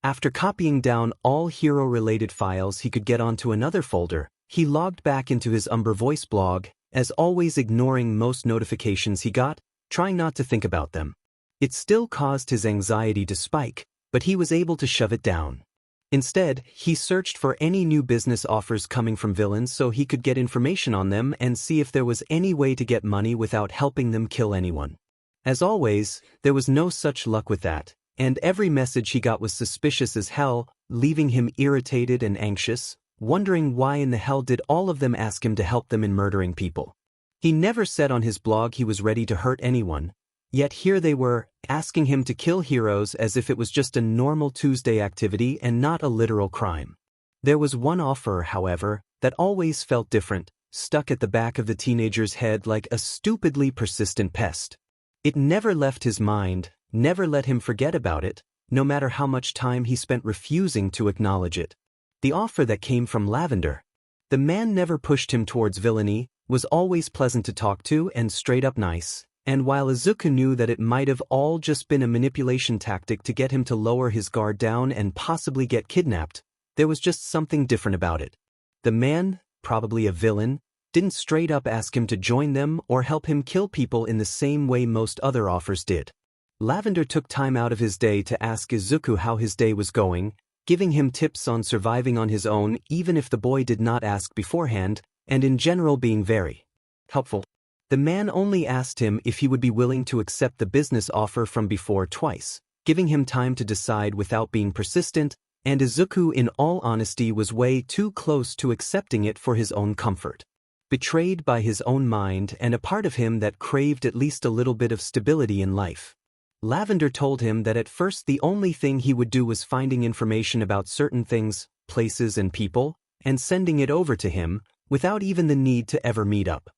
S1: After copying down all hero-related files he could get onto another folder, he logged back into his Umber Voice blog, as always ignoring most notifications he got, trying not to think about them. It still caused his anxiety to spike, but he was able to shove it down. Instead, he searched for any new business offers coming from villains so he could get information on them and see if there was any way to get money without helping them kill anyone. As always, there was no such luck with that, and every message he got was suspicious as hell, leaving him irritated and anxious, wondering why in the hell did all of them ask him to help them in murdering people. He never said on his blog he was ready to hurt anyone, yet here they were, asking him to kill heroes as if it was just a normal Tuesday activity and not a literal crime. There was one offer, however, that always felt different, stuck at the back of the teenager's head like a stupidly persistent pest. It never left his mind, never let him forget about it, no matter how much time he spent refusing to acknowledge it. The offer that came from Lavender. The man never pushed him towards villainy, was always pleasant to talk to and straight up nice. And while Izuku knew that it might have all just been a manipulation tactic to get him to lower his guard down and possibly get kidnapped, there was just something different about it. The man, probably a villain, didn't straight up ask him to join them or help him kill people in the same way most other offers did. Lavender took time out of his day to ask Izuku how his day was going, giving him tips on surviving on his own even if the boy did not ask beforehand, and in general being very helpful. The man only asked him if he would be willing to accept the business offer from before twice, giving him time to decide without being persistent, and Izuku in all honesty was way too close to accepting it for his own comfort. Betrayed by his own mind and a part of him that craved at least a little bit of stability in life. Lavender told him that at first the only thing he would do was finding information about certain things, places and people, and sending it over to him, without even the need to ever meet up.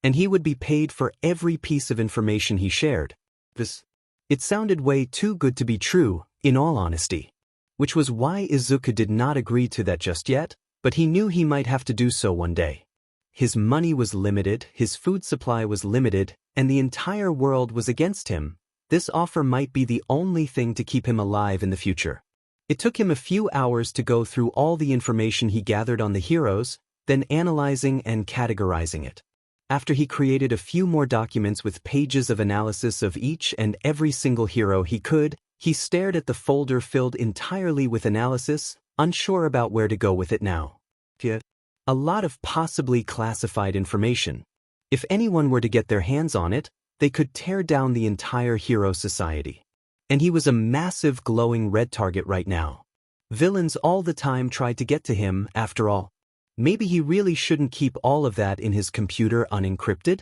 S1: And he would be paid for every piece of information he shared. It sounded way too good to be true, in all honesty. Which was why Izuku did not agree to that just yet, but he knew he might have to do so one day. His money was limited, his food supply was limited, and the entire world was against him. This offer might be the only thing to keep him alive in the future. It took him a few hours to go through all the information he gathered on the heroes, then analyzing and categorizing it. After he created a few more documents with pages of analysis of each and every single hero he could, he stared at the folder filled entirely with analysis, unsure about where to go with it now. A lot of possibly classified information. If anyone were to get their hands on it, they could tear down the entire hero society. And he was a massive glowing red target right now. Villains all the time tried to get to him, after all. Maybe he really shouldn't keep all of that in his computer unencrypted?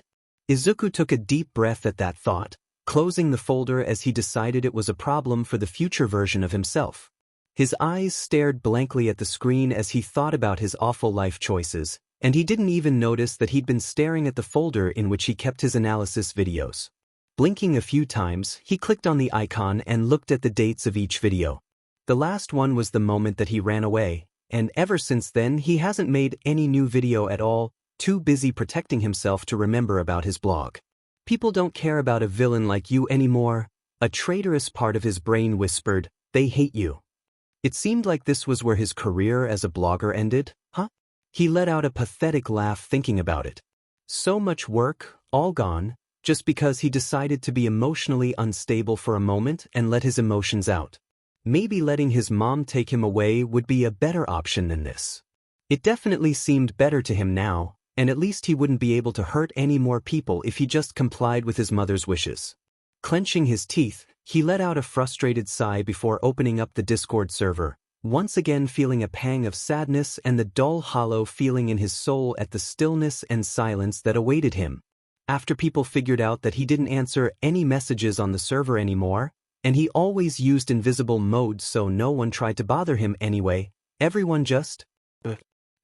S1: Izuku took a deep breath at that thought, closing the folder as he decided it was a problem for the future version of himself. His eyes stared blankly at the screen as he thought about his awful life choices, and he didn't even notice that he'd been staring at the folder in which he kept his analysis videos. Blinking a few times, he clicked on the icon and looked at the dates of each video. The last one was the moment that he ran away, and ever since then he hasn't made any new video at all, too busy protecting himself to remember about his blog. People don't care about a villain like you anymore, a traitorous part of his brain whispered, they hate you. It seemed like this was where his career as a blogger ended, huh? He let out a pathetic laugh thinking about it. So much work, all gone, just because he decided to be emotionally unstable for a moment and let his emotions out. Maybe letting his mom take him away would be a better option than this. It definitely seemed better to him now, and at least he wouldn't be able to hurt any more people if he just complied with his mother's wishes. Clenching his teeth, he let out a frustrated sigh before opening up the Discord server, once again feeling a pang of sadness and the dull hollow feeling in his soul at the stillness and silence that awaited him. After people figured out that he didn't answer any messages on the server anymore, and he always used invisible mode so no one tried to bother him anyway, everyone just...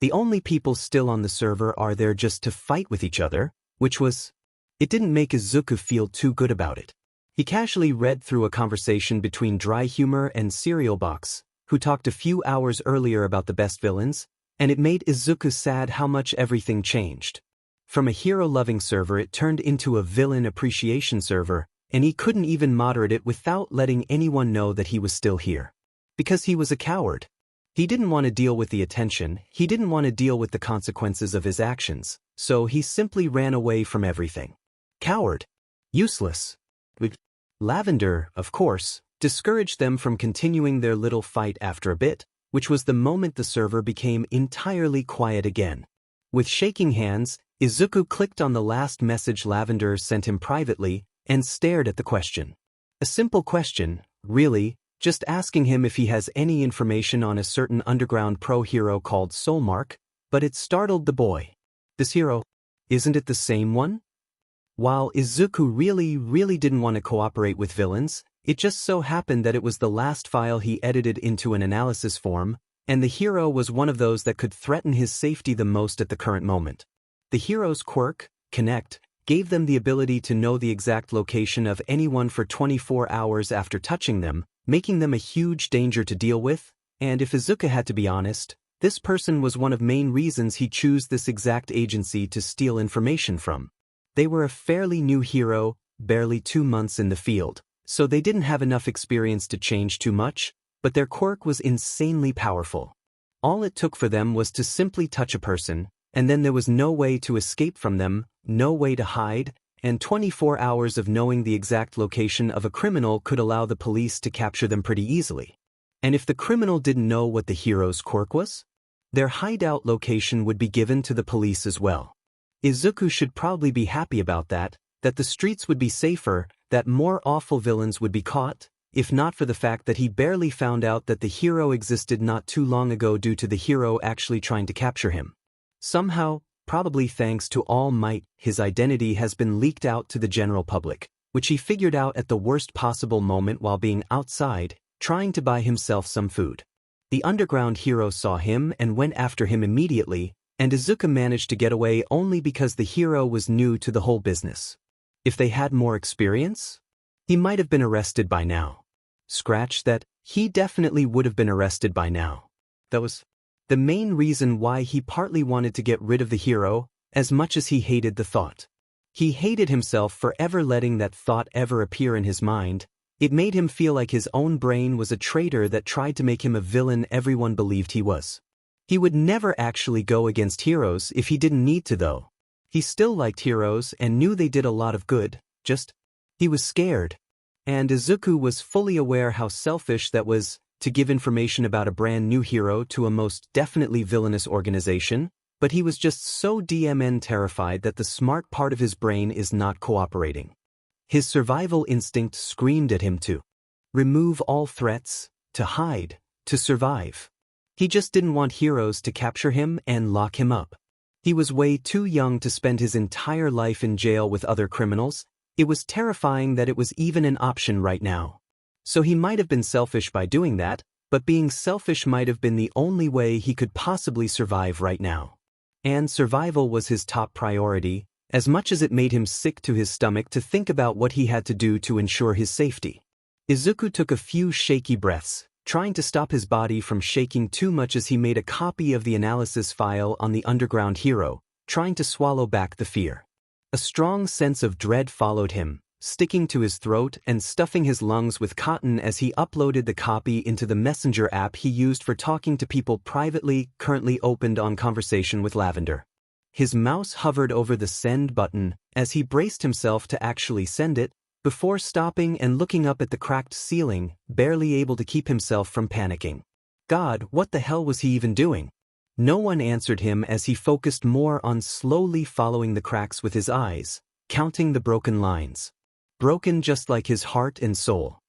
S1: The only people still on the server are there just to fight with each other, which was... It didn't make Izuku feel too good about it. He casually read through a conversation between Dry Humor and Cereal Box, who talked a few hours earlier about the best villains, and it made Izuku sad how much everything changed. From a hero-loving server it turned into a villain appreciation server, and he couldn't even moderate it without letting anyone know that he was still here. Because he was a coward. He didn't want to deal with the attention, he didn't want to deal with the consequences of his actions, so he simply ran away from everything. Coward. Useless. Lavender, of course, discouraged them from continuing their little fight after a bit, which was the moment the server became entirely quiet again. With shaking hands, Izuku clicked on the last message Lavender sent him privately and stared at the question. A simple question, really, just asking him if he has any information on a certain underground pro hero called Soulmark, but it startled the boy. This hero, isn't it the same one? While Izuku really didn't want to cooperate with villains, it just so happened that it was the last file he edited into an analysis form, and the hero was one of those that could threaten his safety the most at the current moment. The hero's quirk, Connect, gave them the ability to know the exact location of anyone for 24 hours after touching them, making them a huge danger to deal with, and if Izuku had to be honest, this person was one of main reasons he chose this exact agency to steal information from. They were a fairly new hero, barely 2 months in the field, so they didn't have enough experience to change too much, but their quirk was insanely powerful. All it took for them was to simply touch a person, and then there was no way to escape from them, no way to hide, and 24 hours of knowing the exact location of a criminal could allow the police to capture them pretty easily. And if the criminal didn't know what the hero's quirk was, their hideout location would be given to the police as well. Izuku should probably be happy about that the streets would be safer, that more awful villains would be caught, if not for the fact that he barely found out that the hero existed not too long ago due to the hero actually trying to capture him. Somehow, probably thanks to All Might, his identity has been leaked out to the general public, which he figured out at the worst possible moment while being outside, trying to buy himself some food. The underground hero saw him and went after him immediately, and Izuku managed to get away only because the hero was new to the whole business. If they had more experience, he might have been arrested by now. Scratch that, he definitely would have been arrested by now. That was the main reason why he partly wanted to get rid of the hero, as much as he hated the thought. He hated himself for ever letting that thought ever appear in his mind. It made him feel like his own brain was a traitor that tried to make him a villain everyone believed he was. He would never actually go against heroes if he didn't need to though. He still liked heroes and knew they did a lot of good, he was scared. And Izuku was fully aware how selfish that was, to give information about a brand new hero to a most definitely villainous organization, but he was just so DMN terrified that the smart part of his brain is not cooperating. His survival instinct screamed at him to remove all threats, to hide, to survive. He just didn't want heroes to capture him and lock him up. He was way too young to spend his entire life in jail with other criminals. It was terrifying that it was even an option right now. So he might have been selfish by doing that, but being selfish might have been the only way he could possibly survive right now. And survival was his top priority, as much as it made him sick to his stomach to think about what he had to do to ensure his safety. Izuku took a few shaky breaths, trying to stop his body from shaking too much as he made a copy of the analysis file on the underground hero, trying to swallow back the fear. A strong sense of dread followed him, sticking to his throat and stuffing his lungs with cotton as he uploaded the copy into the messenger app he used for talking to people privately, currently opened on conversation with Lavender. His mouse hovered over the send button as he braced himself to actually send it, before stopping and looking up at the cracked ceiling, barely able to keep himself from panicking. God, what the hell was he even doing? No one answered him as he focused more on slowly following the cracks with his eyes, counting the broken lines. Broken just like his heart and soul.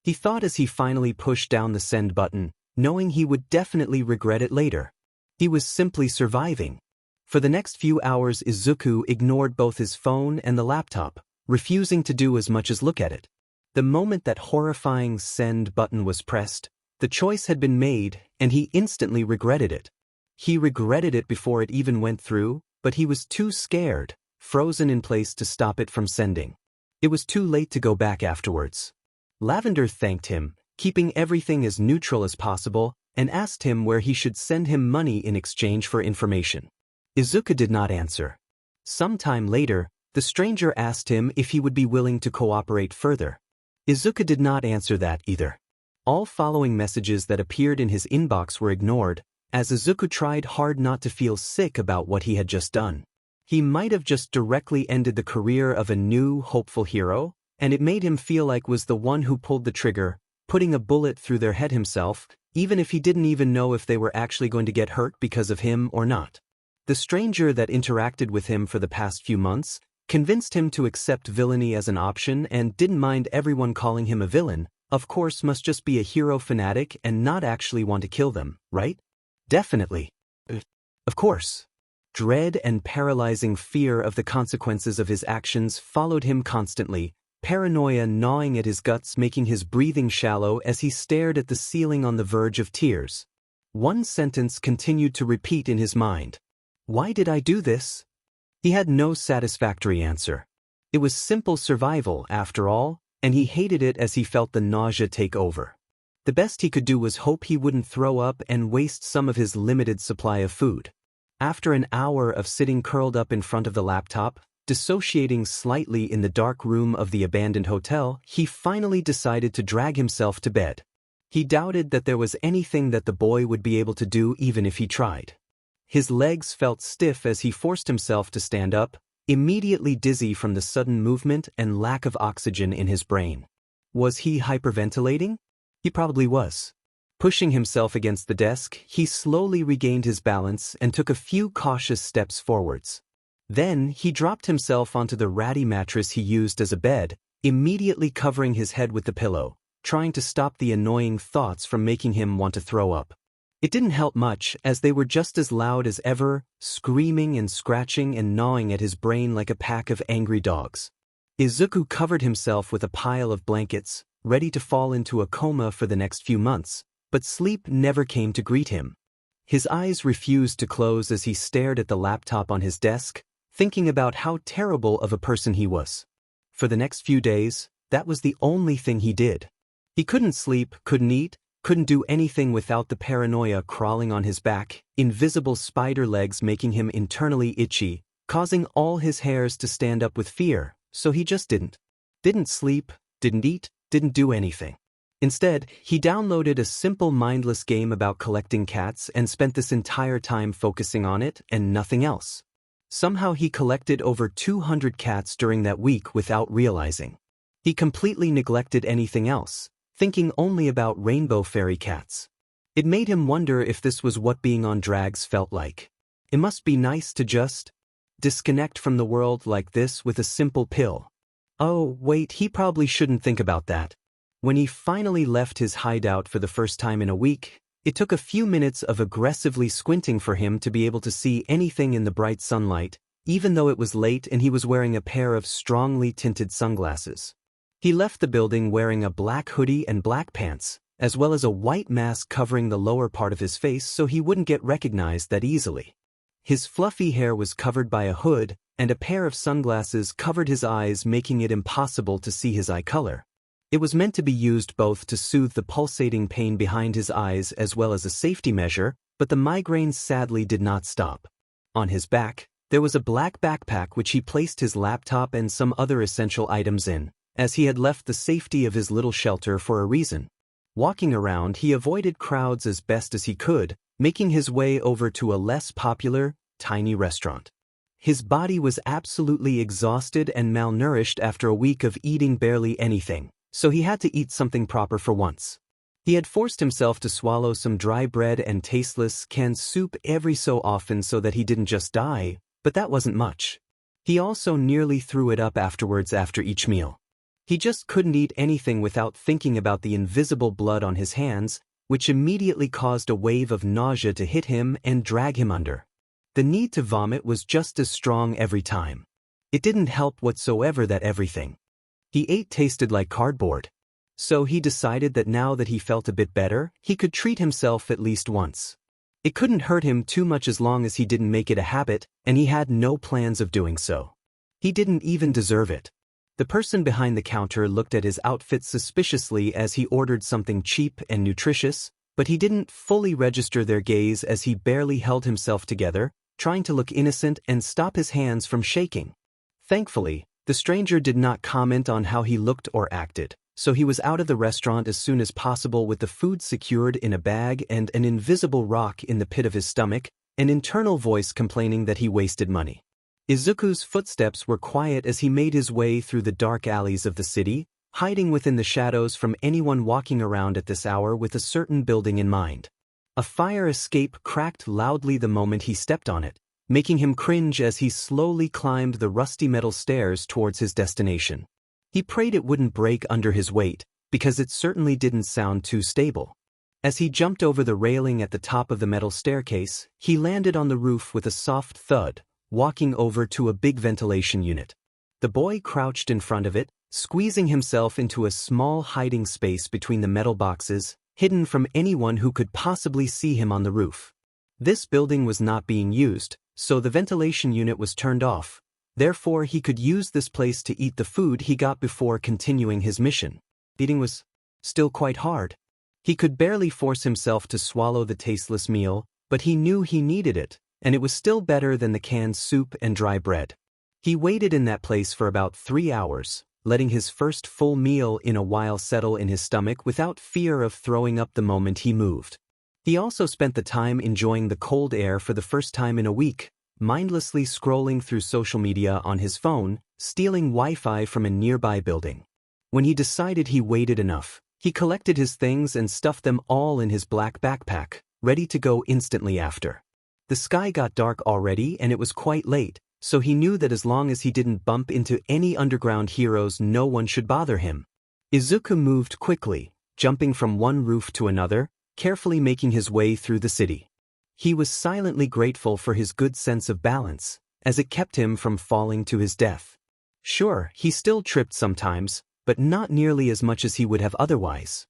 S1: He thought as he finally pushed down the send button, knowing he would definitely regret it later. He was simply surviving. For the next few hours Izuku ignored both his phone and the laptop, refusing to do as much as look at it. The moment that horrifying send button was pressed, the choice had been made, and he instantly regretted it. He regretted it before it even went through, but he was too scared, frozen in place to stop it from sending. It was too late to go back afterwards. Lavender thanked him, keeping everything as neutral as possible, and asked him where he should send him money in exchange for information. Izuku did not answer. Sometime later, the stranger asked him if he would be willing to cooperate further. Izuku did not answer that either. All following messages that appeared in his inbox were ignored, as Izuku tried hard not to feel sick about what he had just done. He might have just directly ended the career of a new, hopeful hero, and it made him feel like was the one who pulled the trigger, putting a bullet through their head himself, even if he didn't even know if they were actually going to get hurt because of him or not. The stranger that interacted with him for the past few months convinced him to accept villainy as an option and didn't mind everyone calling him a villain, of course must just be a hero fanatic and not actually want to kill them, right? Definitely. Of course. Dread and paralyzing fear of the consequences of his actions followed him constantly, paranoia gnawing at his guts making his breathing shallow as he stared at the ceiling on the verge of tears. One sentence continued to repeat in his mind. Why did I do this? He had no satisfactory answer. It was simple survival, after all, and he hated it as he felt the nausea take over. The best he could do was hope he wouldn't throw up and waste some of his limited supply of food. After an hour of sitting curled up in front of the laptop, dissociating slightly in the dark room of the abandoned hotel, he finally decided to drag himself to bed. He doubted that there was anything that the boy would be able to do even if he tried. His legs felt stiff as he forced himself to stand up, immediately dizzy from the sudden movement and lack of oxygen in his brain. Was he hyperventilating? He probably was. Pushing himself against the desk, he slowly regained his balance and took a few cautious steps forwards. Then he dropped himself onto the ratty mattress he used as a bed, immediately covering his head with the pillow, trying to stop the annoying thoughts from making him want to throw up. It didn't help much, as they were just as loud as ever, screaming and scratching and gnawing at his brain like a pack of angry dogs. Izuku covered himself with a pile of blankets, ready to fall into a coma for the next few months, but sleep never came to greet him. His eyes refused to close as he stared at the laptop on his desk, thinking about how terrible of a person he was. For the next few days, that was the only thing he did. He couldn't sleep, couldn't eat, couldn't do anything without the paranoia crawling on his back, invisible spider legs making him internally itchy, causing all his hairs to stand up with fear, so he just didn't. Didn't sleep, didn't eat, didn't do anything. Instead, he downloaded a simple mindless game about collecting cats and spent this entire time focusing on it and nothing else. Somehow he collected over 200 cats during that week without realizing. He completely neglected anything else, thinking only about rainbow fairy cats. It made him wonder if this was what being on drags felt like. It must be nice to just disconnect from the world like this with a simple pill. Oh, wait, he probably shouldn't think about that. When he finally left his hideout for the first time in a week, it took a few minutes of aggressively squinting for him to be able to see anything in the bright sunlight, even though it was late and he was wearing a pair of strongly tinted sunglasses. He left the building wearing a black hoodie and black pants, as well as a white mask covering the lower part of his face so he wouldn't get recognized that easily. His fluffy hair was covered by a hood, and a pair of sunglasses covered his eyes, making it impossible to see his eye color. It was meant to be used both to soothe the pulsating pain behind his eyes as well as a safety measure, but the migraines sadly did not stop. On his back, there was a black backpack which he placed his laptop and some other essential items in, as he had left the safety of his little shelter for a reason. Walking around, he avoided crowds as best as he could, making his way over to a less popular, tiny restaurant. His body was absolutely exhausted and malnourished after a week of eating barely anything, so he had to eat something proper for once. He had forced himself to swallow some dry bread and tasteless canned soup every so often so that he didn't just die, but that wasn't much. He also nearly threw it up afterwards after each meal. He just couldn't eat anything without thinking about the invisible blood on his hands, which immediately caused a wave of nausea to hit him and drag him under. The need to vomit was just as strong every time. It didn't help whatsoever that everything he ate tasted like cardboard. So he decided that now that he felt a bit better, he could treat himself at least once. It couldn't hurt him too much as long as he didn't make it a habit, and he had no plans of doing so. He didn't even deserve it. The person behind the counter looked at his outfit suspiciously as he ordered something cheap and nutritious, but he didn't fully register their gaze as he barely held himself together, trying to look innocent and stop his hands from shaking. Thankfully, the stranger did not comment on how he looked or acted, so he was out of the restaurant as soon as possible with the food secured in a bag and an invisible rock in the pit of his stomach, an internal voice complaining that he wasted money. Izuku's footsteps were quiet as he made his way through the dark alleys of the city, hiding within the shadows from anyone walking around at this hour with a certain building in mind. A fire escape cracked loudly the moment he stepped on it, making him cringe as he slowly climbed the rusty metal stairs towards his destination. He prayed it wouldn't break under his weight, because it certainly didn't sound too stable. As he jumped over the railing at the top of the metal staircase, he landed on the roof with a soft thud, walking over to a big ventilation unit. The boy crouched in front of it, squeezing himself into a small hiding space between the metal boxes, hidden from anyone who could possibly see him on the roof. This building was not being used, so the ventilation unit was turned off. Therefore, he could use this place to eat the food he got before continuing his mission. Eating was still quite hard. He could barely force himself to swallow the tasteless meal, but he knew he needed it, and it was still better than the canned soup and dry bread. He waited in that place for about 3 hours, letting his first full meal in a while settle in his stomach without fear of throwing up the moment he moved. He also spent the time enjoying the cold air for the first time in a week, mindlessly scrolling through social media on his phone, stealing Wi-Fi from a nearby building. When he decided he waited enough, he collected his things and stuffed them all in his black backpack, ready to go instantly after. The sky got dark already and it was quite late, so he knew that as long as he didn't bump into any underground heroes, no one should bother him. Izuku moved quickly, jumping from one roof to another, carefully making his way through the city. He was silently grateful for his good sense of balance, as it kept him from falling to his death. Sure, he still tripped sometimes, but not nearly as much as he would have otherwise.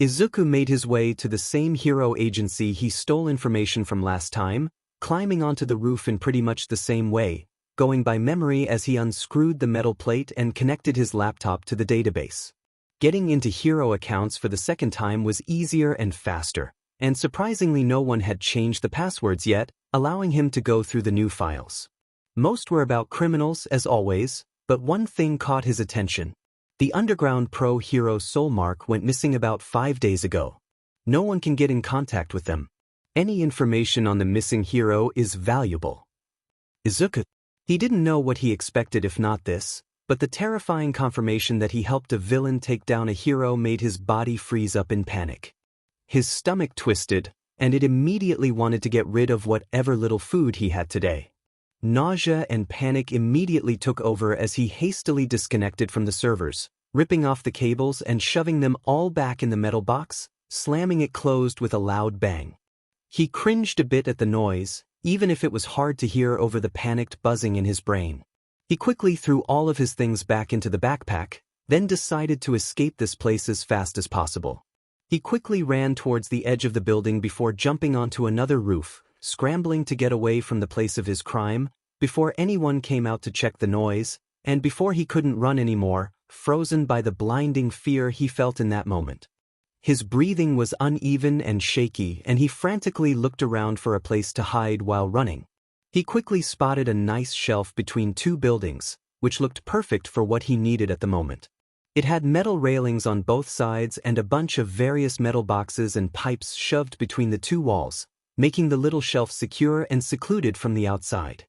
S1: Izuku made his way to the same hero agency he stole information from last time, climbing onto the roof in pretty much the same way, going by memory as he unscrewed the metal plate and connected his laptop to the database. Getting into hero accounts for the second time was easier and faster, and surprisingly no one had changed the passwords yet, allowing him to go through the new files. Most were about criminals, as always, but one thing caught his attention. The underground pro hero Soulmark went missing about 5 days ago. No one can get in contact with them. Any information on the missing hero is valuable. Izuku. He didn't know what he expected if not this, but the terrifying confirmation that he helped a villain take down a hero made his body freeze up in panic. His stomach twisted, and it immediately wanted to get rid of whatever little food he had today. Nausea and panic immediately took over as he hastily disconnected from the servers, ripping off the cables and shoving them all back in the metal box, slamming it closed with a loud bang. He cringed a bit at the noise, even if it was hard to hear over the panicked buzzing in his brain. He quickly threw all of his things back into the backpack, then decided to escape this place as fast as possible. He quickly ran towards the edge of the building before jumping onto another roof, scrambling to get away from the place of his crime, before anyone came out to check the noise, and before he couldn't run anymore, frozen by the blinding fear he felt in that moment. His breathing was uneven and shaky, and he frantically looked around for a place to hide while running. He quickly spotted a nice shelf between two buildings, which looked perfect for what he needed at the moment. It had metal railings on both sides and a bunch of various metal boxes and pipes shoved between the two walls, making the little shelf secure and secluded from the outside.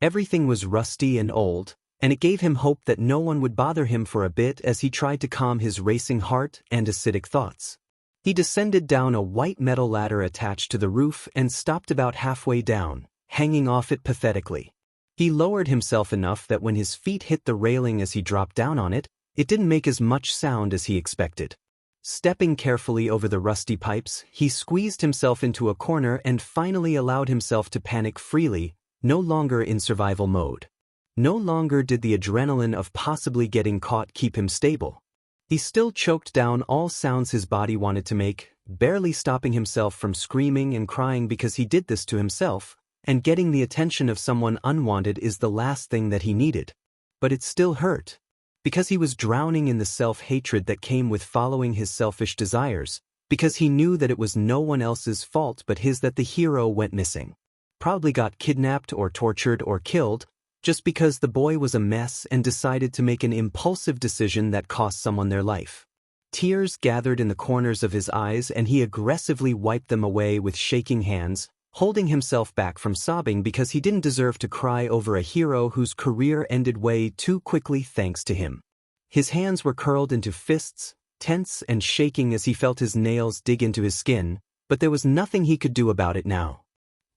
S1: Everything was rusty and old, and it gave him hope that no one would bother him for a bit as he tried to calm his racing heart and acidic thoughts. He descended down a white metal ladder attached to the roof and stopped about halfway down, hanging off it pathetically. He lowered himself enough that when his feet hit the railing as he dropped down on it, it didn't make as much sound as he expected. Stepping carefully over the rusty pipes, he squeezed himself into a corner and finally allowed himself to panic freely, no longer in survival mode. No longer did the adrenaline of possibly getting caught keep him stable. He still choked down all sounds his body wanted to make, barely stopping himself from screaming and crying because he did this to himself, and getting the attention of someone unwanted is the last thing that he needed. But it still hurt. Because he was drowning in the self-hatred that came with following his selfish desires, because he knew that it was no one else's fault but his that the hero went missing. Probably got kidnapped or tortured or killed, just because the boy was a mess and decided to make an impulsive decision that cost someone their life. Tears gathered in the corners of his eyes and he aggressively wiped them away with shaking hands, holding himself back from sobbing because he didn't deserve to cry over a hero whose career ended way too quickly thanks to him. His hands were curled into fists, tense and shaking as he felt his nails dig into his skin, but there was nothing he could do about it now.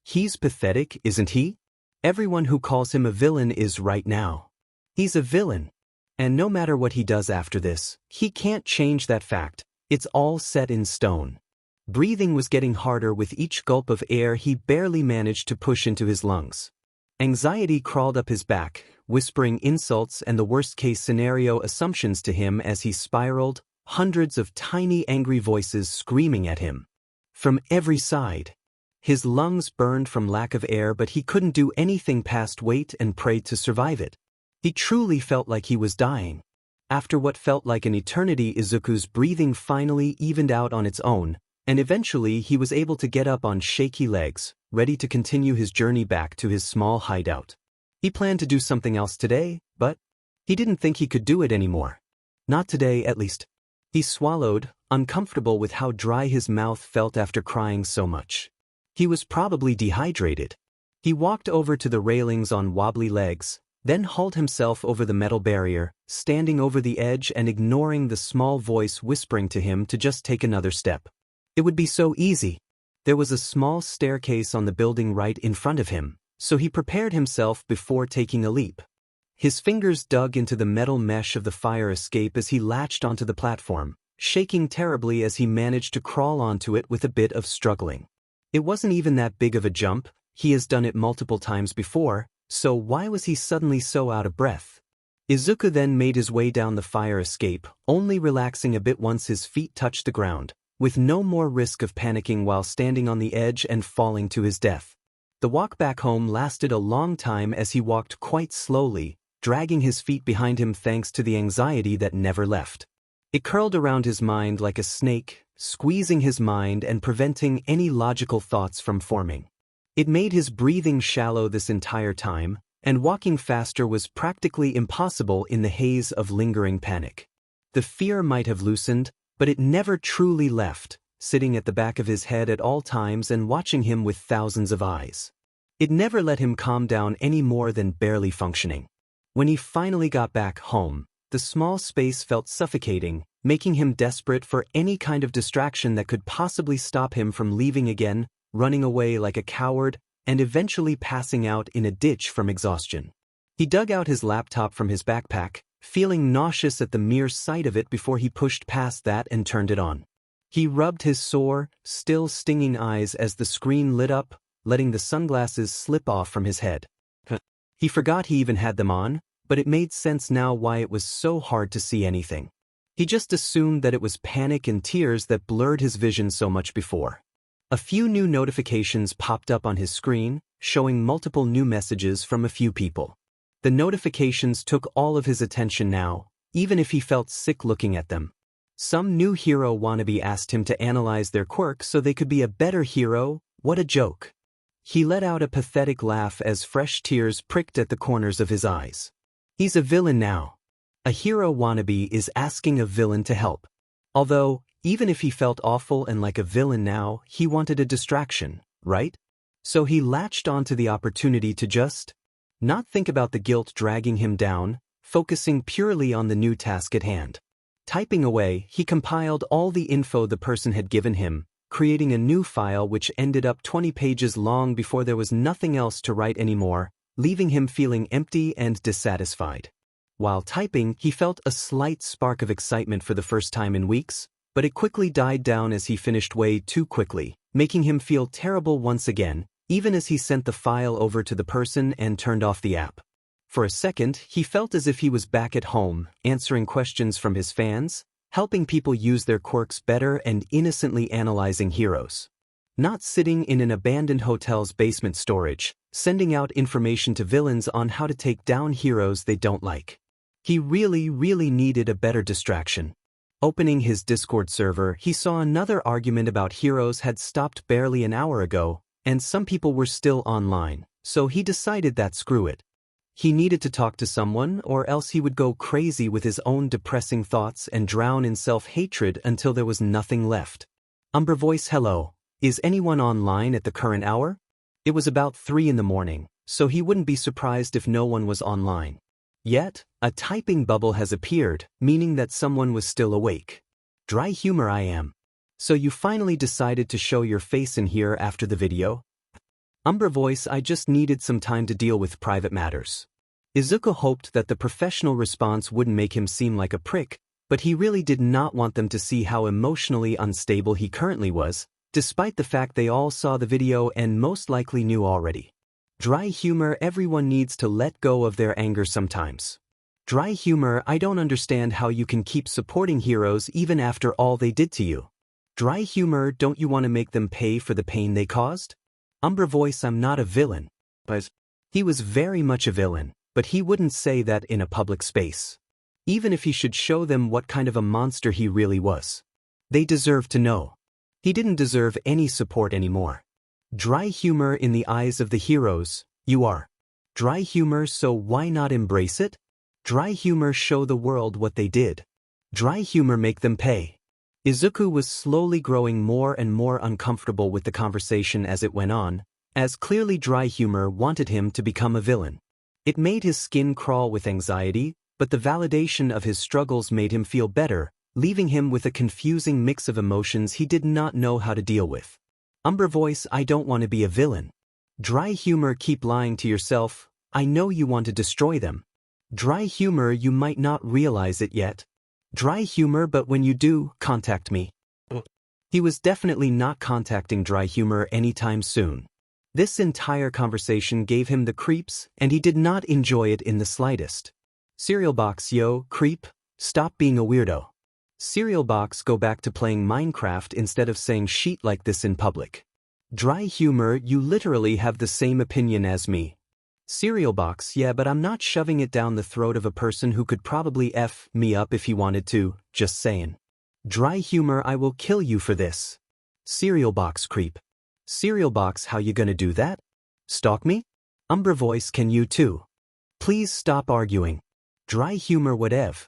S1: He's pathetic, isn't he? Everyone who calls him a villain is right now. He's a villain. And no matter what he does after this, he can't change that fact. It's all set in stone. Breathing was getting harder with each gulp of air he barely managed to push into his lungs. Anxiety crawled up his back, whispering insults and the worst-case scenario assumptions to him as he spiraled, hundreds of tiny angry voices screaming at him. From every side. His lungs burned from lack of air, but he couldn't do anything past wait and pray to survive it. He truly felt like he was dying. After what felt like an eternity, Izuku's breathing finally evened out on its own, and eventually he was able to get up on shaky legs, ready to continue his journey back to his small hideout. He planned to do something else today, but he didn't think he could do it anymore. Not today, at least. He swallowed, uncomfortable with how dry his mouth felt after crying so much. He was probably dehydrated. He walked over to the railings on wobbly legs, then hauled himself over the metal barrier, standing over the edge and ignoring the small voice whispering to him to just take another step. It would be so easy. There was a small staircase on the building right in front of him, so he prepared himself before taking a leap. His fingers dug into the metal mesh of the fire escape as he latched onto the platform, shaking terribly as he managed to crawl onto it with a bit of struggling. It wasn't even that big of a jump, he has done it multiple times before, so why was he suddenly so out of breath? Izuku then made his way down the fire escape, only relaxing a bit once his feet touched the ground, with no more risk of panicking while standing on the edge and falling to his death. The walk back home lasted a long time as he walked quite slowly, dragging his feet behind him thanks to the anxiety that never left. It curled around his mind like a snake, squeezing his mind and preventing any logical thoughts from forming. It made his breathing shallow this entire time, and walking faster was practically impossible in the haze of lingering panic. The fear might have loosened, but it never truly left, sitting at the back of his head at all times and watching him with thousands of eyes. It never let him calm down any more than barely functioning. When he finally got back home, the small space felt suffocating, making him desperate for any kind of distraction that could possibly stop him from leaving again, running away like a coward, and eventually passing out in a ditch from exhaustion. He dug out his laptop from his backpack, feeling nauseous at the mere sight of it before he pushed past that and turned it on. He rubbed his sore, still stinging eyes as the screen lit up, letting the sunglasses slip off from his head. He forgot he even had them on, but it made sense now why it was so hard to see anything. He just assumed that it was panic and tears that blurred his vision so much before. A few new notifications popped up on his screen, showing multiple new messages from a few people. The notifications took all of his attention now, even if he felt sick looking at them. Some new hero wannabe asked him to analyze their quirk so they could be a better hero. What a joke. He let out a pathetic laugh as fresh tears pricked at the corners of his eyes. He's a villain now. A hero wannabe is asking a villain to help. Although, even if he felt awful and like a villain now, he wanted a distraction, right? So he latched onto the opportunity to just not think about the guilt dragging him down, focusing purely on the new task at hand. Typing away, he compiled all the info the person had given him, creating a new file which ended up 20 pages long before there was nothing else to write anymore, leaving him feeling empty and dissatisfied. While typing, he felt a slight spark of excitement for the first time in weeks, but it quickly died down as he finished way too quickly, making him feel terrible once again, even as he sent the file over to the person and turned off the app. For a second, he felt as if he was back at home, answering questions from his fans, helping people use their quirks better and innocently analyzing heroes. Not sitting in an abandoned hotel's basement storage, sending out information to villains on how to take down heroes they don't like. He really needed a better distraction. Opening his Discord server, he saw another argument about heroes had stopped barely an hour ago, and some people were still online, so he decided that screw it. He needed to talk to someone, or else he would go crazy with his own depressing thoughts and drown in self-hatred until there was nothing left. Umbra voice, hello. Is anyone online at the current hour? It was about 3 in the morning, so he wouldn't be surprised if no one was online. Yet, a typing bubble has appeared, meaning that someone was still awake. Dry humor I am. So you finally decided to show your face in here after the video? Umbra voice, I just needed some time to deal with private matters. Izuku hoped that the professional response wouldn't make him seem like a prick, but he really did not want them to see how emotionally unstable he currently was, despite the fact they all saw the video and most likely knew already. Dry humor, everyone needs to let go of their anger sometimes. Dry humor, I don't understand how you can keep supporting heroes even after all they did to you. Dry humor, don't you want to make them pay for the pain they caused? Umbra voice, I'm not a villain. But he was very much a villain, but he wouldn't say that in a public space. Even if he should show them what kind of a monster he really was. They deserve to know. He didn't deserve any support anymore. Dry humor in the eyes of the heroes, you are. Dry humor, so why not embrace it? Dry humor, show the world what they did. Dry humor, make them pay. Izuku was slowly growing more and more uncomfortable with the conversation as it went on, as clearly dry humor wanted him to become a villain. It made his skin crawl with anxiety, but the validation of his struggles made him feel better, leaving him with a confusing mix of emotions he did not know how to deal with. Umbra voice, I don't want to be a villain. Dry humor, keep lying to yourself, I know you want to destroy them. Dry humor, you might not realize it yet. Dry humor, but when you do, contact me. He was definitely not contacting dry humor anytime soon. This entire conversation gave him the creeps, and he did not enjoy it in the slightest. Cereal box, yo, creep, stop being a weirdo. Cereal box, go back to playing Minecraft instead of saying shit like this in public. Dry humor, you literally have the same opinion as me. Cereal box, yeah, but I'm not shoving it down the throat of a person who could probably F me up if he wanted to, just saying. Dry humor, I will kill you for this. Cereal box, creep. Cereal box, how you gonna do that? Stalk me? Umbra voice, can you too? Please stop arguing. Dry humor, whatever.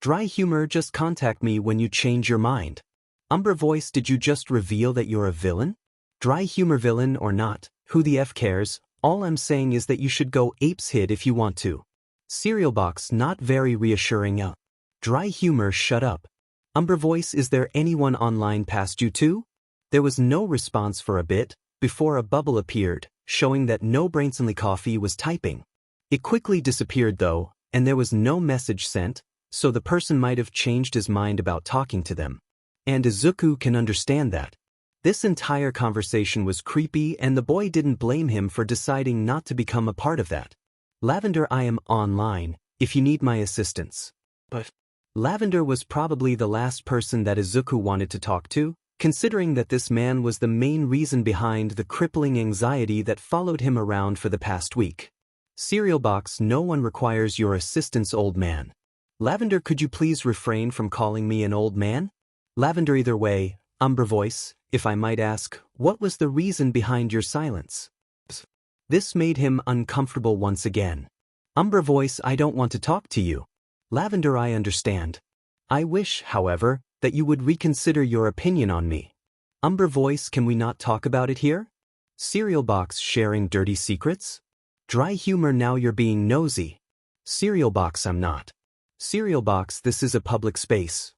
S1: Dry humor, just contact me when you change your mind. Umbra voice, did you just reveal that you're a villain? Dry humor, villain or not, who the F cares? All I'm saying is that you should go apes hid if you want to. Cereal box, not very reassuring. Dry humor, shut up. Umbra voice, is there anyone online past you too? There was no response for a bit, before a bubble appeared, showing that no Brainsonly Coffee was typing. It quickly disappeared though, and there was no message sent, so the person might have changed his mind about talking to them. And Izuku can understand that. This entire conversation was creepy and the boy didn't blame him for deciding not to become a part of that. Lavender, I am online, if you need my assistance. But Lavender was probably the last person that Izuku wanted to talk to, considering that this man was the main reason behind the crippling anxiety that followed him around for the past week. Cereal box, no one requires your assistance, old man. Lavender, could you please refrain from calling me an old man? Lavender, either way, Umbra voice, if I might ask, what was the reason behind your silence? This made him uncomfortable once again. Umbra voice, I don't want to talk to you. Lavender, I understand. I wish, however, that you would reconsider your opinion on me. Umbra voice, can we not talk about it here? Cereal box, sharing dirty secrets? Dry humor, now you're being nosy. Cereal box, I'm not. Cereal box, this is a public space.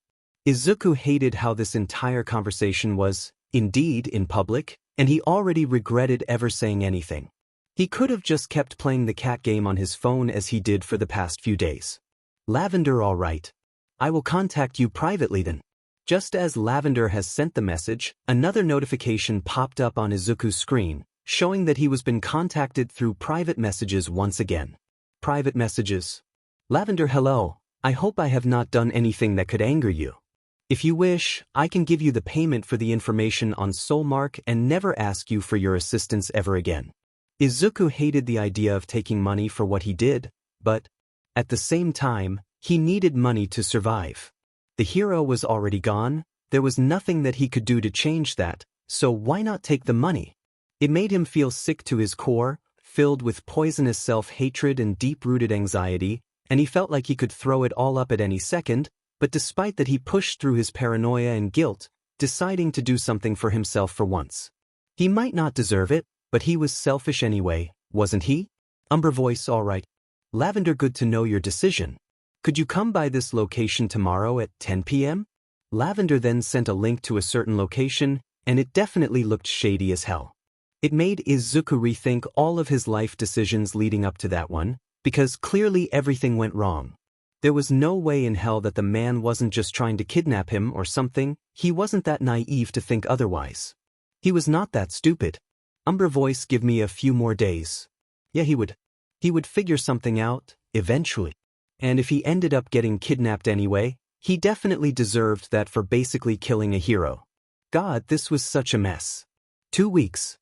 S1: Izuku hated how this entire conversation was, indeed, in public, and he already regretted ever saying anything. He could have just kept playing the cat game on his phone as he did for the past few days. Lavender, all right. I will contact you privately then. Just as Lavender has sent the message, another notification popped up on Izuku's screen, showing that he was been contacted through private messages once again. Private messages. Lavender, hello. I hope I have not done anything that could anger you. If you wish, I can give you the payment for the information on Soulmark and never ask you for your assistance ever again. Izuku hated the idea of taking money for what he did, but, at the same time, he needed money to survive. The hero was already gone, there was nothing that he could do to change that, so why not take the money? It made him feel sick to his core, filled with poisonous self-hatred and deep-rooted anxiety, and he felt like he could throw it all up at any second, but despite that he pushed through his paranoia and guilt, deciding to do something for himself for once. He might not deserve it, but he was selfish anyway, wasn't he? Umbra voice, all right. Lavender, good to know your decision. Could you come by this location tomorrow at 10 p.m.? Lavender then sent a link to a certain location, and it definitely looked shady as hell. It made Izuku rethink all of his life decisions leading up to that one, because clearly everything went wrong. There was no way in hell that the man wasn't just trying to kidnap him or something. He wasn't that naive to think otherwise. He was not that stupid. Umbra voice, give me a few more days. Yeah, he would. He would figure something out, eventually. And if he ended up getting kidnapped anyway, he definitely deserved that for basically killing a hero. God, this was such a mess. 2 weeks.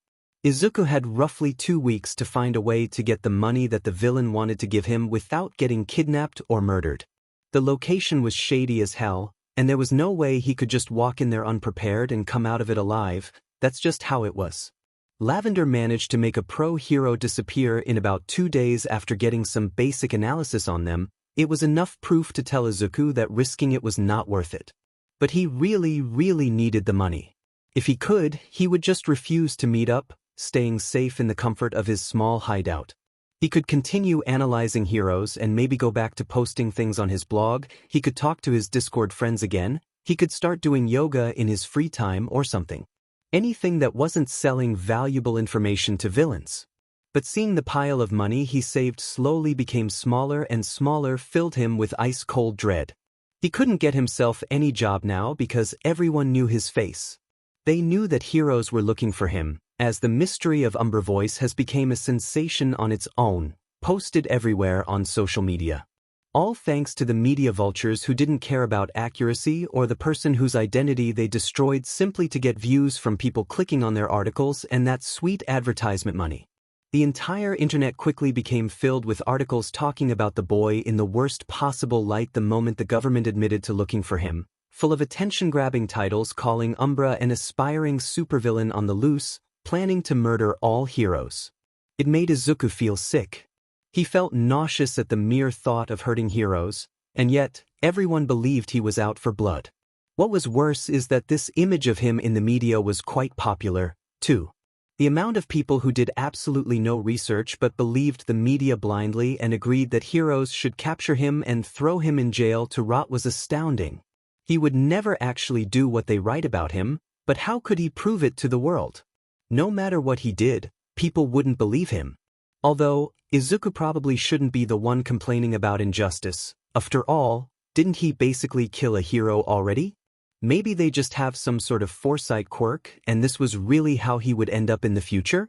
S1: Izuku had roughly 2 weeks to find a way to get the money that the villain wanted to give him without getting kidnapped or murdered. The location was shady as hell, and there was no way he could just walk in there unprepared and come out of it alive. That's just how it was. Lavender managed to make a pro-hero disappear in about 2 days after getting some basic analysis on them. It was enough proof to tell Izuku that risking it was not worth it. But he really needed the money. If he could, he would just refuse to meet up, staying safe in the comfort of his small hideout. He could continue analyzing heroes and maybe go back to posting things on his blog. He could talk to his Discord friends again. He could start doing yoga in his free time or something. Anything that wasn't selling valuable information to villains. But seeing the pile of money he saved slowly became smaller and smaller, filled him with ice-cold dread. He couldn't get himself any job now because everyone knew his face. They knew that heroes were looking for him, as the mystery of Umbra Voice has become a sensation on its own, posted everywhere on social media. All thanks to the media vultures who didn't care about accuracy or the person whose identity they destroyed simply to get views from people clicking on their articles and that sweet advertisement money. The entire internet quickly became filled with articles talking about the boy in the worst possible light the moment the government admitted to looking for him, full of attention-grabbing titles calling Umbra an aspiring supervillain on the loose, planning to murder all heroes. It made Izuku feel sick. He felt nauseous at the mere thought of hurting heroes, and yet, everyone believed he was out for blood. What was worse is that this image of him in the media was quite popular, too. The amount of people who did absolutely no research but believed the media blindly and agreed that heroes should capture him and throw him in jail to rot was astounding. He would never actually do what they write about him, but how could he prove it to the world? No matter what he did, people wouldn't believe him. Although, Izuku probably shouldn't be the one complaining about injustice. After all, didn't he basically kill a hero already? Maybe they just have some sort of foresight quirk and this was really how he would end up in the future?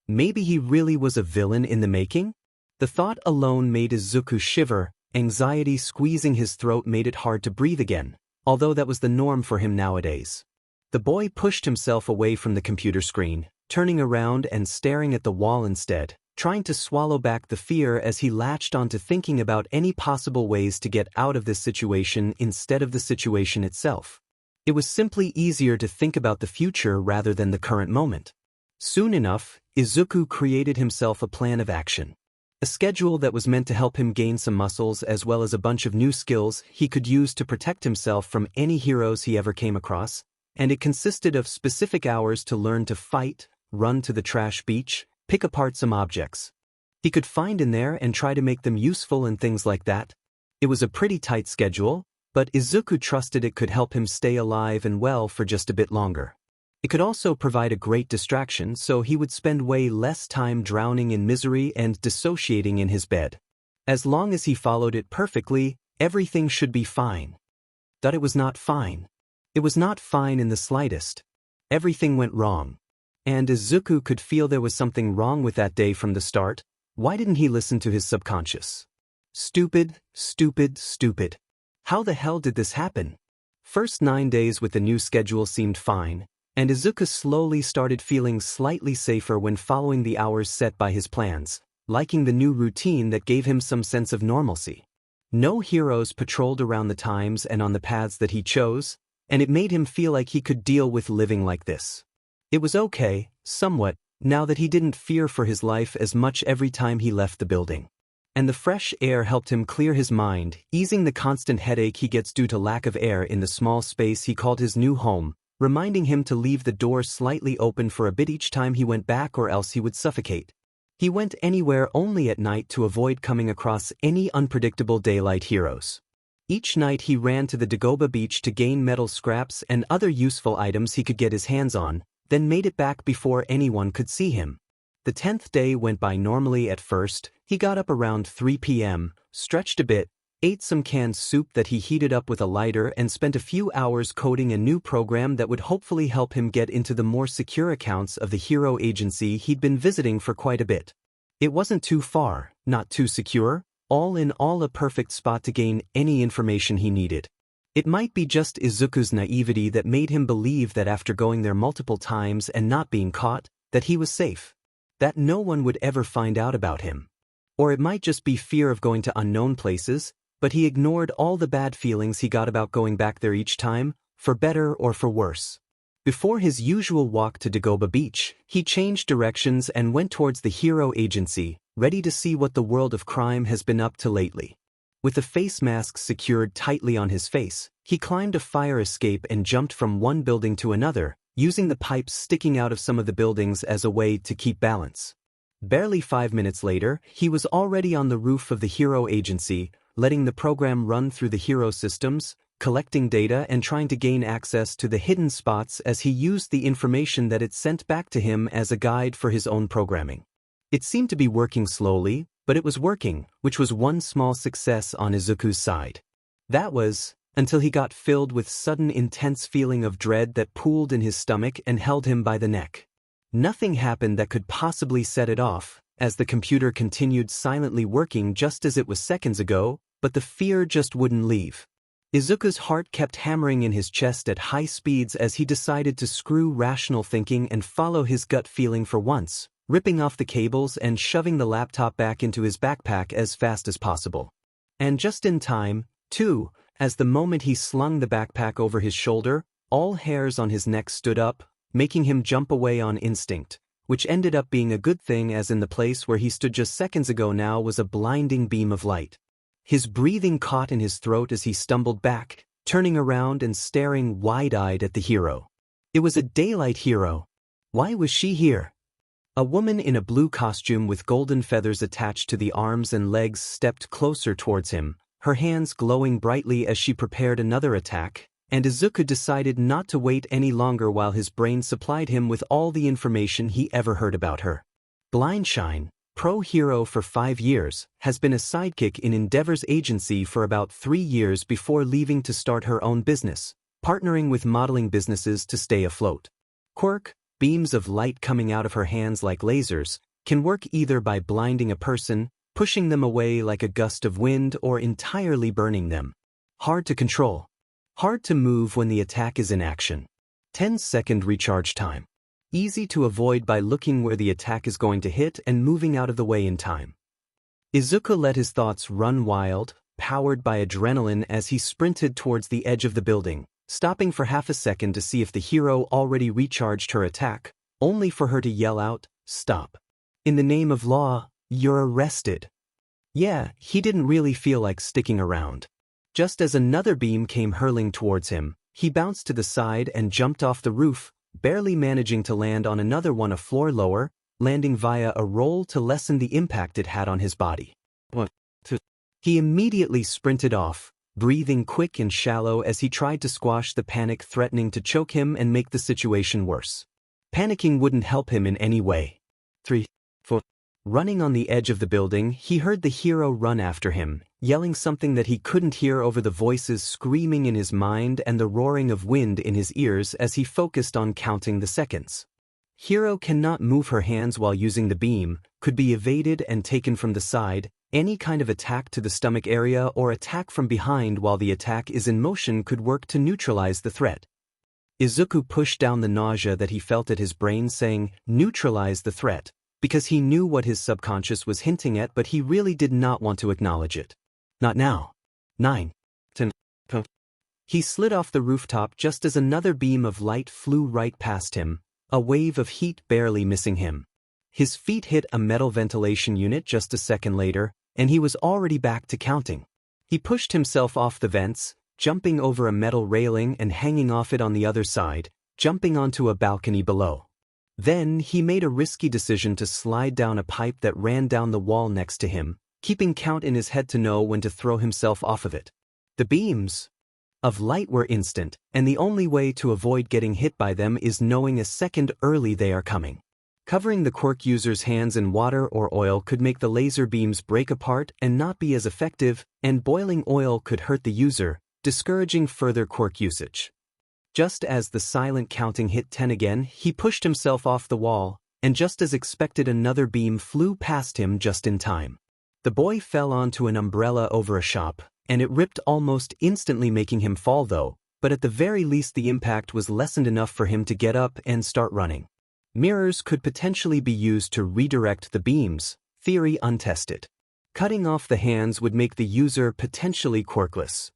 S1: Maybe he really was a villain in the making? The thought alone made Izuku shiver, anxiety squeezing his throat made it hard to breathe again, although that was the norm for him nowadays. The boy pushed himself away from the computer screen, turning around and staring at the wall instead, trying to swallow back the fear as he latched onto thinking about any possible ways to get out of this situation instead of the situation itself. It was simply easier to think about the future rather than the current moment. Soon enough, Izuku created himself a plan of action. A schedule that was meant to help him gain some muscles as well as a bunch of new skills he could use to protect himself from any heroes he ever came across, and it consisted of specific hours to learn to fight, run to the trash beach, pick apart some objects he could find in there and try to make them useful and things like that. It was a pretty tight schedule, but Izuku trusted it could help him stay alive and well for just a bit longer. It could also provide a great distraction, so he would spend way less time drowning in misery and dissociating in his bed. As long as he followed it perfectly, everything should be fine. But it was not fine. It was not fine in the slightest. Everything went wrong. And Izuku could feel there was something wrong with that day from the start. Why didn't he listen to his subconscious? Stupid, stupid, stupid. How the hell did this happen? First 9 days with the new schedule seemed fine, and Izuku slowly started feeling slightly safer when following the hours set by his plans, liking the new routine that gave him some sense of normalcy. No heroes patrolled around the times and on the paths that he chose, and it made him feel like he could deal with living like this. It was okay, somewhat, now that he didn't fear for his life as much every time he left the building. And the fresh air helped him clear his mind, easing the constant headache he gets due to lack of air in the small space he called his new home, reminding him to leave the door slightly open for a bit each time he went back or else he would suffocate. He went anywhere only at night to avoid coming across any unpredictable daylight heroes. Each night he ran to the Dagoba beach to gain metal scraps and other useful items he could get his hands on, then made it back before anyone could see him. The 10th day went by normally at first. He got up around 3 p.m., stretched a bit, ate some canned soup that he heated up with a lighter and spent a few hours coding a new program that would hopefully help him get into the more secure accounts of the hero agency he'd been visiting for quite a bit. It wasn't too far, not too secure, all in all a perfect spot to gain any information he needed. It might be just Izuku's naivety that made him believe that after going there multiple times and not being caught, that he was safe. That no one would ever find out about him. Or it might just be fear of going to unknown places, but he ignored all the bad feelings he got about going back there each time, for better or for worse. Before his usual walk to Dagoba Beach, he changed directions and went towards the hero agency, ready to see what the world of crime has been up to lately. With the face mask secured tightly on his face, he climbed a fire escape and jumped from one building to another, using the pipes sticking out of some of the buildings as a way to keep balance. Barely 5 minutes later, he was already on the roof of the hero agency, letting the program run through the hero systems, collecting data and trying to gain access to the hidden spots as he used the information that it sent back to him as a guide for his own programming. It seemed to be working slowly, but it was working, which was one small success on Izuku's side. That was, until he got filled with sudden intense feeling of dread that pooled in his stomach and held him by the neck. Nothing happened that could possibly set it off, as the computer continued silently working just as it was seconds ago, but the fear just wouldn't leave. Izuku's heart kept hammering in his chest at high speeds as he decided to screw rational thinking and follow his gut feeling for once, ripping off the cables and shoving the laptop back into his backpack as fast as possible. And just in time, too, as the moment he slung the backpack over his shoulder, all hairs on his neck stood up, making him jump away on instinct, which ended up being a good thing as in the place where he stood just seconds ago now was a blinding beam of light. His breathing caught in his throat as he stumbled back, turning around and staring wide-eyed at the hero. It was a daylight hero. Why was she here? A woman in a blue costume with golden feathers attached to the arms and legs stepped closer towards him, her hands glowing brightly as she prepared another attack, and Izuku decided not to wait any longer while his brain supplied him with all the information he ever heard about her. Blindshine, pro hero for 5 years, has been a sidekick in Endeavor's agency for about 3 years before leaving to start her own business, partnering with modeling businesses to stay afloat. Quirk, beams of light coming out of her hands like lasers, can work either by blinding a person, pushing them away like a gust of wind, or entirely burning them. Hard to control. Hard to move when the attack is in action. 10-second recharge time. easy to avoid by looking where the attack is going to hit and moving out of the way in time. Izuku let his thoughts run wild, powered by adrenaline as he sprinted towards the edge of the building, stopping for half a second to see if the hero already recharged her attack, only for her to yell out, "Stop. In the name of law, you're arrested." Yeah, he didn't really feel like sticking around. Just as another beam came hurling towards him, he bounced to the side and jumped off the roof, barely managing to land on another one a floor lower, landing via a roll to lessen the impact it had on his body. He immediately sprinted off, breathing quick and shallow as he tried to squash the panic threatening to choke him and make the situation worse. Panicking wouldn't help him in any way. 3, 4. Running on the edge of the building, he heard the hero run after him, yelling something that he couldn't hear over the voices screaming in his mind and the roaring of wind in his ears as he focused on counting the seconds. Hero cannot move her hands while using the beam, could be evaded and taken from the side. Any kind of attack to the stomach area or attack from behind while the attack is in motion could work to neutralize the threat. Izuku pushed down the nausea that he felt at his brain, saying, "Neutralize the threat," because he knew what his subconscious was hinting at, but he really did not want to acknowledge it. Not now. 9, 10. He slid off the rooftop just as another beam of light flew right past him, a wave of heat barely missing him. His feet hit a metal ventilation unit just a second later, and he was already back to counting. He pushed himself off the vents, jumping over a metal railing and hanging off it on the other side, jumping onto a balcony below. Then he made a risky decision to slide down a pipe that ran down the wall next to him, keeping count in his head to know when to throw himself off of it. The beams of light were instant, and the only way to avoid getting hit by them is knowing a second early they are coming. Covering the quirk user's hands in water or oil could make the laser beams break apart and not be as effective, and boiling oil could hurt the user, discouraging further quirk usage. Just as the silent counting hit 10 again, he pushed himself off the wall, and just as expected another beam flew past him just in time. The boy fell onto an umbrella over a shop, and it ripped almost instantly, making him fall though, but at the very least the impact was lessened enough for him to get up and start running. Mirrors could potentially be used to redirect the beams, theory untested. Cutting off the hands would make the user potentially quirkless.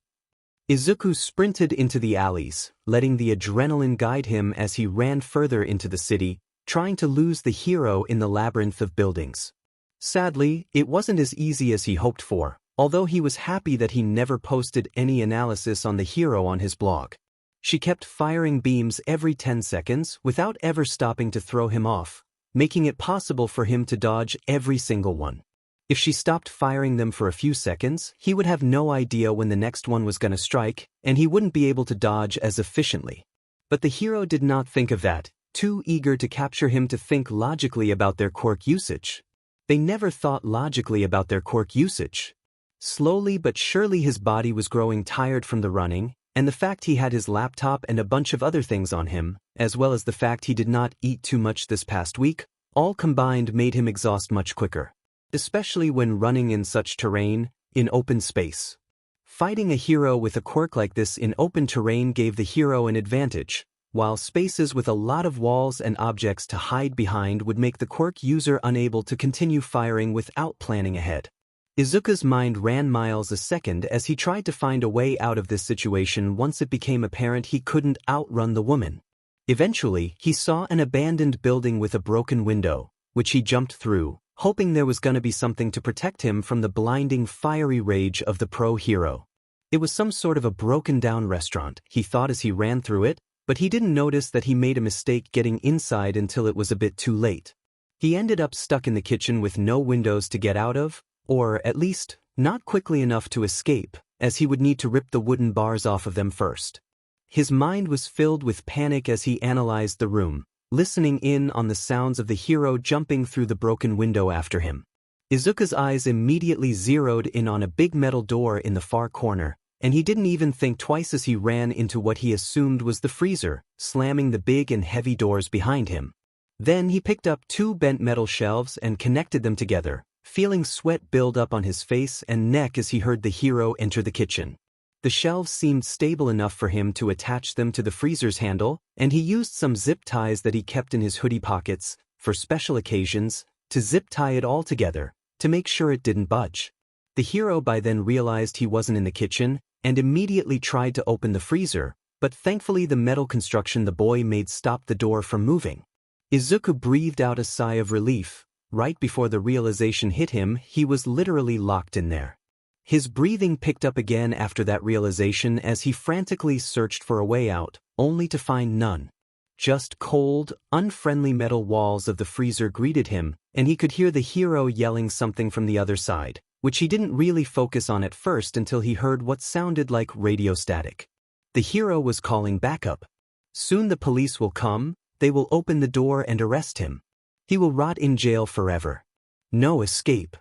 S1: Izuku sprinted into the alleys, letting the adrenaline guide him as he ran further into the city, trying to lose the hero in the labyrinth of buildings. Sadly, it wasn't as easy as he hoped for, although he was happy that he never posted any analysis on the hero on his blog. She kept firing beams every 10 seconds without ever stopping to throw him off, making it possible for him to dodge every single one. If she stopped firing them for a few seconds, he would have no idea when the next one was going to strike, and he wouldn't be able to dodge as efficiently. But the hero did not think of that, too eager to capture him to think logically about their quirk usage. They never thought logically about their quirk usage. Slowly but surely his body was growing tired from the running, and the fact he had his laptop and a bunch of other things on him, as well as the fact he did not eat too much this past week, all combined made him exhaust much quicker. Especially when running in such terrain, in open space. Fighting a hero with a quirk like this in open terrain gave the hero an advantage, while spaces with a lot of walls and objects to hide behind would make the quirk user unable to continue firing without planning ahead. Izuku's mind ran miles a second as he tried to find a way out of this situation once it became apparent he couldn't outrun the woman. Eventually, he saw an abandoned building with a broken window, which he jumped through, hoping there was going to be something to protect him from the blinding fiery rage of the pro hero. It was some sort of a broken-down restaurant, he thought as he ran through it, but he didn't notice that he made a mistake getting inside until it was a bit too late. He ended up stuck in the kitchen with no windows to get out of, or at least, not quickly enough to escape, as he would need to rip the wooden bars off of them first. His mind was filled with panic as he analyzed the room, listening in on the sounds of the hero jumping through the broken window after him. Izuku's eyes immediately zeroed in on a big metal door in the far corner, and he didn't even think twice as he ran into what he assumed was the freezer, slamming the big and heavy doors behind him. Then he picked up 2 bent metal shelves and connected them together, feeling sweat build up on his face and neck as he heard the hero enter the kitchen. The shelves seemed stable enough for him to attach them to the freezer's handle, and he used some zip ties that he kept in his hoodie pockets, for special occasions, to zip tie it all together, to make sure it didn't budge. The hero by then realized he wasn't in the kitchen, and immediately tried to open the freezer, but thankfully the metal construction the boy made stopped the door from moving. Izuku breathed out a sigh of relief. Right before the realization hit him, he was literally locked in there. His breathing picked up again after that realization as he frantically searched for a way out, only to find none. Just cold, unfriendly metal walls of the freezer greeted him, and he could hear the hero yelling something from the other side, which he didn't really focus on at first until he heard what sounded like radio static. The hero was calling backup. Soon the police will come, they will open the door and arrest him. He will rot in jail forever. No escape.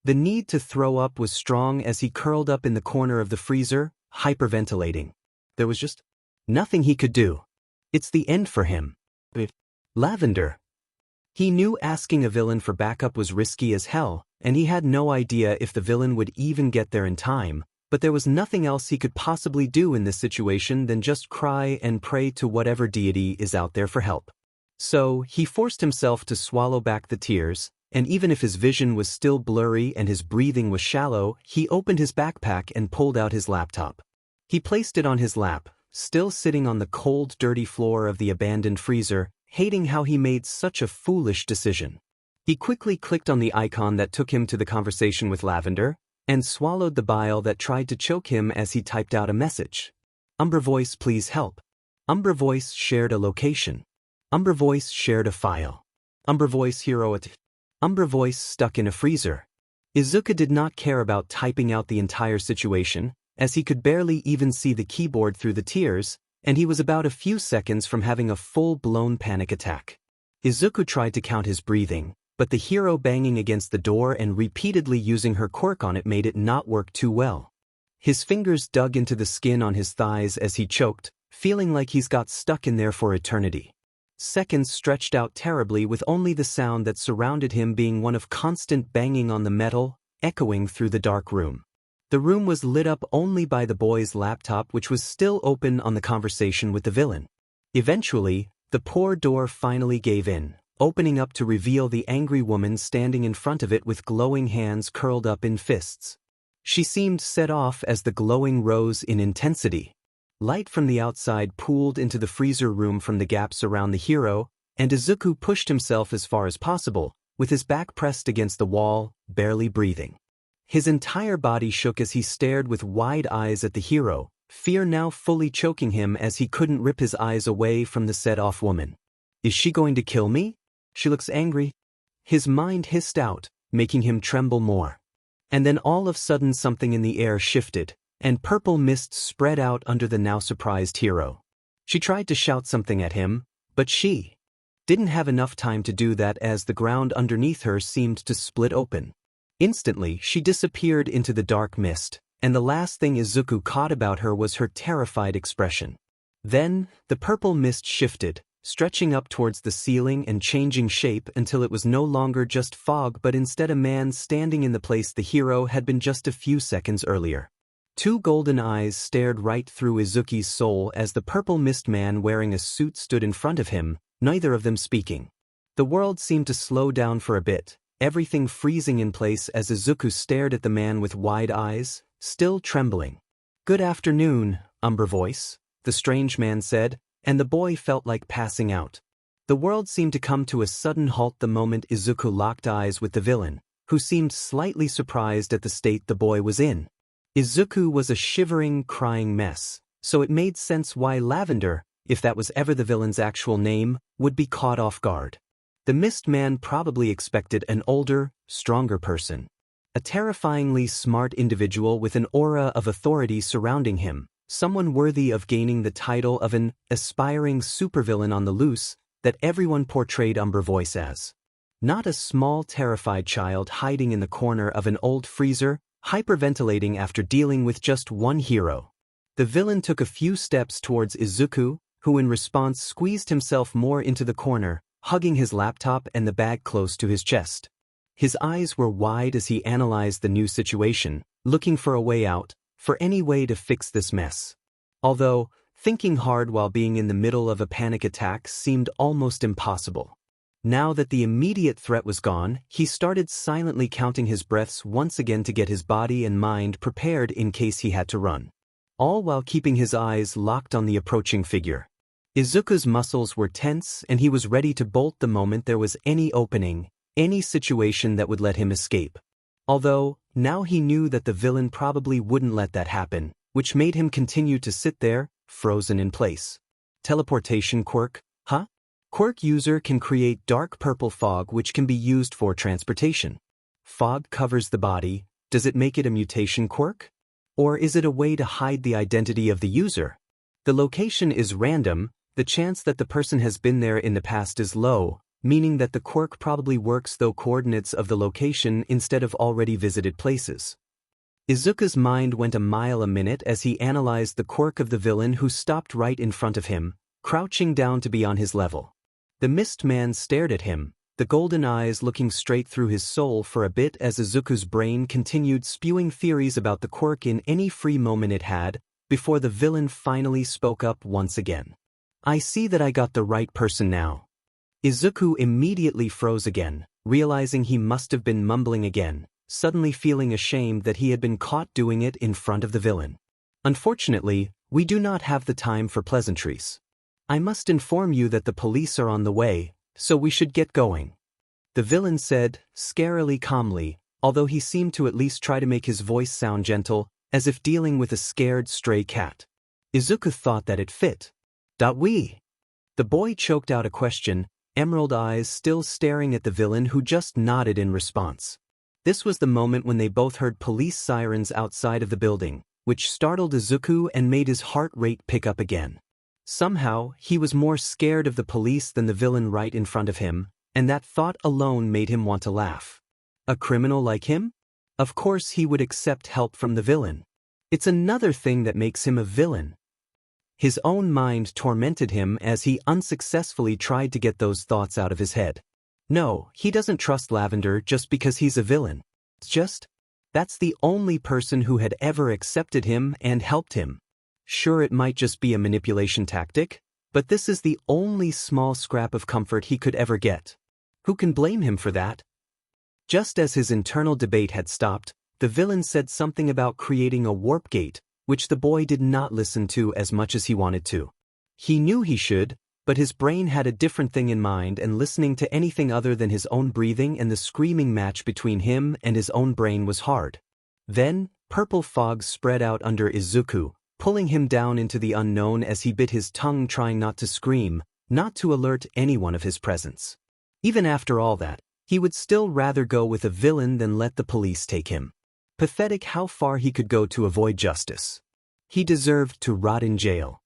S1: The need to throw up was strong as he curled up in the corner of the freezer, hyperventilating. There was just nothing he could do. It's the end for him. Lavender. He knew asking a villain for backup was risky as hell, and he had no idea if the villain would even get there in time, but there was nothing else he could possibly do in this situation than just cry and pray to whatever deity is out there for help. So, he forced himself to swallow back the tears, and even if his vision was still blurry and his breathing was shallow, he opened his backpack and pulled out his laptop. He placed it on his lap, still sitting on the cold, dirty floor of the abandoned freezer, hating how he made such a foolish decision. He quickly clicked on the icon that took him to the conversation with Lavender, and swallowed the bile that tried to choke him as he typed out a message. Umbra Voice, please help. Umbra Voice shared a location. Umbra Voice shared a file. Umbra Voice hero at Umbra Voice stuck in a freezer. Izuku did not care about typing out the entire situation, as he could barely even see the keyboard through the tears, and he was about a few seconds from having a full-blown panic attack. Izuku tried to count his breathing, but the hero banging against the door and repeatedly using her quirk on it made it not work too well. His fingers dug into the skin on his thighs as he choked, feeling like he's got stuck in there for eternity. Seconds stretched out terribly with only the sound that surrounded him being one of constant banging on the metal, echoing through the dark room. The room was lit up only by the boy's laptop, which was still open on the conversation with the villain. Eventually, the poor door finally gave in, opening up to reveal the angry woman standing in front of it with glowing hands curled up in fists. She seemed set off as the glowing rose in intensity. Light from the outside pooled into the freezer room from the gaps around the hero, and Izuku pushed himself as far as possible, with his back pressed against the wall, barely breathing. His entire body shook as he stared with wide eyes at the hero, fear now fully choking him as he couldn't rip his eyes away from the set-off woman. Is she going to kill me? She looks angry. His mind hissed out, making him tremble more. And then all of a sudden something in the air shifted, and purple mist spread out under the now surprised hero. She tried to shout something at him, but she didn't have enough time to do that as the ground underneath her seemed to split open. Instantly, she disappeared into the dark mist, and the last thing Izuku caught about her was her terrified expression. Then, the purple mist shifted, stretching up towards the ceiling and changing shape until it was no longer just fog but instead a man standing in the place the hero had been just a few seconds earlier. Two golden eyes stared right through Izuki's soul as the purple mist man wearing a suit stood in front of him, neither of them speaking. The world seemed to slow down for a bit, everything freezing in place as Izuku stared at the man with wide eyes, still trembling. "Good afternoon, Umbra Voice," the strange man said, and the boy felt like passing out. The world seemed to come to a sudden halt the moment Izuku locked eyes with the villain, who seemed slightly surprised at the state the boy was in. Izuku was a shivering, crying mess, so it made sense why Lavender, if that was ever the villain's actual name, would be caught off guard. The Mist Man probably expected an older, stronger person. A terrifyingly smart individual with an aura of authority surrounding him, someone worthy of gaining the title of an aspiring supervillain on the loose that everyone portrayed Umbra Voice as. Not a small terrified child hiding in the corner of an old freezer, hyperventilating after dealing with just one hero. The villain took a few steps towards Izuku, who in response squeezed himself more into the corner, hugging his laptop and the bag close to his chest. His eyes were wide as he analyzed the new situation, looking for a way out, for any way to fix this mess. Although, thinking hard while being in the middle of a panic attack seemed almost impossible. Now that the immediate threat was gone, he started silently counting his breaths once again to get his body and mind prepared in case he had to run. All while keeping his eyes locked on the approaching figure. Izuku's muscles were tense and he was ready to bolt the moment there was any opening, any situation that would let him escape. Although, now he knew that the villain probably wouldn't let that happen, which made him continue to sit there, frozen in place. Teleportation quirk, huh? Quirk user can create dark purple fog which can be used for transportation. Fog covers the body, does it make it a mutation quirk? Or is it a way to hide the identity of the user? The location is random, the chance that the person has been there in the past is low, meaning that the quirk probably works through coordinates of the location instead of already visited places. Izuku's mind went a mile a minute as he analyzed the quirk of the villain who stopped right in front of him, crouching down to be on his level. The mist man stared at him, the golden eyes looking straight through his soul for a bit as Izuku's brain continued spewing theories about the quirk in any free moment it had, before the villain finally spoke up once again. I see that I got the right person now. Izuku immediately froze again, realizing he must have been mumbling again, suddenly feeling ashamed that he had been caught doing it in front of the villain. Unfortunately, we do not have the time for pleasantries. I must inform you that the police are on the way, so we should get going. The villain said, scarily calmly, although he seemed to at least try to make his voice sound gentle, as if dealing with a scared stray cat. Izuku thought that it fit. We? The boy choked out a question, emerald eyes still staring at the villain who just nodded in response. This was the moment when they both heard police sirens outside of the building, which startled Izuku and made his heart rate pick up again. Somehow, he was more scared of the police than the villain right in front of him, and that thought alone made him want to laugh. A criminal like him? Of course he would accept help from the villain. It's another thing that makes him a villain. His own mind tormented him as he unsuccessfully tried to get those thoughts out of his head. No, he doesn't trust Lavender just because he's a villain. That's the only person who had ever accepted him and helped him. Sure, it might just be a manipulation tactic, but this is the only small scrap of comfort he could ever get. Who can blame him for that? Just as his internal debate had stopped, the villain said something about creating a warp gate, which the boy did not listen to as much as he wanted to. He knew he should, but his brain had a different thing in mind, and listening to anything other than his own breathing and the screaming match between him and his own brain was hard. Then, purple fog spread out under Izuku, pulling him down into the unknown as he bit his tongue trying not to scream, not to alert anyone of his presence. Even after all that, he would still rather go with a villain than let the police take him. Pathetic how far he could go to avoid justice. He deserved to rot in jail.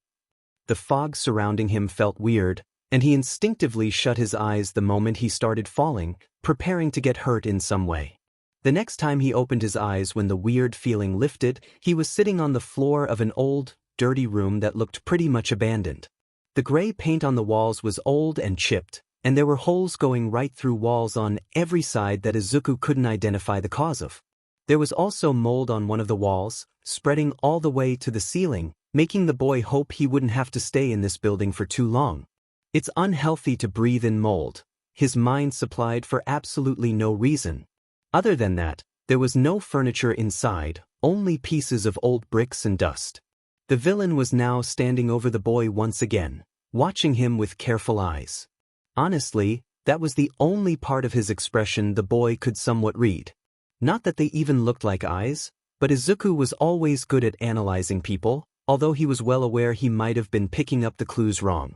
S1: The fog surrounding him felt weird, and he instinctively shut his eyes the moment he started falling, preparing to get hurt in some way. The next time he opened his eyes when the weird feeling lifted, he was sitting on the floor of an old, dirty room that looked pretty much abandoned. The gray paint on the walls was old and chipped, and there were holes going right through walls on every side that Izuku couldn't identify the cause of. There was also mold on one of the walls, spreading all the way to the ceiling, making the boy hope he wouldn't have to stay in this building for too long. It's unhealthy to breathe in mold, his mind supplied for absolutely no reason. Other than that, there was no furniture inside, only pieces of old bricks and dust. The villain was now standing over the boy once again, watching him with careful eyes. Honestly, that was the only part of his expression the boy could somewhat read. Not that they even looked like eyes, but Izuku was always good at analyzing people, although he was well aware he might have been picking up the clues wrong.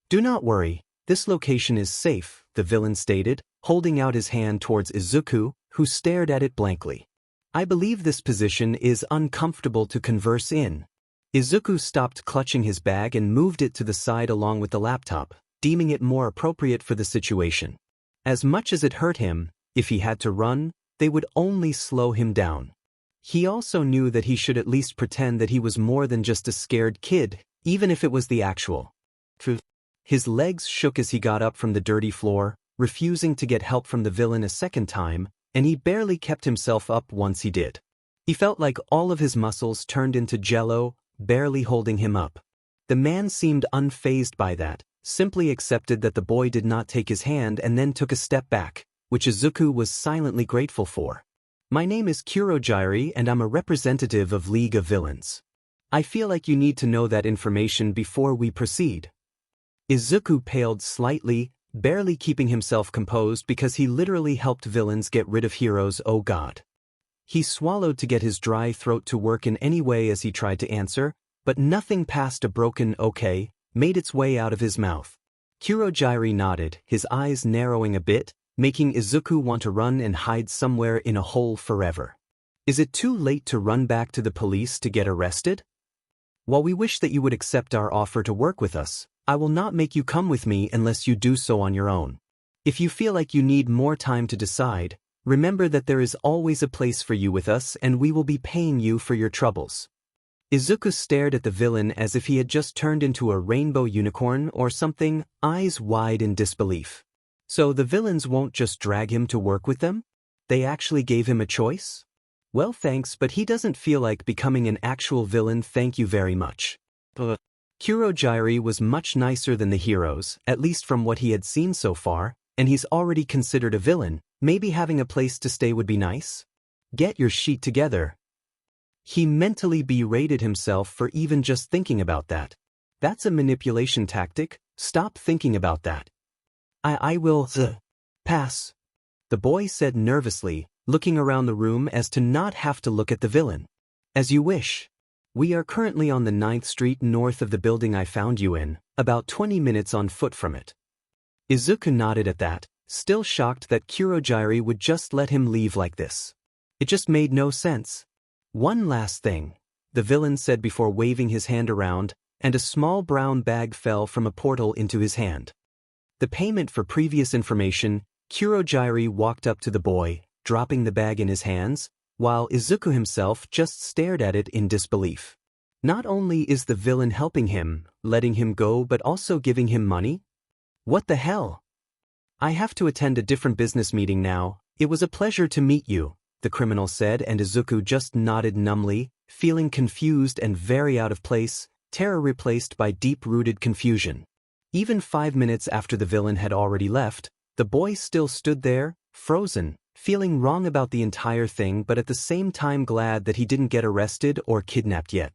S1: Do not worry, this location is safe, the villain stated, holding out his hand towards Izuku, who stared at it blankly. I believe this position is uncomfortable to converse in. Izuku stopped clutching his bag and moved it to the side along with the laptop, deeming it more appropriate for the situation. As much as it hurt him, if he had to run, they would only slow him down. He also knew that he should at least pretend that he was more than just a scared kid, even if it was the actual truth. His legs shook as he got up from the dirty floor, refusing to get help from the villain a second time, and he barely kept himself up once he did. He felt like all of his muscles turned into jello, barely holding him up. The man seemed unfazed by that, simply accepted that the boy did not take his hand and then took a step back, which Izuku was silently grateful for. My name is Kurogiri and I'm a representative of League of Villains. I feel like you need to know that information before we proceed. Izuku paled slightly, barely keeping himself composed because he literally helped villains get rid of heroes, oh god. He swallowed to get his dry throat to work in any way as he tried to answer, but nothing past a broken okay made its way out of his mouth. Kurogiri nodded, his eyes narrowing a bit, making Izuku want to run and hide somewhere in a hole forever. Is it too late to run back to the police to get arrested? While we wish that you would accept our offer to work with us, I will not make you come with me unless you do so on your own. If you feel like you need more time to decide, remember that there is always a place for you with us and we will be paying you for your troubles. Izuku stared at the villain as if he had just turned into a rainbow unicorn or something, eyes wide in disbelief. So the villains won't just drag him to work with them? They actually gave him a choice? Well, thanks, but he doesn't feel like becoming an actual villain, thank you very much. Kurogiri was much nicer than the heroes, at least from what he had seen so far, and he's already considered a villain. Maybe having a place to stay would be nice? Get your sheet together. He mentally berated himself for even just thinking about that. That's a manipulation tactic, stop thinking about that. I will pass, the boy said nervously, looking around the room as to not have to look at the villain. As you wish. We are currently on the 9th Street north of the building I found you in, about 20 minutes on foot from it. Izuku nodded at that, still shocked that Kurogiri would just let him leave like this. It just made no sense. One last thing, the villain said before waving his hand around, and a small brown bag fell from a portal into his hand. The payment for previous information, Kurogiri walked up to the boy, dropping the bag in his hands, while Izuku himself just stared at it in disbelief. Not only is the villain helping him, letting him go, but also giving him money? What the hell? I have to attend a different business meeting now. It was a pleasure to meet you, the criminal said, and Izuku just nodded numbly, feeling confused and very out of place, terror replaced by deep-rooted confusion. Even 5 minutes after the villain had already left, the boy still stood there, frozen, feeling wrong about the entire thing but at the same time glad that he didn't get arrested or kidnapped yet.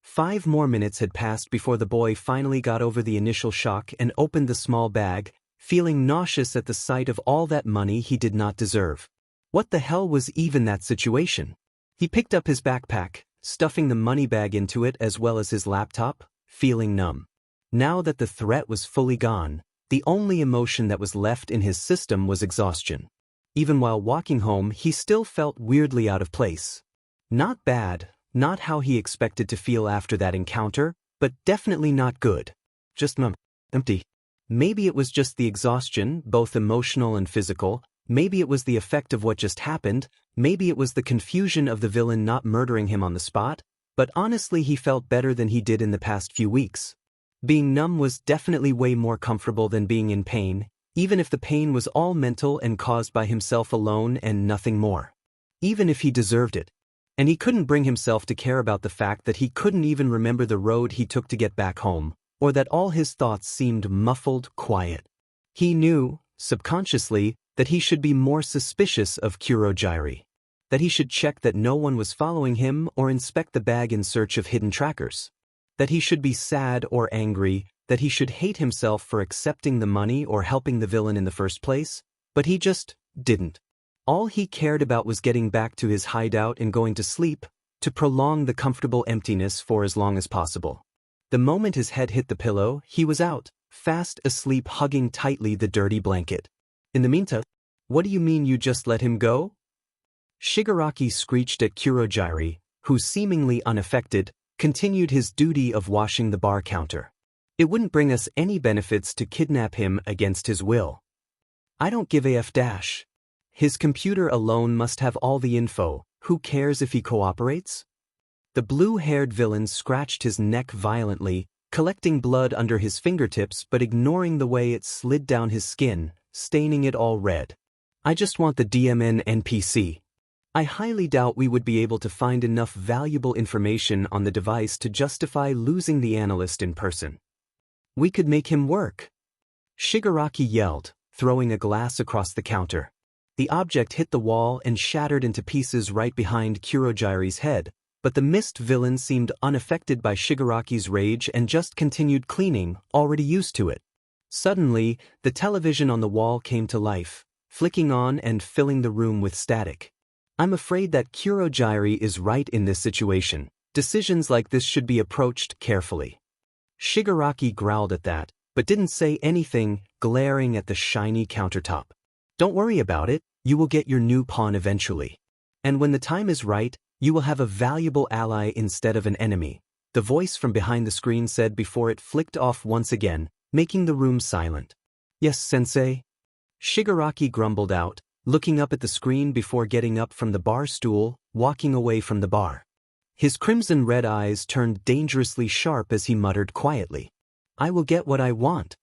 S1: 5 more minutes had passed before the boy finally got over the initial shock and opened the small bag, feeling nauseous at the sight of all that money he did not deserve. What the hell was even that situation? He picked up his backpack, stuffing the money bag into it as well as his laptop, feeling numb. Now that the threat was fully gone, the only emotion that was left in his system was exhaustion. Even while walking home, he still felt weirdly out of place. Not bad, not how he expected to feel after that encounter, but definitely not good. Just empty. Maybe it was just the exhaustion, both emotional and physical. Maybe it was the effect of what just happened. Maybe it was the confusion of the villain not murdering him on the spot. But honestly, he felt better than he did in the past few weeks. Being numb was definitely way more comfortable than being in pain, even if the pain was all mental and caused by himself alone and nothing more. Even if he deserved it. And he couldn't bring himself to care about the fact that he couldn't even remember the road he took to get back home, or that all his thoughts seemed muffled, quiet. He knew, subconsciously, that he should be more suspicious of Kurogiri. That he should check that no one was following him or inspect the bag in search of hidden trackers. That he should be sad or angry, that he should hate himself for accepting the money or helping the villain in the first place, but he just didn't. All he cared about was getting back to his hideout and going to sleep, to prolong the comfortable emptiness for as long as possible. The moment his head hit the pillow, he was out, fast asleep, hugging tightly the dirty blanket. In the meantime, what do you mean you just let him go? Shigaraki screeched at Kurogiri, who, seemingly unaffected, continued his duty of washing the bar counter. It wouldn't bring us any benefits to kidnap him against his will. I don't give a f dash. His computer alone must have all the info. Who cares if he cooperates? The blue-haired villain scratched his neck violently, collecting blood under his fingertips but ignoring the way it slid down his skin, staining it all red. I just want the DMN NPC. I highly doubt we would be able to find enough valuable information on the device to justify losing the analyst in person. We could make him work. Shigaraki yelled, throwing a glass across the counter. The object hit the wall and shattered into pieces right behind Kurogiri's head, but the mist villain seemed unaffected by Shigaraki's rage and just continued cleaning, already used to it. Suddenly, the television on the wall came to life, flicking on and filling the room with static. I'm afraid that Kurogiri is right in this situation. Decisions like this should be approached carefully. Shigaraki growled at that, but didn't say anything, glaring at the shiny countertop. Don't worry about it, you will get your new pawn eventually. And when the time is right, you will have a valuable ally instead of an enemy, the voice from behind the screen said before it flicked off once again, making the room silent. Yes, sensei? Shigaraki grumbled out, looking up at the screen before getting up from the bar stool, walking away from the bar. His crimson red eyes turned dangerously sharp as he muttered quietly. I will get what I want.